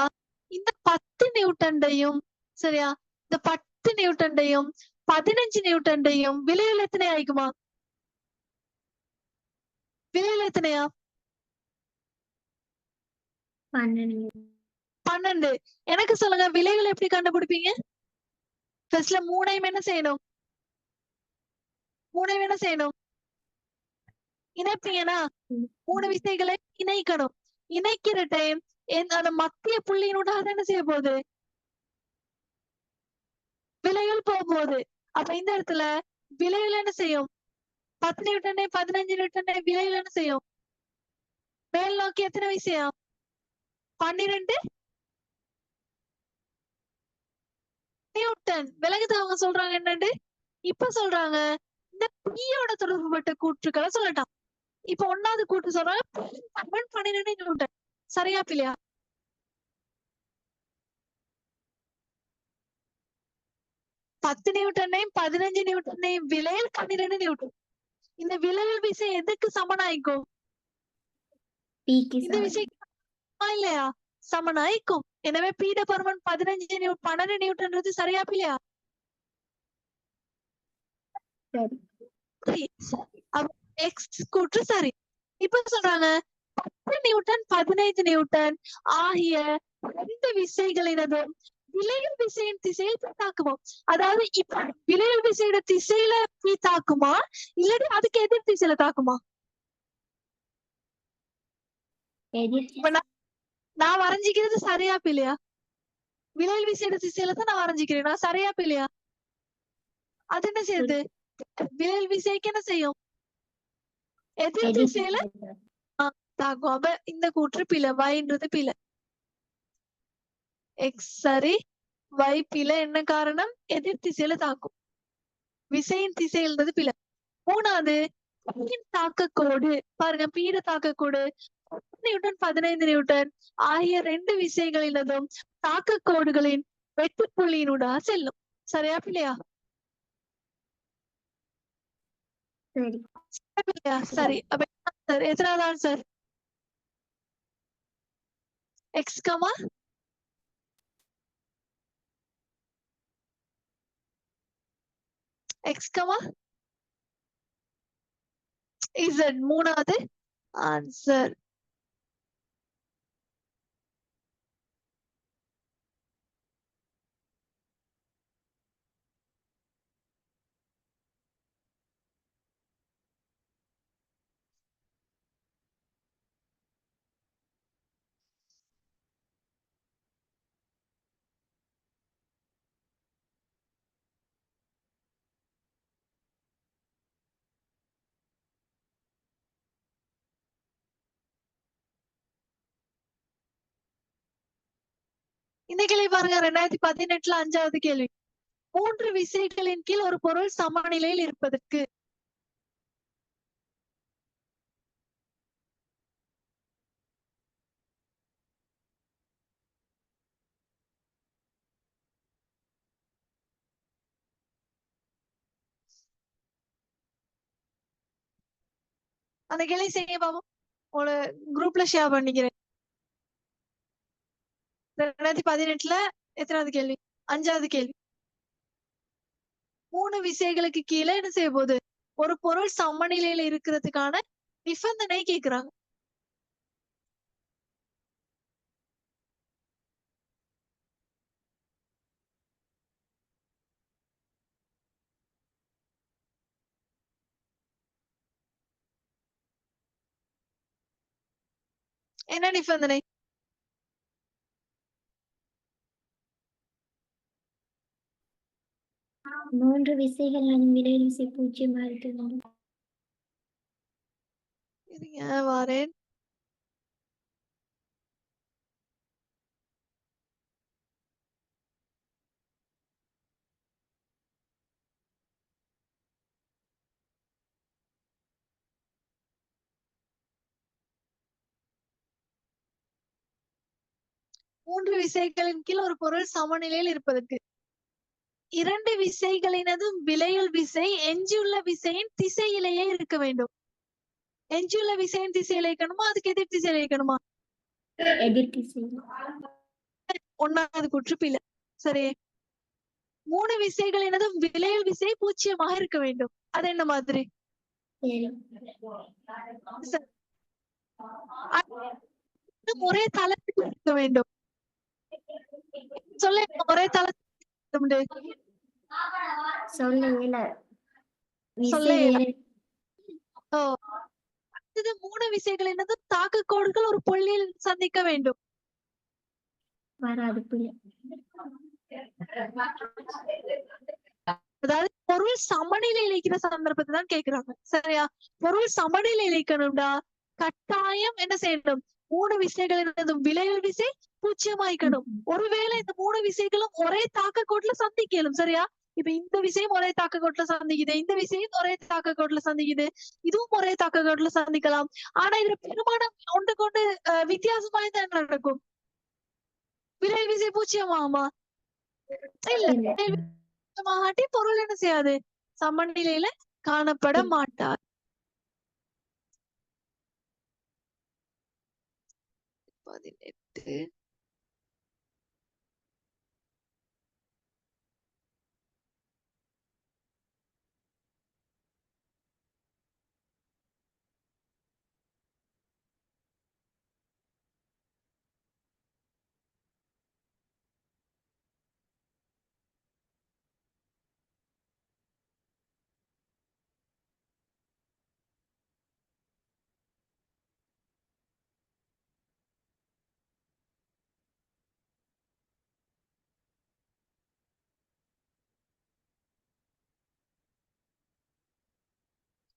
இந்த 10 நியூட்டன்டையும், சரியா, இந்த 10 நியூட்டன்டையும் 15 நியூட்டன்டையும் விலையில் எத்தனை ஆயிக்குமா? விலையில் எத்தனையா? 12. எனக்கு சொல்லுங்க, விலைகள் எப்படி கண்டுபிடிப்பீங்க? ஃபர்ஸ்ட்ல 3ஐயும் என்ன செய்யணும்? 3ஐயும் என்ன செய்யணும்? இணைப்பீங்கன்னா 3 விசைகளை இணைக்கணும். இணைக்கிற டைம் அந்த மத்திய புள்ளியினூடாக என்ன செய்ய போகுது? விலைகள் போக போகுது. அப்ப இந்த இடத்துல விலைகள் என்ன செய்யும்? 10 நியூட்டனை 15 நியூட்டனை விலைகள் என்ன செய்யும்? மேல் நோக்கி எத்தனை விசையா? 12 நியூட்டன். விலகுது. அவங்க சொல்றாங்க என்னண்டு இப்ப சொல்றாங்க, இந்த பியோட தொடர்புபட்ட கூற்றுக்களை சொல்லட்டான். இப்ப 1வது கூற்று சொல்றாங்க 12 நியூட்டன். சரியா பிள்ளையா? பத்து நியூட்டனையும் 15 நியூட்டனையும் விலையில் 12 நியூட்டன். இந்த விலையில் விசை எதுக்கு சமனாய்க்கும்? இந்த விசை இல்லையா? சமனாய்க்கும். எனவே பீட பருமன் 12 நியூட்டன்றது சரியா பிள்ளையா? எக்ஸ் கூற்று சரி. இப்ப சொல்றாங்க 10 நியூட்டன் 15 நியூட்டன் ஆகிய 2 விசைகளினதும் விலையில் விசையின் திசையில் தாக்குமா? அதாவது இப்ப விலையில் விசையோட திசையில தாக்குமா, இல்லாட்டி அதுக்கு எதிர் திசையில தாக்குமா? நான் வரைஞ்சிக்கிறது சரியா பிள்ளையா? விலையில் விசையோட திசையில தான் நான் வரைஞ்சிக்கிறேன். நான் சரியா பிள்ளையா? அது என்ன செய்யுது? விலையில் விசைக்கு என்ன செய்யும்? எதிர் திசையில தாக்கும். அப்ப இந்த கூற்று பிழை. வைன்றது பிழை. எக்ஸ் சரி, வை பிழை. என்ன காரணம்? எதிர் திசையில தாக்கும். விசையின் திசைன்றது பிழை. மூணாவது பீயின் தாக்கக்கோடு. பாருங்க, பீட தாக்கக்கோடு 10 நியூட்டன் 15 நியூட்டன் ஆகிய 2 விசைகளினதும் தாக்கக்கோடுகளின் வெட்டுப்புள்ளியினூடாக செல்லும். சரியா பிள்ளையா? சரி. பிள்ளையா? சரி. அப்ப ஆன்சர் எத்தனாவது answer? X comma X comma Z மூணாவது ஆன்சர். இந்த கேள்வி பாருங்க, 2018 5வது கேள்வி. 3 விசைகளின் கீழ் ஒரு பொருள் சமநிலையில் இருப்பதற்கு. அந்த கேள்வி செய்ய பாப்போம். ஒரு குரூப்ல ஷேர் பண்ணிக்கிறேன். 2018 எத்தனாவது கேள்வி? 5வது கேள்வி. 3 விசைகளுக்கு கீழே என்ன செய்ய போகுது? ஒரு பொருள் சமநிலையில இருக்கிறதுக்கான நிபந்தனை கேக்குறாங்க. என்ன நிபந்தனை? மூன்று விசைகள் விலையில் விசை 0 இருக்க வேண்டும். இருங்க வாரேன். மூன்று விசைகளின் கீழ் ஒரு பொருள் சமநிலையில் இருப்பதற்கு 2 விசைகளினதும் விலையுள் விசை எஞ்சியுள்ள விசையின் திசையிலேயே இருக்க வேண்டும். எஞ்சியுள்ள விசையின் திசையில இருக்கணுமா, அதுக்கு எதிர் திசையில இருக்கணுமா? எதிர் திசையில். 1வது கூற்று பிழை. சரி. 3 விசைகளினதும் விலையுள் விசை 0 இருக்க வேண்டும். அது என்ன மாதிரி? சரி. ஒரே தளத்தில் இருக்க வேண்டும். சொல்ல ஒரே தளத்தில் சொல்ல இயல. சொல்ல விசை இயல. வேறு. ஓ, அடுத்தது 3 விசைகளினதும் தாக்கக்கோடுகள் ஒரு புள்ளியில் சந்திக்க வேண்டும். வராது பிள்ளை. அதாவது பொருள் சமநிலையில் இருக்கிற சந்தர்ப்பத்தை தான் கேக்குறாங்க. சரியா? பொருள் சமநிலையில் இருக்கணும்டா கட்டாயம் என்ன செய்யணும்? 3 விசைகளினதும் விலையுள் விசை 0 ஆயிக்கணும். ஒருவேளை இந்த 3 விசைகளும் ஒரே தாக்கக்கோட்டுல சந்திக்கலும். சரியா? இப்ப இந்த விசையும் ஒரே தாக்கக்கோட்டுல சந்திக்குது, இந்த விசையும் ஒரே தாக்கக்கோட்டுல சந்திக்குது, இதுவும் ஒரே தாக்கக்கோட்டுல சந்திக்கலாம். ஆனா இதுல பெரும்பாலும் ஒன்று கொண்டு வித்தியாசமாய் தான் நடக்கும். விலை விசை 0 ஆகுமா? இல்ல. மாகாட்டி பொருள் என்ன செய்யாது? சமநிலையில காணப்பட மாட்டார். 18.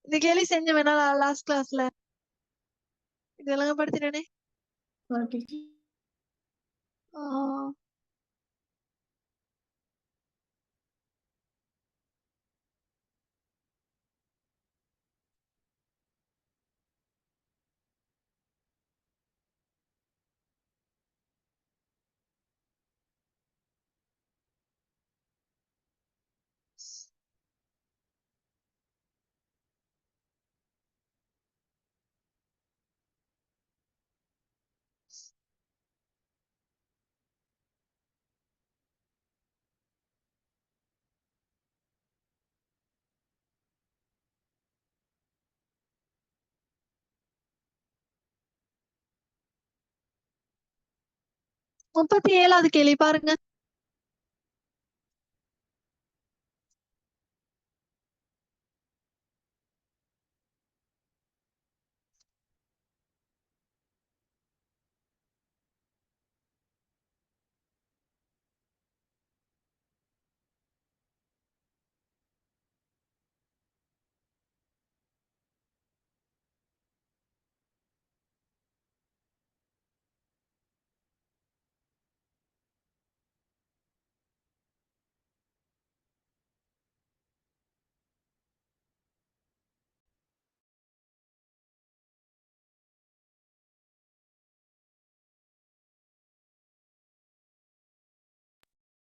இந்த கேள்வி செஞ்ச வேணா லாஸ்ட் கிளாஸ்ல இது விளங்கப்படுத்தினே. 46. முப்பத்தி ஏழாவது கேள்வி பாருங்க.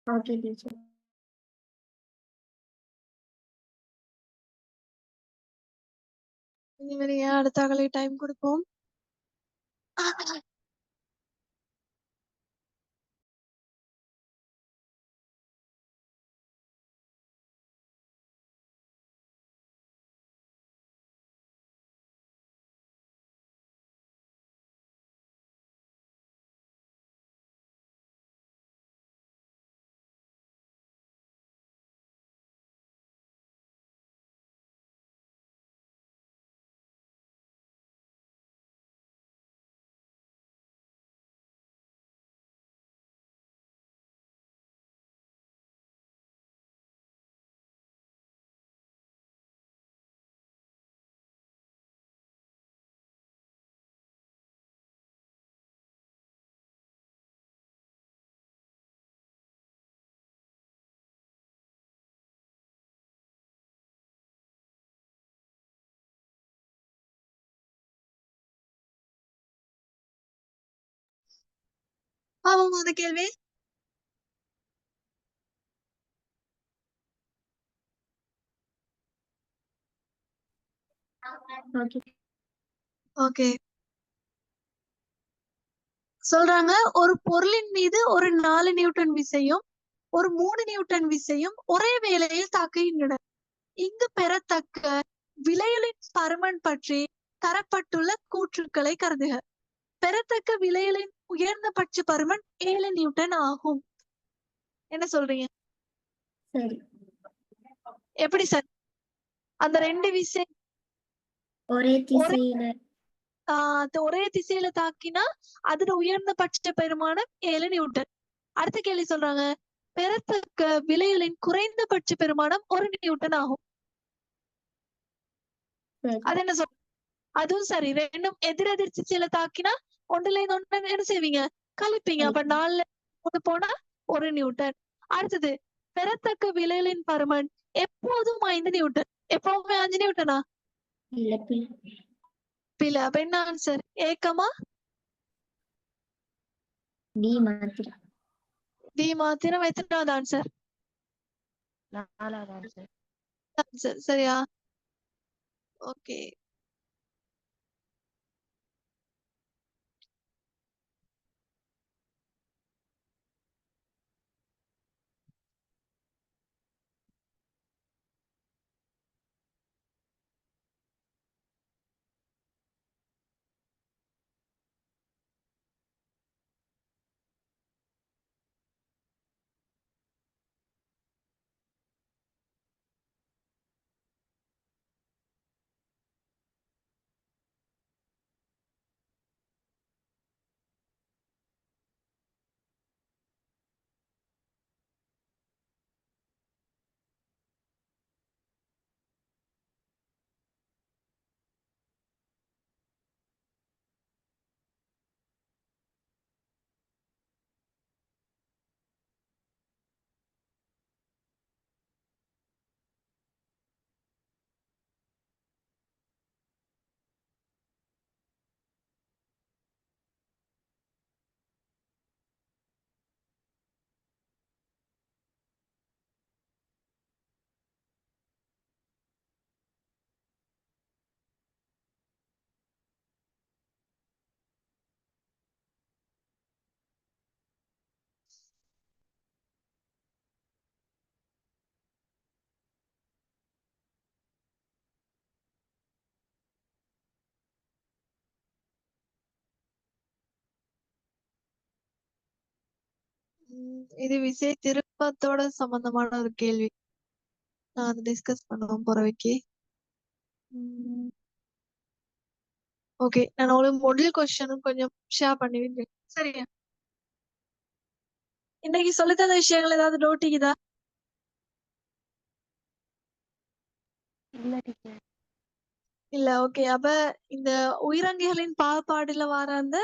Okay, teacher. இனிமேல் ஏன் அடுத்த அகலை டைம் கொடுப்போம். ஆமாம் அந்த கேள்வி. Okay. ஓகே. சொல்றாங்க ஒரு பொருளின் மீது ஒரு 4 நியூட்டன் விசையும் ஒரு 3 நியூட்டன் விசையும் ஒரே வேளையில் தாக்குகின்றன. இங்கு பெறத்தக்க விளையலின் பருமன் பற்றி தரப்பட்டுள்ள கூற்றுக்களை கருதுக. பெறத்தக்க விளையலின் உயர்ந்தபட்ச பருமன் 7 நியூட்டன் ஆகும். என்ன சொல்றீங்க? சரி. எப்படி சார் அந்த 2 விசை ஒரே திசையில ஒரே திசையில தாக்கினா அதுல உயர்ந்தபட்ச பெருமானம் 7 நியூட்டன். அடுத்த கேள்வி சொல்றாங்க பெறத்தக்க விளையலின் குறைந்தபட்ச பெருமானம் 1 நியூட்டன் ஆகும். சரி. அது என்ன சொல் அதுவும் சரி. ரெண்டும் எதிரெதிர் திசையில தாக்கினா ஒன்றுல இருந்து ஒண்ணு என்ன செய்வீங்க? கழிப்பீங்க. அப்ப 4 3 போனா 1 நியூட்டன். அடுத்தது பெறத்தக்க விளையலின் பருமன் எப்போதும் 5 நியூட்டன். எப்பவுமே 5 நியூட்டனா? இல்ல பில. அப்ப என்ன ஆன்சர்? ஏக்கமா டி மாத்திரம். டி மாத்திரம். எத்தனாவது ஆன்சர்? 4வது ஆன்சர். ஆன்சர் சரியா? ஓகே. இது விசை திருப்பத்தோட சம்பந்தமான ஒரு கேள்வி. நான் அதை டிஸ்கஸ் பண்ணுவோம் பிறவைக்கு. ஓகே, நான் உங்களுக்கு மொடல் கொஸ்டினும் கொஞ்சம் ஷேர் பண்ணிவிடுறேன். சரியா? இன்னைக்கு சொல்லித்தந்த விஷயங்கள் ஏதாவது டோட்டிக்குதா? இல்ல டீச்சர். இல்ல. ஓகே, அப்ப இந்த உயிரங்கிகளின் பாகுபாடுல வர அந்த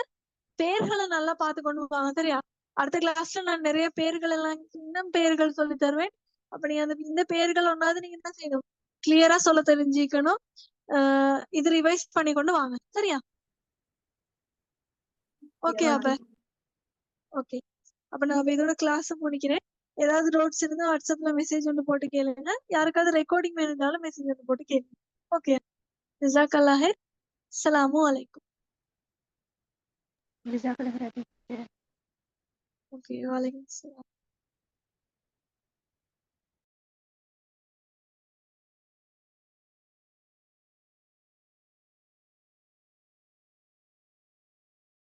பெயர்களை நல்லா பார்த்து கொண்டு வாங்க. சரியா? அடுத்த கிளாஸ்ல நான் நிறைய பெயர்கள் எல்லாம் இன்னும் பெயர்கள் சொல்லி தருவேன். அப்ப நீங்க அந்த இந்த பெயர்கள் ஒன்னாவது நீங்க என்ன செய்யணும், கிளியரா சொல்ல தெரிஞ்சுக்கணும். இது ரிவைஸ் பண்ணி கொண்டு வாங்க. சரியா? ஓகே அப்ப ஓகே, அப்ப நான் இதோட கிளாஸ் முடிக்கிறேன். ஏதாவது டவுட்ஸ் இருந்தா வாட்ஸ்அப்ல மெசேஜ் ஒன்று போட்டு கேளுங்க. யாருக்காவது ரெக்கார்டிங் வேணும்னாலும் மெசேஜ் ஒன்று போட்டு கேளுங்க. ஓகே, ஜஸாக்கல்லாஹ் ஹைர். அஸ்ஸலாமு அலைக்கும். ஜஸாக்கல்லாஹ் டீச்சர். ஓகே, வலைக்கும் சலாம்.